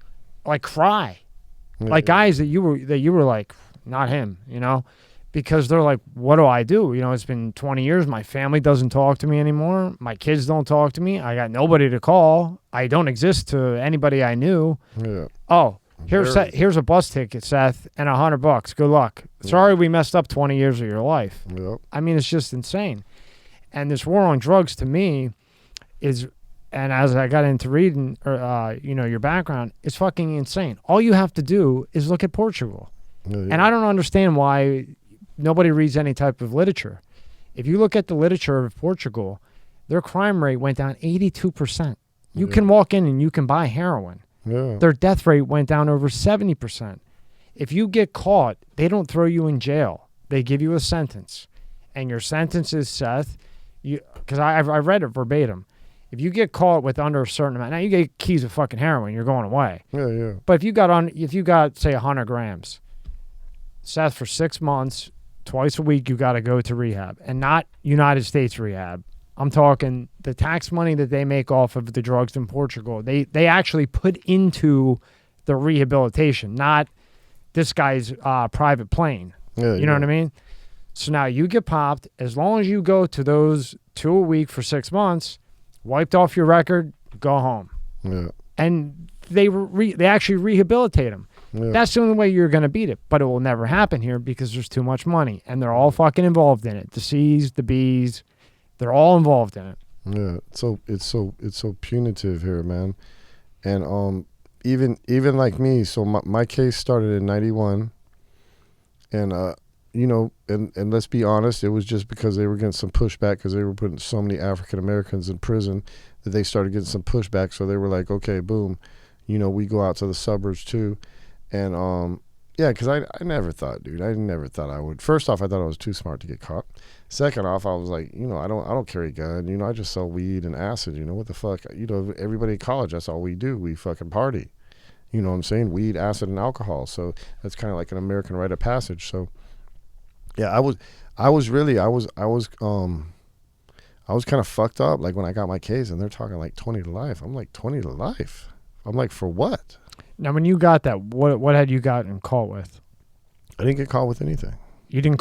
like cry. Yeah. Like guys that you were like, not him, you know? Because they're like, what do I do? You know, it's been 20 years. My family doesn't talk to me anymore. My kids don't talk to me. I got nobody to call. I don't exist to anybody I knew. Yeah. Oh, here's a bus ticket, Seth, and $100. Good luck. Yeah. Sorry we messed up 20 years of your life. Yep. I mean, it's just insane. And this war on drugs to me is, and as I got into reading, you know, your background, it's fucking insane. All you have to do is look at Portugal. Yeah. And I don't understand why nobody reads any type of literature. If you look at the literature of Portugal, their crime rate went down 82%. You can walk in and you can buy heroin. Yeah. Their death rate went down over 70%. If you get caught, they don't throw you in jail. They give you a sentence. And your sentence is, Seth, because I read it verbatim. If you get caught with under a certain amount, now you get keys of fucking heroin, you're going away. Yeah. But if you got say 100 grams, Seth, for 6 months, twice a week, you got to go to rehab, and not United States rehab. I'm talking the tax money that they make off of the drugs in Portugal. They actually put into the rehabilitation, not this guy's private plane. Yeah, you know what I mean? So now you get popped. As long as you go to those 2 a week for 6 months, wiped off your record, go home. Yeah. And they actually rehabilitate them. Yeah. That's the only way you're going to beat it. But it will never happen here because there's too much money. And they're all fucking involved in it. The C's, the B's, they're all involved in it. Yeah. So it's so punitive here, man. And even like me, so my case started in 91. And you know, and let's be honest, it was just because they were getting some pushback because they were putting so many African Americans in prison that they started getting some pushback. So they were like, okay, boom, you know, we go out to the suburbs too. And yeah, because I never thought, dude, I never thought I would. First off, I thought I was too smart to get caught. Second off, I was like, you know, I don't carry a gun. You know, I just sell weed and acid. You know, what the fuck? You know, everybody in college, that's all we do. We fucking party. You know what I'm saying? Weed, acid, and alcohol. So that's kind of like an American rite of passage. So yeah, I was kind of fucked up. Like when I got my case, and they're talking like 20 to life. I'm like, 20 to life. I'm like, for what? Now, when you got that, what had you gotten caught with? I didn't get caught with anything. You didn't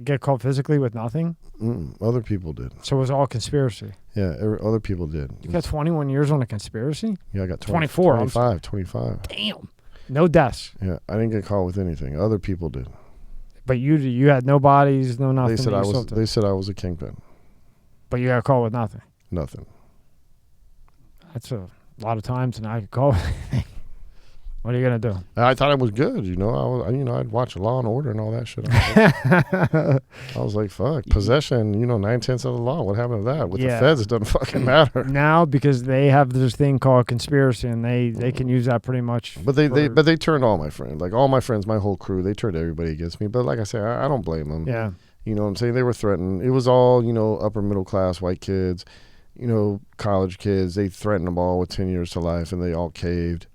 get caught physically with nothing? Other people did. So it was all conspiracy? Yeah, other people did. You got 21 years on a conspiracy? Yeah, I got 24. 25. Damn. No deaths. Yeah, I didn't get caught with anything. Other people did. But you had no bodies, no nothing. They said I was a kingpin. But you got caught with nothing. Nothing. That's a lot of times, and I could call. What are you gonna do? I thought it was good, you know. I'd watch Law and Order and all that shit. I was like, fuck, possession. You know, 9/10 of the law. What happened to that? With the feds, it doesn't fucking matter now because they have this thing called conspiracy, and they can use that pretty much. But they turned all my friends, like all my friends, my whole crew. They turned everybody against me. But like I say, I don't blame them. Yeah. You know what I'm saying? They were threatened. It was all, you know, upper middle class white kids, you know, college kids. They threatened them all with 10 years to life, and they all caved.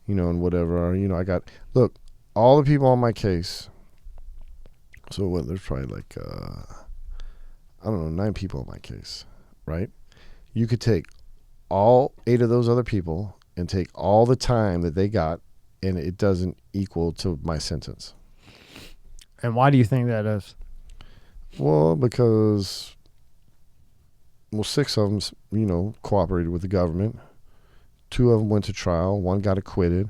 You know, and whatever, you know, look, all the people on my case, so what, there's probably like, I don't know, 9 people on my case, right? You could take all 8 of those other people and take all the time that they got, and it doesn't equal to my sentence. And why do you think that is? Well, because, 6 of them, you know, cooperated with the government. 2 of them went to trial. 1 got acquitted.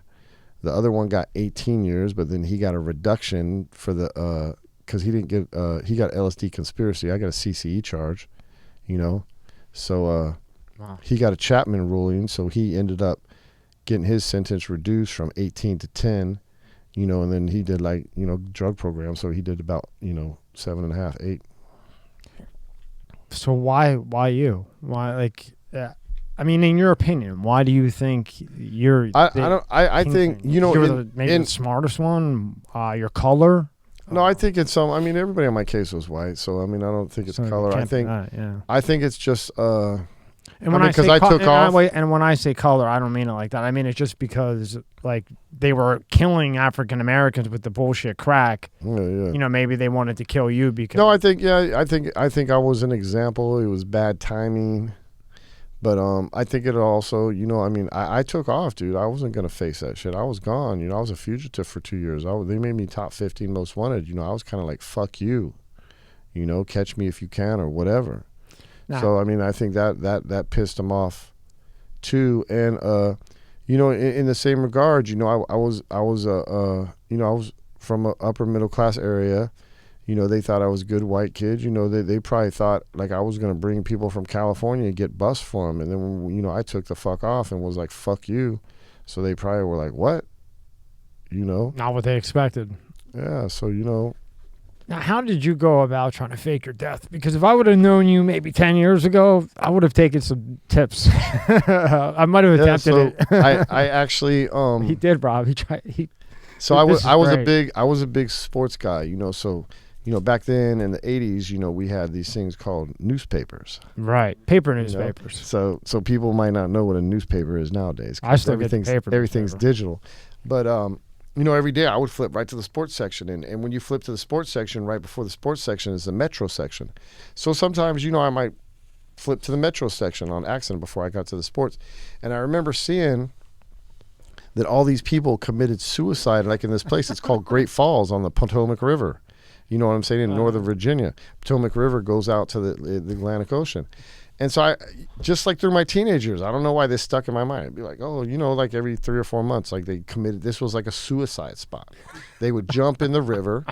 The other one got 18 years, but then he got a reduction for the because he didn't get he got LSD conspiracy. I got a CCE charge, you know, so he got a Chapman ruling, so he ended up getting his sentence reduced from 18 to 10, you know, and then he did like, you know, drug program, so he did about, you know, 7.5, 8. So why you? Why, like? I mean, in your opinion, why do you think you're? I think, you know, you're maybe the smartest one. Your color. No, I think it's I mean, everybody on my case was white, so I mean, I don't think it's color. I think I think it's just. And when I say color, I don't mean it like that. I mean it's just because like they were killing African Americans with the bullshit crack. Yeah. You know, maybe they wanted to kill you because. No, I think I was an example. It was bad timing. But I think it also, you know, I mean, I took off, dude. I wasn't going to face that shit. I was gone. You know, I was a fugitive for 2 years. They made me top 15 most wanted. You know, I was kind of like, fuck you. You know, catch me if you can or whatever. Nah. So, I mean, I think that pissed them off too. And, you know, in the same regard, you know, I was from an upper middle class area. You know, they thought I was a good white kid. You know, they probably thought like I was going to bring people from California and get bused for them. And then, you know, I took the fuck off and was like, fuck you. So they probably were like, what? You know? Not what they expected. Yeah, so, you know. Now, how did you go about trying to fake your death? Because if I would have known you maybe 10 years ago, I would have taken some tips. I might have attempted it. I actually. He did, Rob. He tried. So I was a big sports guy, you know, so. back then in the 80s, we had these things called newspapers. Right. Paper newspapers. So people might not know what a newspaper is nowadays. I still get the paper Everything's newspaper. digital. But, every day I would flip right to the sports section. And when you flip to the sports section, right before the sports section is the Metro section. So sometimes, I might flip to the Metro section on accident before I got to the sports. And I remember seeing that all these people committed suicide, like in this place. It's called Great Falls on the Potomac River. You know what I'm saying? In Northern Virginia. Potomac River goes out to the Atlantic Ocean. And so I, just like through my teenagers, I don't know why this stuck in my mind. It'd be like, like every 3 or 4 months, like they committed, this was like a suicide spot. They would jump in the river,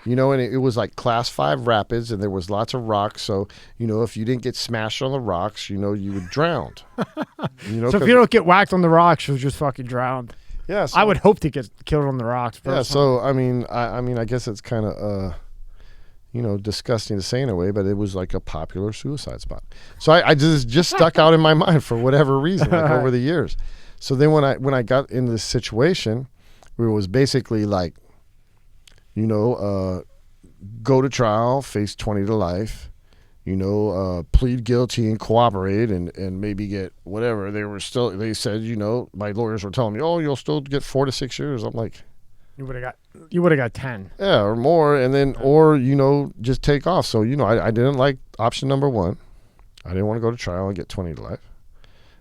and it was like class 5 rapids, and there was lots of rocks. So, if you didn't get smashed on the rocks, you would drown. So if you don't get whacked on the rocks, you'll just fucking drown. Yeah, so, I would hope to get killed on the rocks. Personally. Yeah, so I guess it's kind of disgusting to say in a way, but it was like a popular suicide spot. So I just stuck out in my mind for whatever reason, like over the years. So then when I got in this situation, where it was basically like, go to trial, face 20 to life, plead guilty and cooperate and maybe get whatever. They said, my lawyers were telling me, you'll still get 4 to 6 years. I'm like, you would have got 10. Yeah, or more, and then or just take off. So I didn't like option number 1. I didn't want to go to trial and get 20 to life.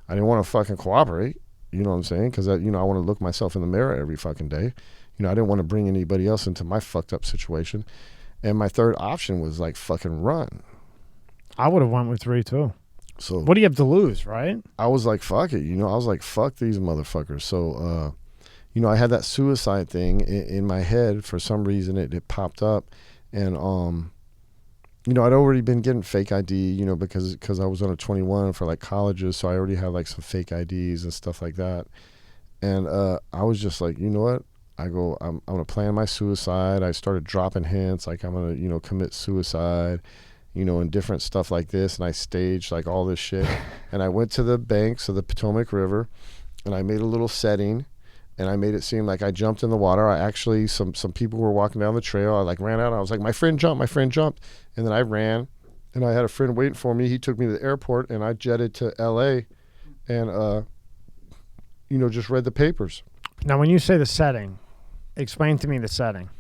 I didn't want to fucking cooperate. You know what I'm saying? Because I want to look myself in the mirror every fucking day. I didn't want to bring anybody else into my fucked up situation. And my third option was like fucking run. I would have went with 3 too. So what do you have to lose, right? I was like, fuck it. I was like, fuck these motherfuckers. So I had that suicide thing in my head. For some reason, it popped up. And, I'd already been getting fake ID, because I was under 21 for like colleges. So I already had like some fake IDs and stuff like that. And I was just like, you know what? I'm going to plan my suicide. I started dropping hints like I'm going to, commit suicide, and different stuff like this. And I staged like all this shit. And I went to the banks of the Potomac River and I made a little setting. And I made it seem like I jumped in the water. I actually, some people were walking down the trail. I like ran out. I was like, my friend jumped. And then I ran, and I had a friend waiting for me. He took me to the airport, and I jetted to L.A. and, just read the papers. Now, when you say the setting, explain to me the setting.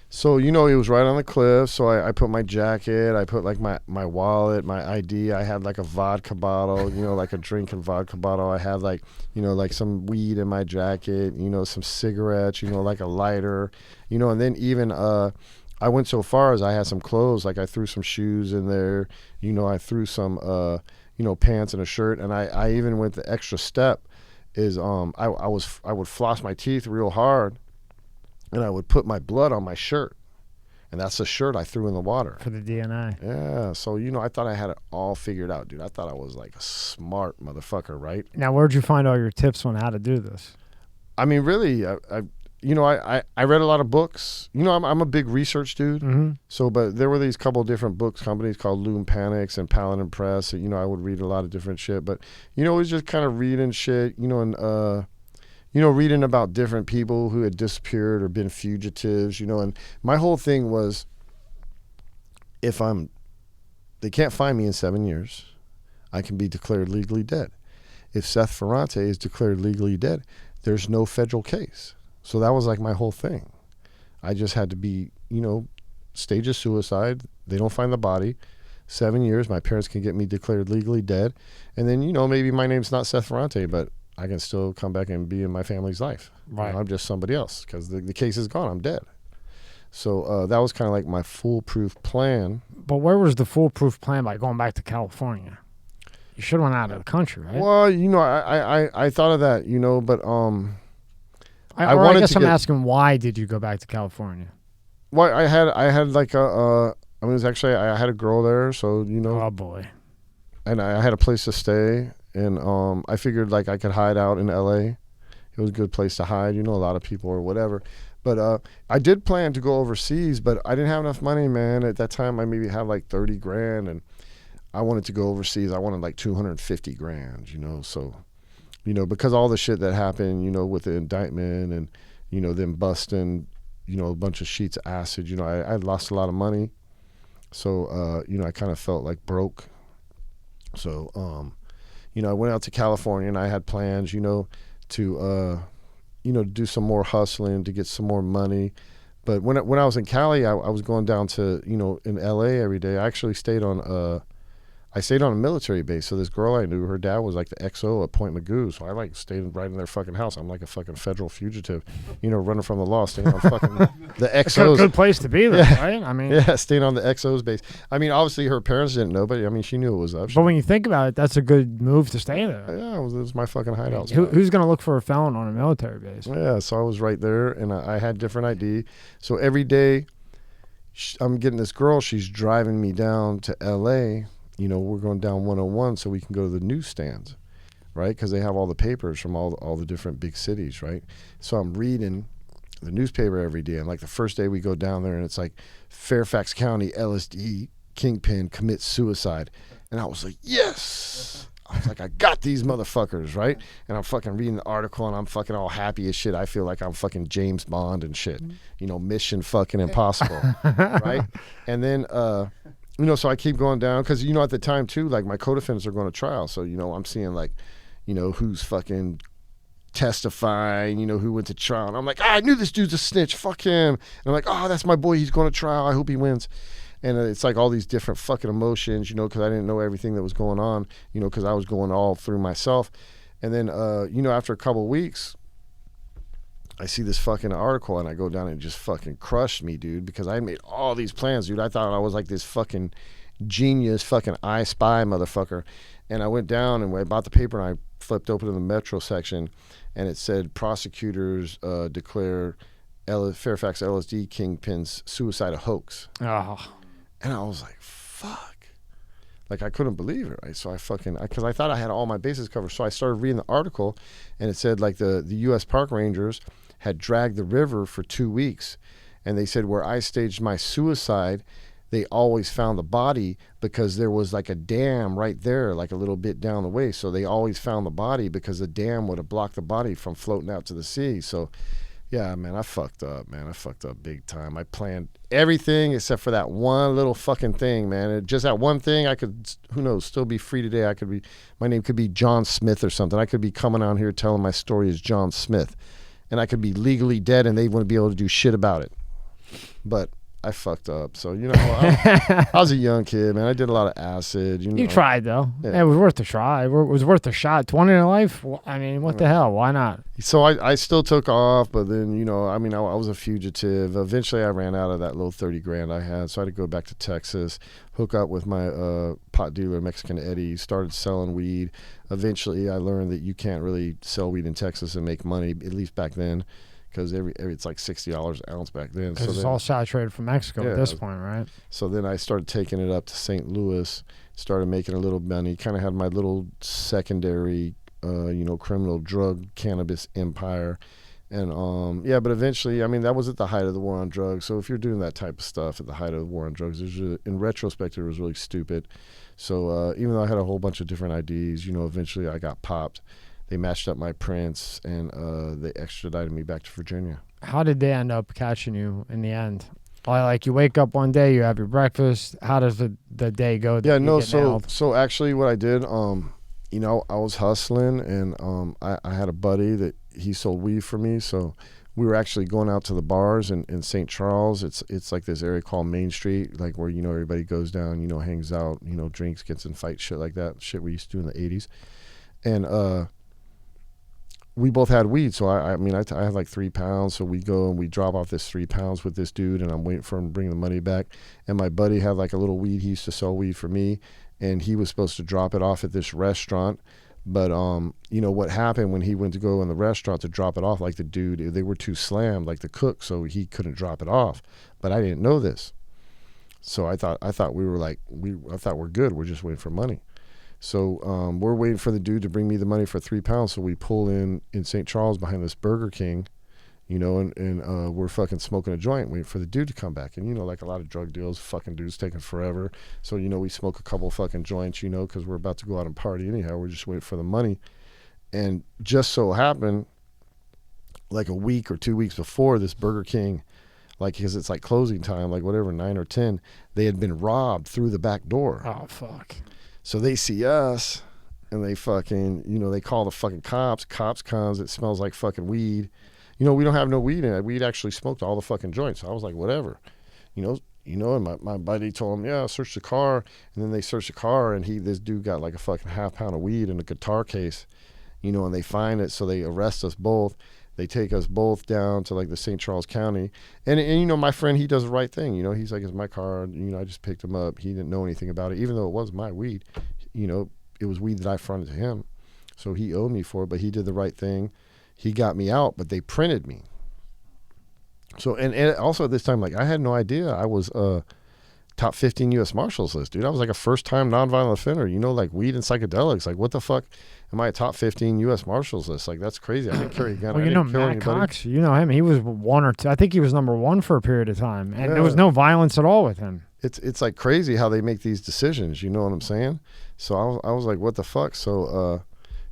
So, it was right on the cliff. So I put my jacket, I put like my wallet, my ID. I had like a vodka bottle, like a drinking vodka bottle. I had like, like some weed in my jacket, some cigarettes, like a lighter, and then even I went so far as I had some clothes, like I threw some shoes in there, I threw some, pants and a shirt. And I even went the extra step is I would floss my teeth real hard. And I would put my blood on my shirt. And that's the shirt I threw in the water. For the DNA. Yeah. So, I thought I had it all figured out, dude. I thought I was like a smart motherfucker, right? Now, where'd you find all your tips on how to do this? I mean, really, I read a lot of books. I'm a big research dude. Mm-hmm. So, but there were these couple different books companies called Loom Panics and Paladin Press. I would read a lot of different shit. But, it was just kind of reading shit, and, reading about different people who had disappeared or been fugitives, and my whole thing was, they can't find me in 7 years, I can be declared legally dead. If Seth Ferranti is declared legally dead, there's no federal case. So that was like my whole thing. I just had to be, stage a suicide. They don't find the body. 7 years, my parents can get me declared legally dead. And then, maybe my name's not Seth Ferranti, but I can still come back and be in my family's life. Right. I'm just somebody else because the case is gone. I'm dead. So that was kind of like my foolproof plan. But where was the foolproof plan by going back to California? You should have went out of the country, right? Well, I thought of that, but I guess I'm asking, why did you go back to California? Well, I had like it was actually, I had a girl there, so Oh boy. And I had a place to stay. And I figured like I could hide out in LA. It was a good place to hide, a lot of people or whatever. But I did plan to go overseas, but I didn't have enough money, man. At that time, I maybe had like 30 grand, and I wanted to go overseas. I wanted like 250 grand, So, because all the shit that happened, with the indictment and, them busting, a bunch of sheets of acid. I lost a lot of money. So, I kind of felt like broke. So, I went out to California and I had plans, to do some more hustling, to get some more money. But when I was in Cali, I was going down to, in LA every day. I actually stayed on a military base. So this girl I knew, her dad was like the XO at Point Magoo. So I stayed right in their fucking house. I'm like a fucking federal fugitive, running from the law, staying on fucking the XO's. Good place to be there, right? I mean, yeah, staying on the XO's base. I mean, obviously her parents didn't know, but I mean, she knew it was up. But when you think about it, that's a good move to stay there. Yeah, it was my fucking hideout. Who's going to look for a felon on a military base? Yeah, so I was right there, and I had different ID. So every day, I'm getting this girl. She's driving me down to L.A., we're going down 101 so we can go to the newsstands, right? Because they have all the papers from all the different big cities, right? So I'm reading the newspaper every day. And the first day we go down there and it's like Fairfax County LSD kingpin commits suicide. And I was like, yes! I was like, I got these motherfuckers, right? And I'm fucking reading the article and I'm fucking all happy as shit. I feel like I'm fucking James Bond and shit. Mission fucking impossible, right? And then... so I keep going down because, at the time too, my co-defendants are going to trial. So, I'm seeing who's fucking testifying, who went to trial. And I'm like, I knew this dude's a snitch. Fuck him. And I'm like, oh, that's my boy. He's going to trial. I hope he wins. And it's all these different fucking emotions, because I didn't know everything that was going on, because I was going all through myself. And then, after a couple of weeks, I see this fucking article and I go down and it just fucking crushed me, dude, because I made all these plans, dude. I thought I was like this fucking genius fucking I Spy motherfucker. And I went down and I bought the paper and I flipped open to the Metro section and it said prosecutors declare Fairfax LSD kingpin's suicide a hoax. Oh. And I was like, fuck. I couldn't believe it, right? So because I thought I had all my bases covered. So I started reading the article and it said the U.S. Park Rangers had dragged the river for 2 weeks. And they said where I staged my suicide, they always found the body because there was a dam right there, a little bit down the way. So they always found the body because the dam would have blocked the body from floating out to the sea. So yeah, man, I fucked up, man. I fucked up big time. I planned everything except for that one little fucking thing, man. Just that one thing, I could, who knows, still be free today. My name could be John Smith or something. I could be coming out here telling my story as John Smith. And I could be legally dead and they wouldn't be able to do shit about it. But I fucked up. So, I was a young kid, man. I did a lot of acid. You tried, though. Yeah. It was worth a try. It was worth a shot. 20 in life? I mean, what the hell? Why not? So I still took off, but then, I was a fugitive. Eventually, I ran out of that little 30 grand I had, so I had to go back to Texas, hook up with my pot dealer, Mexican Eddie, started selling weed. Eventually, I learned that you can't really sell weed in Texas and make money, at least back then. Because it's like $60 an ounce back then. Because it's all saturated from Mexico at this point, right? So then I started taking it up to St. Louis, started making a little money, kind of had my little secondary, criminal drug cannabis empire. And, but eventually, that was at the height of the war on drugs. So if you're doing that type of stuff at the height of the war on drugs, in retrospect, it was really stupid. So even though I had a whole bunch of different IDs, eventually I got popped. They matched up my prints and they extradited me back to Virginia. How did they end up catching you in the end? You wake up one day, you have your breakfast. How does the day go? So actually what I did, I was hustling and I had a buddy that he sold weed for me. So we were actually going out to the bars in St. Charles. It's like this area called Main Street, where, everybody goes down, hangs out, drinks, gets in fights, shit like that, shit we used to do in the 80s. And, we both had weed, so I had like 3 pounds. So we go and we drop off this 3 pounds with this dude, and I'm waiting for him to bring the money back. And my buddy had a little weed. He used to sell weed for me, and he was supposed to drop it off at this restaurant. But what happened when he went to go in the restaurant to drop it off? The dude, they were too slammed, the cook, so he couldn't drop it off. But I didn't know this, so I thought we're good. We're just waiting for money. So we're waiting for the dude to bring me the money for 3 pounds. So we pull in St. Charles behind this Burger King, and we're fucking smoking a joint, waiting for the dude to come back. And, like a lot of drug deals, fucking dudes taking forever. So, we smoke a couple fucking joints, because we're about to go out and party anyhow. We're just waiting for the money. And just so happened, a week or 2 weeks before, this Burger King like because it's like closing time, like whatever 9 or 10. They had been robbed through the back door. Oh fuck. So they see us, and they fucking, you know, they call the fucking cops. Cops comes. It smells like fucking weed. You know, we don't have no weed in it. We'd actually smoked all the fucking joints. So I was like, whatever, you know. And my buddy told him, yeah, search the car. And then they searched the car, and this dude got like a fucking half pound of weed in a guitar case, you know, and they find it. So they arrest us both. They take us both down to like the St. Charles County. And you know, my friend, he does the right thing. You know, he's like, it's my car. You know, I just picked him up. He didn't know anything about it, even though it was my weed. You know, it was weed that I fronted to him. So he owed me for it, but he did the right thing. He got me out, but they printed me. So, and also at this time, like, I had no idea I was top 15 U.S. Marshals list, dude. I was like a first-time nonviolent offender, you know, like weed and psychedelics. Like, what the fuck am I a top 15 U.S. Marshals list? Like, that's crazy. I didn't carry a gun. Well, I you know, didn't kill Matt anybody. Cox, you know him. He was 1 or 2. I think he was number 1 for a period of time. And there was no violence at all with him. It's like crazy how they make these decisions. You know what I'm saying? So I was like, what the fuck? So,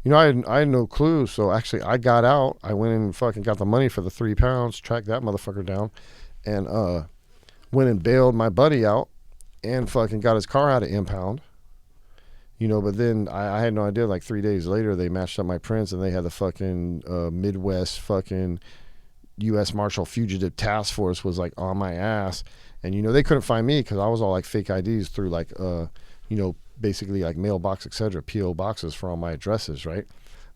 you know, I had no clue. So actually, I got out. I went and fucking got the money for the 3 pounds, tracked that motherfucker down, and went and bailed my buddy out, and fucking got his car out of impound. You know, but then I had no idea. Like 3 days later, they matched up my prints, and they had the fucking Midwest fucking U.S. Marshal Fugitive Task Force was like on my ass. And, you know, they couldn't find me because I was all like fake IDs through like, you know, basically like mailbox, etc., P.O. boxes for all my addresses, right?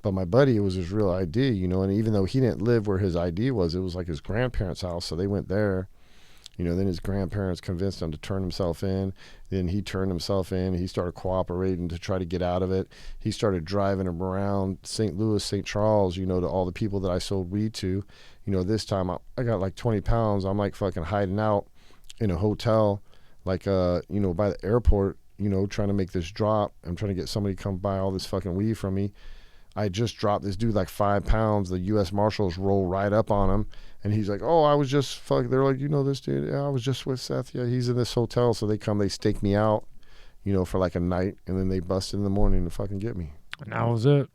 But my buddy, it was his real ID, you know, and even though he didn't live where his ID was, it was like his grandparents' house. So they went there, you know, then his grandparents convinced him to turn himself in. Then he turned himself in. He started cooperating to try to get out of it. He started driving him around St. Louis, St. Charles, you know, to all the people that I sold weed to. You know, this time I got like 20 pounds. I'm like fucking hiding out in a hotel, like, you know, by the airport, you know, trying to make this drop. I'm trying to get somebody to come buy all this fucking weed from me. I just dropped this dude like 5 pounds. The U.S. Marshals roll right up on him. And he's like, oh, I was just they're like, you know this dude? Yeah, I was just with Seth. Yeah, he's in this hotel. So they come, they stake me out, you know, for like a night. And then they busted in the morning to fucking get me. And that was it.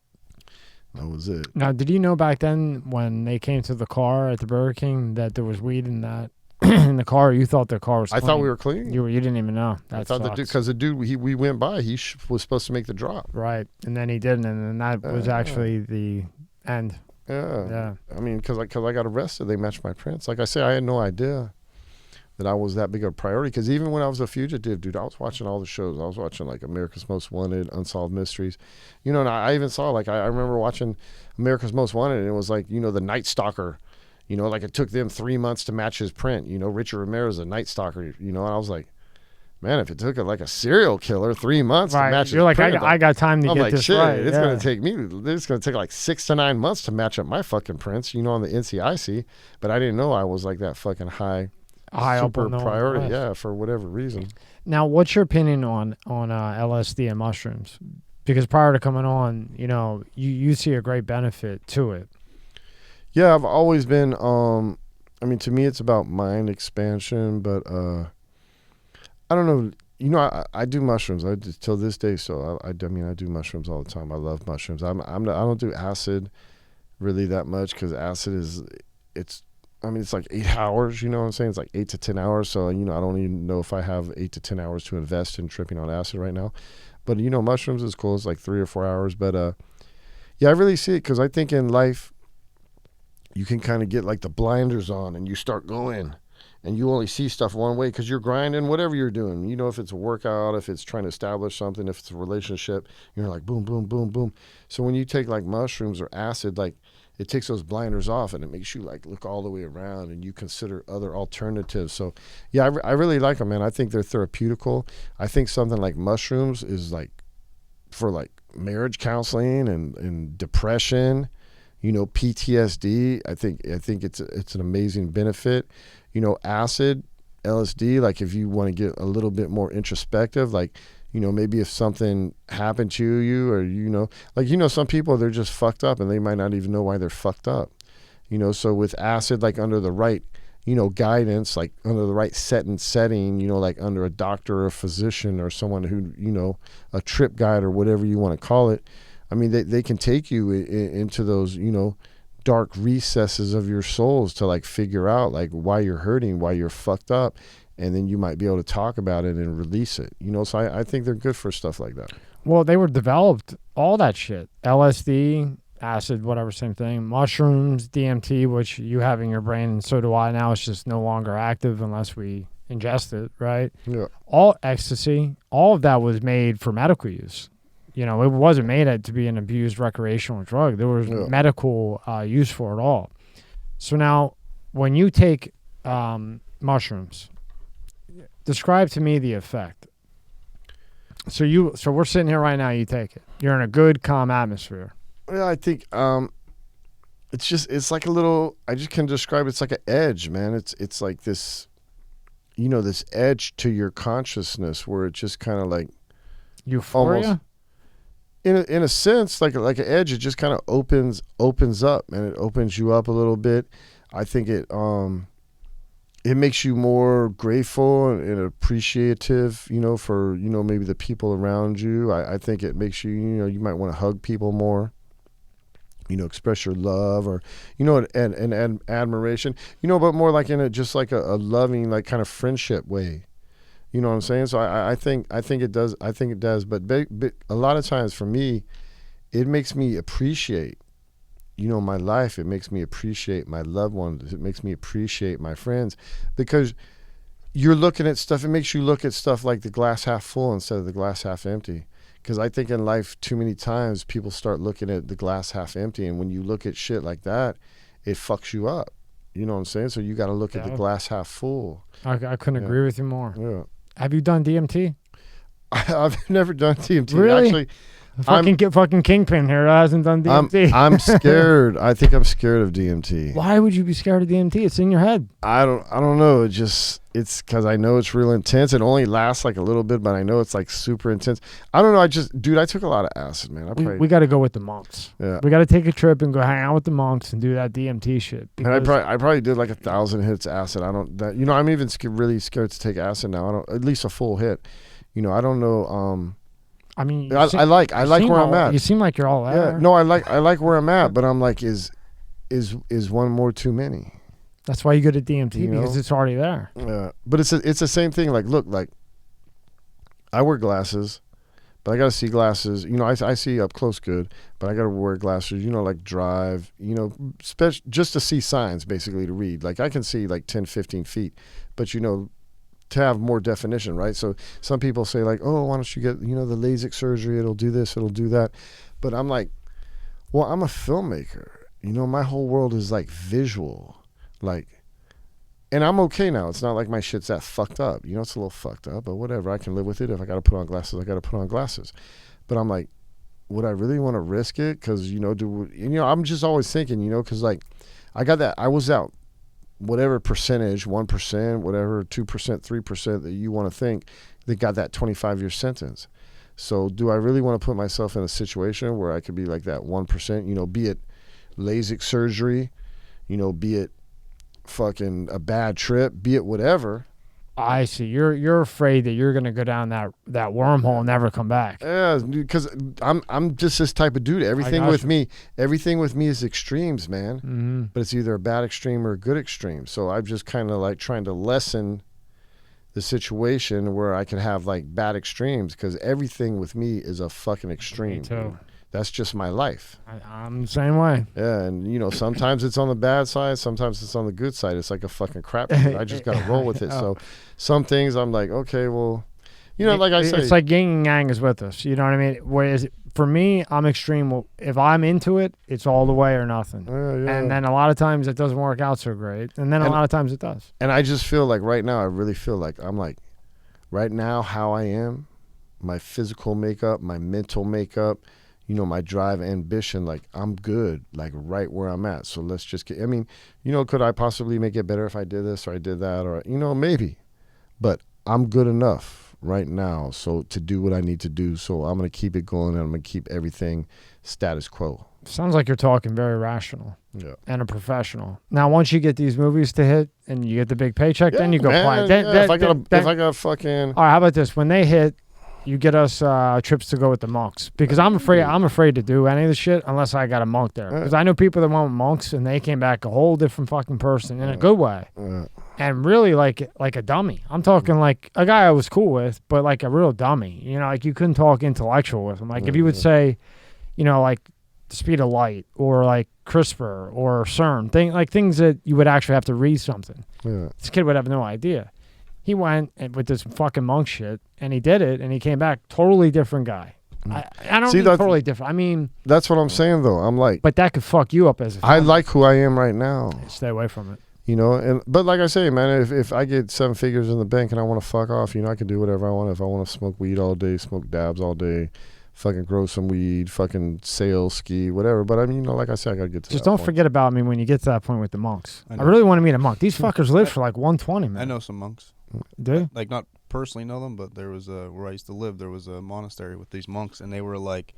That was it. Now, did you know back then when they came to the car at the Burger King that there was weed in that in the car? You thought the car was clean. I thought we were clean. You didn't even know. That I thought the dude, because the dude we went by, he was supposed to make the drop. Right. And then he didn't. And then that was actually the end. Yeah. I mean, because I got arrested, they matched my prints. Like I said, I had no idea that I was that big of a priority. Because even when I was a fugitive, dude, I was watching all the shows. I was watching like America's Most Wanted, Unsolved Mysteries. You know, and I even saw, like, I remember watching America's Most Wanted, and it was like, you know, the Night Stalker. You know, like it took them 3 months to match his print. You know, Richard Ramirez, a Night Stalker. You know, and I was like, man, if it took like a serial killer 3 months to match You're his like, print, I got time to I'm get like, this shit, right. it's going to take like 6 to 9 months to match up my fucking prints, you know, on the NCIC. But I didn't know I was like that fucking high super priority, yeah, for whatever reason. Now, what's your opinion on LSD and mushrooms? Because prior to coming on, you know, you see a great benefit to it. Yeah, I've always been, I mean, to me, it's about mind expansion, but I don't know. You know, I do mushrooms. I just, till this day. So I mean, I do mushrooms all the time. I love mushrooms. I don't do acid really that much because acid it's like 8 hours. You know what I'm saying? It's like 8 to 10 hours. So, you know, I don't even know if I have 8 to 10 hours to invest in tripping on acid right now. But, you know, mushrooms is cool. It's like 3 or 4 hours. But yeah, I really see it because I think in life you can kind of get like the blinders on and you start going. And you only see stuff one way because you're grinding, whatever you're doing. You know, if it's a workout, if it's trying to establish something, if it's a relationship, you're like boom, boom, boom, boom. So when you take like mushrooms or acid, like it takes those blinders off and it makes you like look all the way around and you consider other alternatives. So yeah, I really like them, man. I think they're therapeutical. I think something like mushrooms is like for like marriage counseling and depression, you know, PTSD. I think it's an amazing benefit. You know, acid, LSD, like if you want to get a little bit more introspective, like, you know, maybe if something happened to you or, you know, like, you know, some people, they're just fucked up and they might not even know why they're fucked up, you know. So with acid, like under the right, you know, guidance, like under the right setting, you know, like under a doctor or a physician or someone who, you know, a trip guide or whatever you want to call it. I mean, they can take you into those, you know, dark recesses of your souls to like figure out like why you're hurting, why you're fucked up, and then you might be able to talk about it and release it. You know, so I think they're good for stuff like that. Well, they were developed, all that shit. LSD, acid, whatever, same thing. Mushrooms, DMT, which you have in your brain, and so do I now. It's just no longer active unless we ingest it, right? Yeah. All ecstasy, all of that was made for medical use. You know, it wasn't made to be an abused recreational drug. There was medical use for it all. So now, when you take mushrooms, describe to me the effect. So we're sitting here right now. You take it. You're in a good, calm atmosphere. Yeah, I think it's like a little. I just can describe it's like an edge, man. It's like this, you know, this edge to your consciousness where it just kind of like euphoria. Almost, in a sense, like an edge, it just kind of opens up, and it opens you up a little bit. I think it makes you more grateful and appreciative, you know, for, you know, maybe the people around you. I think it makes you, you know, you might want to hug people more, you know, express your love or, you know, and admiration, you know, but more like in just like a loving, like kind of friendship way. You know what I'm saying? So I think it does. I think it does. But a lot of times for me, it makes me appreciate, you know, my life. It makes me appreciate my loved ones. It makes me appreciate my friends, because you're looking at stuff. It makes you look at stuff like the glass half full instead of the glass half empty. Because I think in life, too many times people start looking at the glass half empty, and when you look at shit like that, it fucks you up. You know what I'm saying? So you got to look at the glass half full. I couldn't agree with you more. Yeah. Have you done DMT? I've never done DMT. Really? Actually, fucking kingpin here hasn't done DMT. I'm scared. I think I'm scared of DMT. Why would you be scared of DMT? It's in your head. I don't know. It's because I know it's real intense. It only lasts like a little bit, but I know it's like super intense. I don't know. I took a lot of acid, man. We got to go with the monks. Yeah. We got to take a trip and go hang out with the monks and do that DMT shit. And I probably did like 1,000 hits acid. I'm even really scared to take acid now. At least a full hit. You know, I don't know. I mean, I like where I'm at. You seem like you're all there. Yeah, no, I like where I'm at, but I'm like, is one more too many? That's why you go to DMT, you because it's already there. Yeah, but it's the same thing. Like, look, like I wear glasses, but I gotta see glasses. You know, I see up close good, but I gotta wear glasses. You know, like drive. You know, just to see signs, basically to read. Like I can see like 10, 15 feet, but you know, to have more definition, right? So some people say like, oh, why don't you get, you know, the LASIK surgery? It'll do this, it'll do that. But I'm like, well, I'm a filmmaker. You know, my whole world is like visual, like, and I'm okay now. It's not like my shit's that fucked up. You know, it's a little fucked up, but whatever. I can live with it. If I got to put on glasses, I got to put on glasses. But I'm like, would I really want to risk it? Because, you know, I'm just always thinking, you know, because like I was out whatever percentage, 1%, whatever, 2%, 3% that you want to think, that got that 25-year sentence. So do I really want to put myself in a situation where I could be like that 1%, you know, be it LASIK surgery, you know, be it fucking a bad trip, be it whatever. I see. You're afraid that you're gonna go down that wormhole and never come back. Yeah, because I'm just this type of dude. Everything with me is extremes, man. Mm-hmm. But it's either a bad extreme or a good extreme. So I'm just kind of like trying to lessen the situation where I can have like bad extremes, because everything with me is a fucking extreme. Me too. That's just my life. I'm the same way. Yeah, and you know, sometimes it's on the bad side, sometimes it's on the good side. It's like a fucking crap. I just got to roll with it. So some things I'm like, okay, well, you know, like I say. It's like yin and yang is with us. You know what I mean? Whereas for me, I'm extreme. Well, if I'm into it, it's all the way or nothing. Yeah. And then a lot of times it doesn't work out so great. And then a lot of times it does. And I just feel like right now, I really feel like I'm like, right now, how I am, my physical makeup, my mental makeup, you know, my drive, ambition, like I'm good, like right where I'm at. So let's just get, I mean, you know, could I possibly make it better if I did this or I did that, or, you know, maybe, but I'm good enough right now. So to do what I need to do. So I'm going to keep it going, and I'm going to keep everything status quo. Sounds like you're talking very rational. Yeah. And a professional. Now, once you get these movies to hit and you get the big paycheck, then you go man, play. if I got fucking. All right, how about this? When they hit, You get us trips to go with the monks because I'm afraid to do any of the shit unless I got a monk there. Because I know people that went with monks and they came back a whole different fucking person in a good way, and really like a dummy. I'm talking like a guy I was cool with, but like a real dummy. You know, like you couldn't talk intellectual with him. Like if you would say, you know, like the speed of light or like CRISPR or CERN, things that you would actually have to read something. Yeah. This kid would have no idea. He went with this fucking monk shit, and he did it, and he came back totally different guy. I don't mean totally different. I mean... That's what I'm saying, though. I'm like... But that could fuck you up as a... I like who I am right now. Stay away from it. You know, but like I say, man, if I get 7 figures in the bank and I want to fuck off, you know, I can do whatever I want. If I want to smoke weed all day, smoke dabs all day, fucking grow some weed, fucking sail, ski, whatever. But I mean, you know, like I said, I got to get to Just that don't point. forget about me when you get to that point with the monks. I really want to meet a monk. These fuckers live for like 120, man. I know some monks. Do? Like, not personally know them, but there was where I used to live, there was a monastery with these monks, and they were like,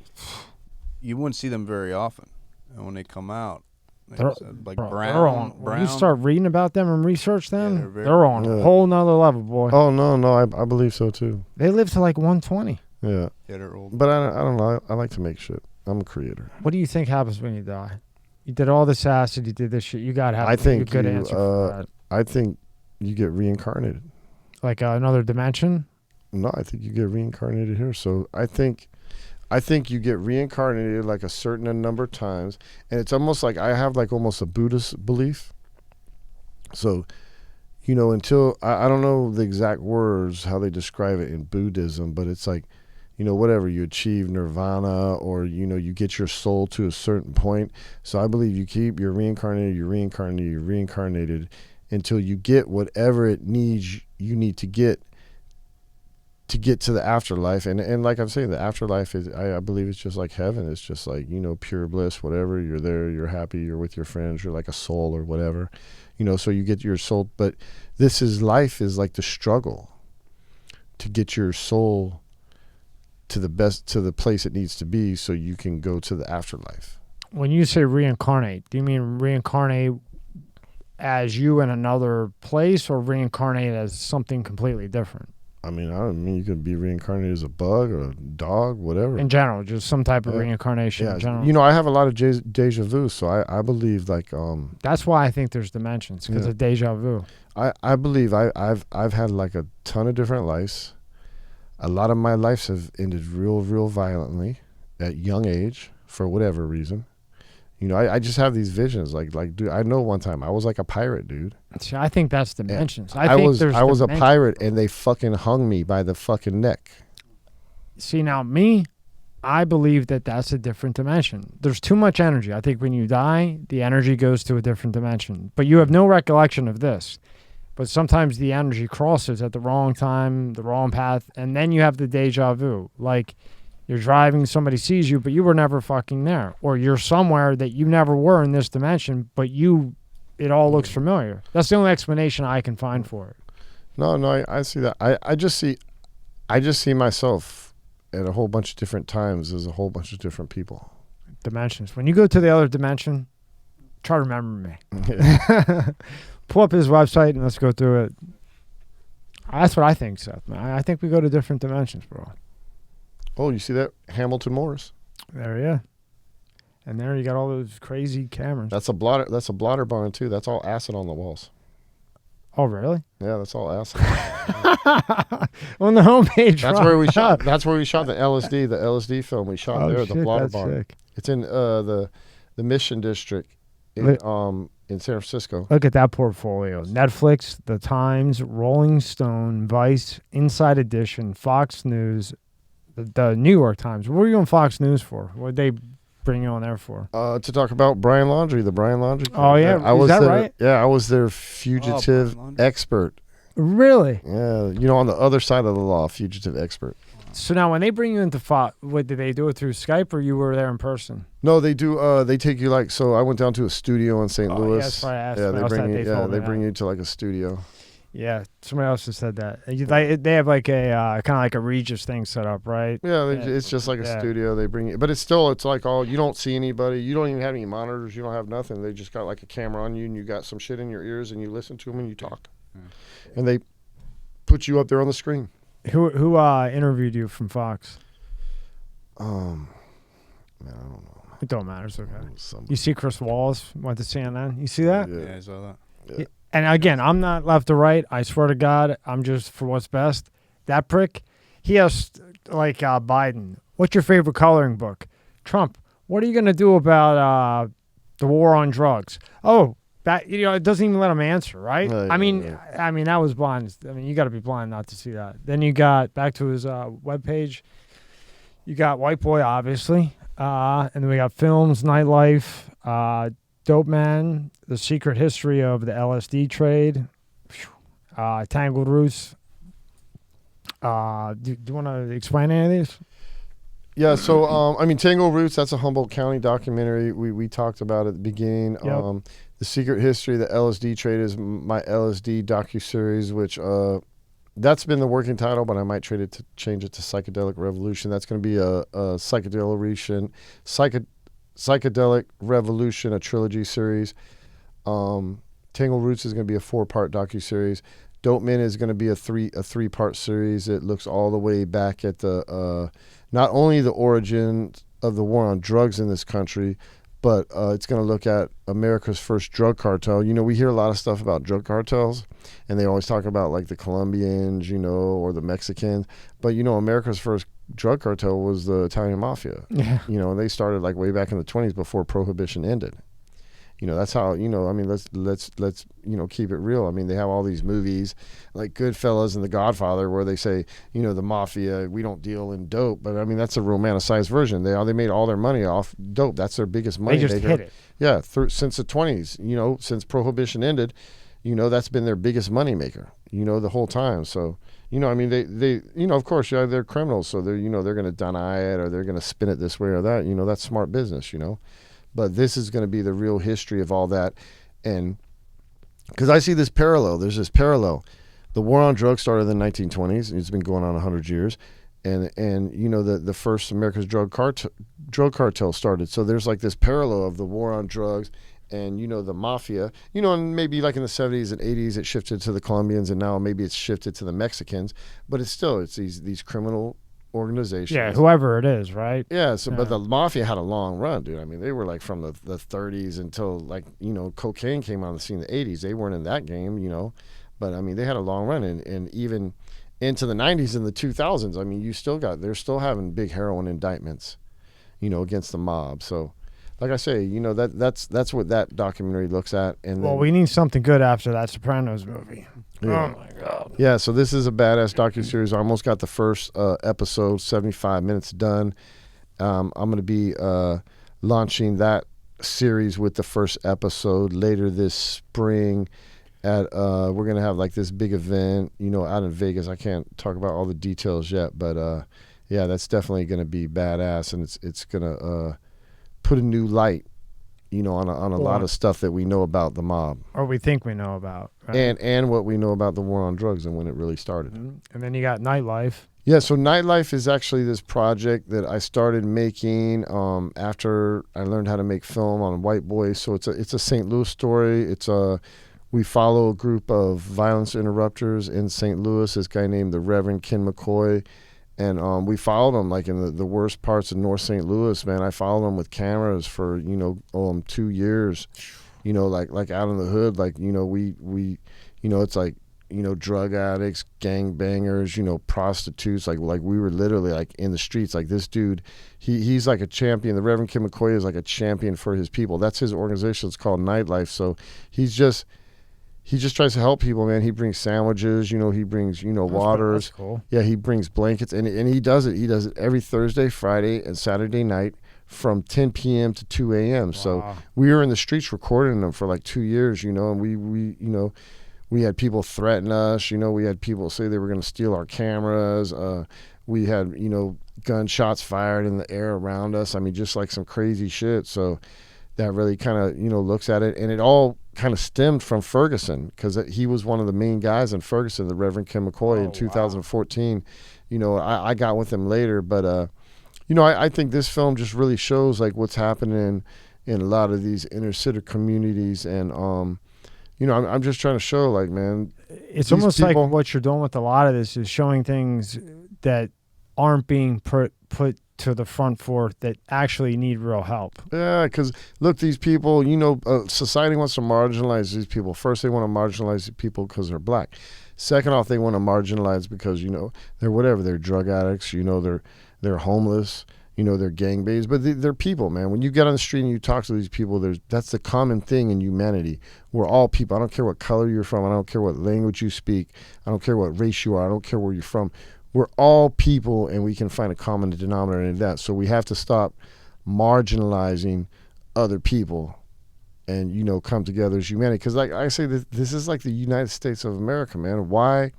you wouldn't see them very often. And when they come out, they're like brown. When you start reading about them and research them, they're on a whole nother level, boy. Oh, no, I believe so, too. They live to like 120. Yeah. They're old. But I don't know. I like to make shit. I'm a creator. What do you think happens when you die? You did all this acid, you did this shit. You got to have a good answer for that. I think you get reincarnated. Like another dimension? No, I think you get reincarnated here. So I think you get reincarnated like a certain number of times, and it's almost like I have like almost a Buddhist belief. So, you know, until I don't know the exact words how they describe it in Buddhism, but it's like, you know, whatever you achieve nirvana, or you know, you get your soul to a certain point. So I believe you're reincarnated until you get whatever you need to get to the afterlife. And like I'm saying, the afterlife is, I believe it's just like heaven. It's just like, you know, pure bliss, whatever. You're there, you're happy, you're with your friends, you're like a soul or whatever, you know, so you get your soul. But life is like the struggle to get your soul to the place it needs to be so you can go to the afterlife. When you say reincarnate, do you mean reincarnate as you in another place, or reincarnate as something completely different? I mean, you could be reincarnated as a bug or a dog, whatever. In general, just some type of reincarnation in general. You know, I have a lot of deja vu, so I believe like... That's why I think there's dimensions, because of deja vu. I believe I've had like a ton of different lives. A lot of my lives have ended real violently at young age for whatever reason. You know, I just have these visions. Like, dude, I know one time I was like a pirate, dude. See, I think that's dimensions. I was a pirate, and they fucking hung me by the fucking neck. See, now me, I believe that's a different dimension. There's too much energy. I think when you die, the energy goes to a different dimension. But you have no recollection of this. But sometimes the energy crosses at the wrong time, the wrong path, and then you have the deja vu. Like, you're driving, somebody sees you, but you were never fucking there. Or you're somewhere that you never were in this dimension, but it all looks familiar. That's the only explanation I can find for it. No, I see that. I just see myself at a whole bunch of different times as a whole bunch of different people. Dimensions. When you go to the other dimension, try to remember me. Yeah. Pull up his website and let's go through it. That's what I think, Seth, man. I think we go to different dimensions, bro. Oh, you see that? Hamilton Morris. There, yeah. And there you got all those crazy cameras. That's a blotter barn too. That's all acid on the walls. Oh, really? Yeah, that's all acid. On the homepage. That's where we shot. That's where we shot the LSD film. We shot there, the blotter barn. Sick. It's in the Mission District in San Francisco. Look at that portfolio. Netflix, The Times, Rolling Stone, Vice, Inside Edition, Fox News, the New York Times. What were you on Fox News for? What did they bring you on there for? To talk about Brian Laundrie, the Brian Laundrie. Oh, yeah. Is that right? Yeah, I was their fugitive expert. Really? Yeah, you know, on the other side of the law, fugitive expert. So now when they bring you into Fox, what, did they do it through Skype or you were there in person? No, they do. They take you like, so I went down to a studio in St. Louis. Yeah, that's why I asked. Yeah, they bring you to like a studio. Yeah, somebody else has said that. They have like a kind of like a Regis thing set up, right? Yeah, it's just like a studio. They bring you, but it's like all, you don't see anybody. You don't even have any monitors. You don't have nothing. They just got like a camera on you, and you got some shit in your ears, and you listen to them and you talk, and they put you up there on the screen. Who interviewed you from Fox? Man, I don't know. It don't matter. It's okay. Somebody. You see Chris Wallace went to CNN. You see that? Yeah, I saw that. Yeah. And again, I'm not left or right. I swear to God, I'm just for what's best. That prick, he has like Biden. What's your favorite coloring book? Trump. What are you gonna do about the war on drugs? Oh, that it doesn't even let him answer, right? I mean, that was blind. I mean, you got to be blind not to see that. Then you got back to his webpage. You got White Boy, obviously, and then we got films, nightlife, Dope Man, The Secret History of the LSD Trade, Tangled Roots. Do you want to explain any of these? Yeah, so I mean, Tangled Roots. That's a Humboldt County documentary we talked about at the beginning. Yep. The Secret History of the LSD Trade is my LSD docuseries, which that's been the working title, but I might change it to Psychedelic Revolution. That's going to be a Psychedelic Revolution, a trilogy series. Tangled Roots is going to be a 4-part docuseries. Dope Man is going to be a three-part series. It looks all the way back at the not only the origin of the war on drugs in this country, but it's going to look at America's first drug cartel. You know, we hear a lot of stuff about drug cartels, and they always talk about like the Colombians, or the Mexicans. But America's first drug cartel was the Italian mafia. Yeah. And they started like way back in the 20s before Prohibition ended. That's how, I mean, let's keep it real. I mean, they have all these movies like Goodfellas and The Godfather where they say, the mafia, we don't deal in dope. But I mean, that's a romanticized version. They made all their money off dope. That's their biggest money. They just hit it. Yeah. Since the 20s, since Prohibition ended, that's been their biggest money maker, the whole time. So, I mean, they of course, they're criminals. So they're going to deny it or they're going to spin it this way or that. That's smart business, But this is going to be the real history of all that. And because I see this parallel, there's this parallel. The war on drugs started in the 1920s. And it's been going on 100 years. And the first America's drug cartel started. So there's like this parallel of the war on drugs and, the mafia. And maybe like in the 70s and 80s it shifted to the Colombians and now maybe it's shifted to the Mexicans. But it's these criminal organizations. Yeah, whoever it is, right? Yeah, but the mafia had a long run, dude. I mean, they were like from the 30s until like, cocaine came on the scene in the 80s. They weren't in that game, But I mean, they had a long run and even into the 90s and the 2000s. I mean, they're still having big heroin indictments, against the mob. So like I say, that's what that documentary looks at. And we need something good after that Sopranos movie. Yeah. Oh my God. Yeah, so this is a badass docuseries. I almost got the first episode, 75 minutes done. I'm going to be launching that series with the first episode later this spring. We're going to have like this big event, out in Vegas. I can't talk about all the details yet, but yeah, that's definitely going to be badass, and it's going to put a new light, on a lot of stuff that we know about the mob, or we think we know about, right? and what we know about the war on drugs and when it really started. Mm-hmm. And then you got nightlife. Yeah, so Nightlife is actually this project that I started making after I learned how to make film on White Boys. So it's a St. Louis story. We follow a group of violence interrupters in St. Louis. This guy named the Reverend Ken McCoy. And we followed him like in the worst parts of North St. Louis, man. I followed him with cameras for 2 years, like out in the hood, like we it's like drug addicts, gang bangers, prostitutes, like we were literally like in the streets. Like this dude, he's like a champion. The Reverend Kim McCoy is like a champion for his people. That's his organization. It's called Nightlife. So he just tries to help people, man. He brings sandwiches, he brings, waters. That's cool. Yeah, he brings blankets, and he does it. He does it every Thursday, Friday, and Saturday night from 10 p.m. to 2 a.m. Wow. So we were in the streets recording them for like 2 years, and we had people threaten us, we had people say they were going to steal our cameras. We had, gunshots fired in the air around us. I mean, just like some crazy shit. So that really kind of, looks at it. And it all kind of stemmed from Ferguson because he was one of the main guys in Ferguson, the Reverend Kim McCoy in 2014. Wow. I got with him later, but, I think this film just really shows like what's happening in a lot of these inner city communities. And, I'm just trying to show like, man, it's These almost people- like what you're doing with a lot of this is showing things that aren't being put to the front for that actually need real help. Yeah, because look, these people, society wants to marginalize these people. First, they want to marginalize the people because they're black. Second off, they want to marginalize because they're whatever. They're drug addicts. They're homeless. They're gangbangers. But they're people, man. When you get on the street and you talk to these people, that's the common thing in humanity. We're all people. I don't care what color you're from. I don't care what language you speak. I don't care what race you are. I don't care where you're from. We're all people, and we can find a common denominator in that. So we have to stop marginalizing other people and, come together as humanity. Because like I say, this is like the United States of America, man. Why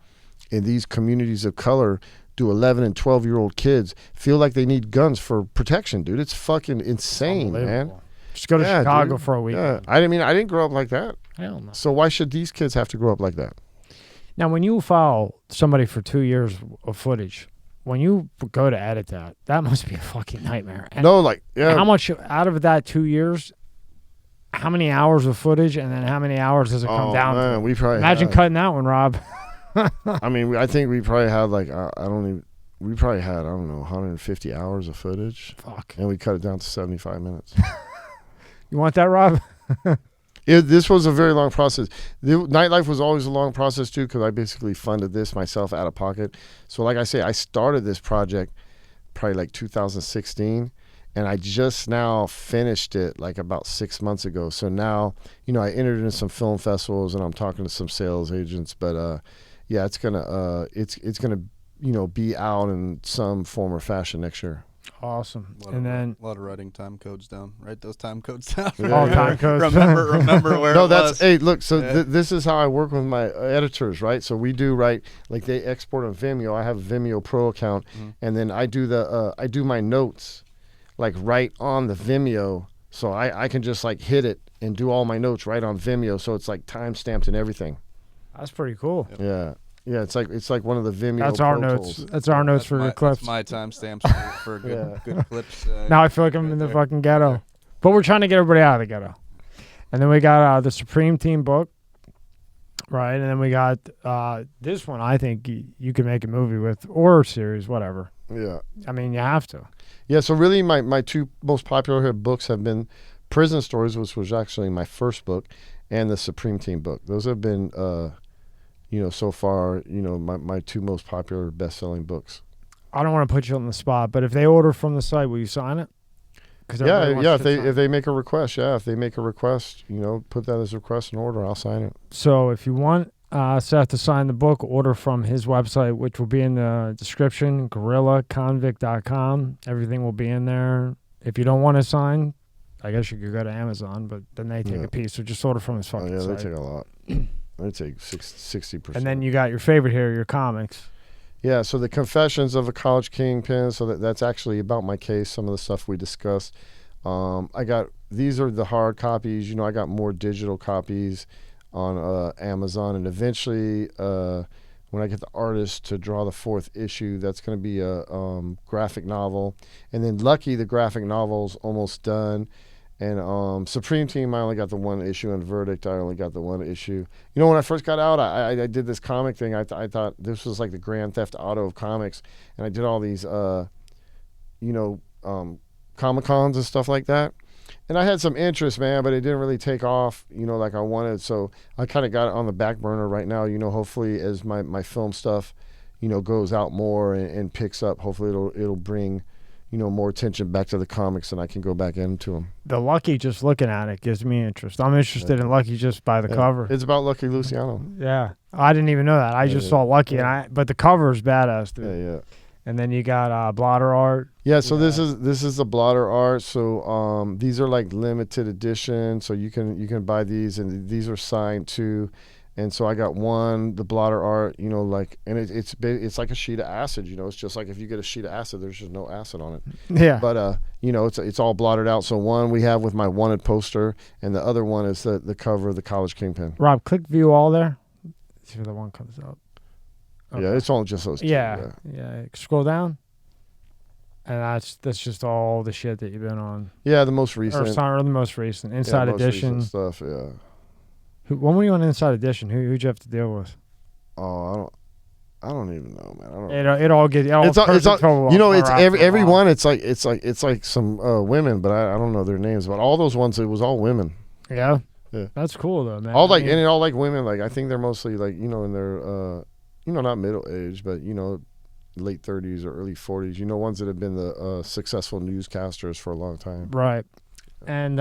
in these communities of color do 11 and 12-year-old kids feel like they need guns for protection, dude? It's fucking insane, man. Just go to Chicago dude. for a week. Yeah. I didn't grow up like that. Hell no. So why should these kids have to grow up like that? Now, when you follow somebody for 2 years of footage, when you go to edit that must be a fucking nightmare. And how much out of that 2 years, how many hours of footage, and then how many hours does it come down to? We probably Imagine cutting that one, Rob. I think we probably had we probably had, I don't know, 150 hours of footage. Fuck. And we cut it down to 75 minutes. You want that, Rob? This was a very long process. The nightlife was always a long process too, because I basically funded this myself out of pocket. So like I say, I started this project probably like 2016, and I just now finished it like about 6 months ago. So now, I entered into some film festivals, and I'm talking to some sales agents. But yeah, it's gonna be out in some form or fashion next year. Awesome. A lot of writing time codes down. Write those time codes down. All time codes. remember where No, it was. hey, look, so this is how I work with my editors, right? So we do, right, like they export on Vimeo. I have a Vimeo Pro account, and then I do my notes like right on the Vimeo, so I can just like hit it and do all my notes right on Vimeo, so it's like time stamped and everything. That's pretty cool. Yeah. Yeah, it's like one of the Vimeo. That's our Pro notes. Tools. That's our notes for the clips. That's my timestamps for good clips. Now I feel like I'm in the fucking ghetto. But we're trying to get everybody out of the ghetto. And then we got the Supreme Team book, right? And then we got this one. I think you can make a movie with, or a series, whatever. Yeah. I mean, you have to. Yeah, so really my two most popular books have been Prison Stories, which was actually my first book, and the Supreme Team book. Those have been so far, my two most popular best-selling books. I don't want to put you on the spot, but if they order from the site, will you sign it? Yeah. If they make a request, put that as a request and order, I'll sign it. So if you want Seth to sign the book, order from his website, which will be in the description, GorillaConvict.com. Everything will be in there. If you don't want to sign, I guess you could go to Amazon, but then they take a piece. So just order from his fucking site. They take a lot. They take 60%. And then you got your favorite here, your comics. Yeah, so the Confessions of a College Kingpin. So that's actually about my case. Some of the stuff we discussed. These are the hard copies. I got more digital copies on Amazon, and eventually, when I get the artist to draw the 4th issue, that's going to be a graphic novel. And then Lucky, the graphic novel's almost done. And Supreme Team, I only got the 1 issue, and Verdict, I only got the 1 issue. When I first got out, I did this comic thing. I thought this was like the Grand Theft Auto of comics, and I did all these, Comic-Cons and stuff like that. And I had some interest, man, but it didn't really take off, like I wanted. So I kind of got it on the back burner right now. Hopefully as my film stuff, goes out more and picks up, hopefully it'll bring more attention back to the comics, and I can go back into them. The Lucky, just looking at it gives me interest. I'm interested in Lucky just by the cover. It's about Lucky Luciano. Yeah, I didn't even know that. I just saw Lucky, but the cover is badass, dude. Yeah. And then you got blotter art. Yeah, so this is the blotter art. So these are like limited edition, so you can buy these, and these are signed too. And so I got the blotter art, and it's like a sheet of acid, it's just like if you get a sheet of acid, there's just no acid on it. Yeah. But it's all blotted out. So one we have with my wanted poster, and the other one is the cover of the College Kingpin. Rob, click view all there. See if the one comes up. Okay. Yeah, it's all just those two. Yeah. Scroll down. And that's just all the shit that you've been on. Yeah, the most recent. Or the most recent. Inside most Edition. recent stuff, yeah. When were you on Inside Edition? Who'd you have to deal with? Oh, I don't even know, man. I don't. It all gets. It's all, you know, it's everyone. It's It's like some women, but I don't know their names. But all those ones, it was all women. Yeah. Yeah. That's cool though, man. All like, and it all like women. Like I think they're mostly like, you know, in their not middle age, but you know, late 30s or early 40s. You know, ones that have been the successful newscasters for a long time. Right. And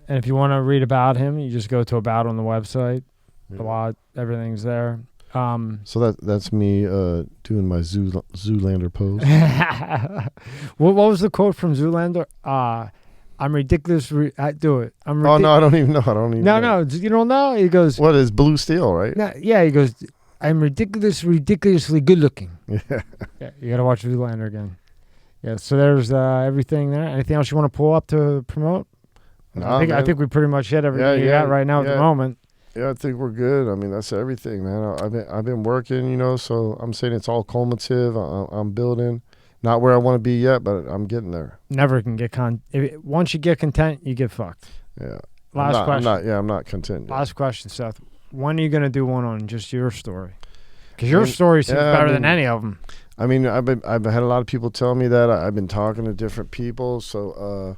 if you want to read about him, you just go to About on the website. Yeah. Everything's there. So that's me doing my Zoolander pose. What was the quote from Zoolander? I'm ridiculous. Do it. Oh no, I don't even know. No, you don't know. He goes. What is Blue Steel, right? No, yeah, he goes. I'm ridiculously good looking. Yeah. Yeah, you gotta watch Zoolander again. Yeah. So there's everything there. Anything else you want to pull up to promote? Nah, I think we pretty much hit everything you got right now at the moment. Yeah, I think we're good. I mean, that's everything, man. I've been working, you know. So I'm saying it's all cumulative. I'm building. Not where I want to be yet, but I'm getting there. Never can get once you get content, you get fucked. Yeah. Last question. I'm not content yet. Last question, Seth. When are you going to do one on just your story? Because your story seems better than any of them. I mean, I've had a lot of people tell me that. I've been talking to different people. So,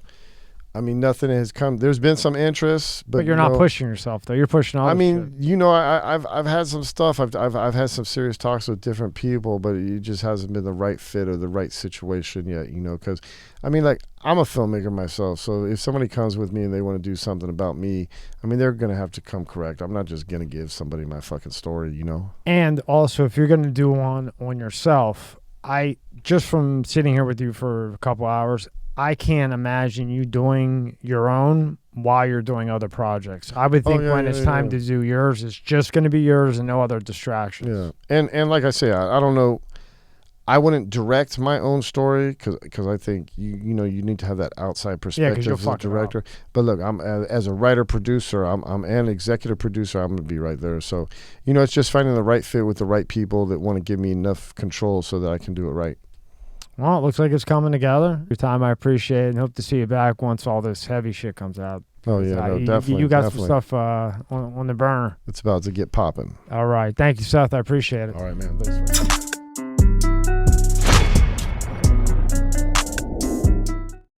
I mean, nothing has come. There's been some interest, but you're not pushing yourself though. You're pushing all. I mean, you know, I've had some stuff. I've had some serious talks with different people, but it just hasn't been the right fit or the right situation yet. You know, because I mean, like I'm a filmmaker myself, so if somebody comes with me and they want to do something about me, I mean, they're gonna have to come correct. I'm not just gonna give somebody my fucking story, you know. And also, if you're gonna do one on yourself, just from sitting here with you for a couple hours, I can't imagine you doing your own while you're doing other projects. I would think when it's time to do yours, it's just going to be yours and no other distractions. Yeah, and like I say, I don't know. I wouldn't direct my own story because I think you need to have that outside perspective as a director. But look, I'm as a writer producer, I'm an executive producer. I'm gonna be right there. So you know, it's just finding the right fit with the right people that want to give me enough control so that I can do it right. Well, it looks like it's coming together. Your time, I appreciate it, and hope to see you back once all this heavy shit comes out. Oh, yeah, definitely. You got some stuff on the burner. It's about to get popping. All right. Thank you, Seth. I appreciate it. All right, man. Thanks.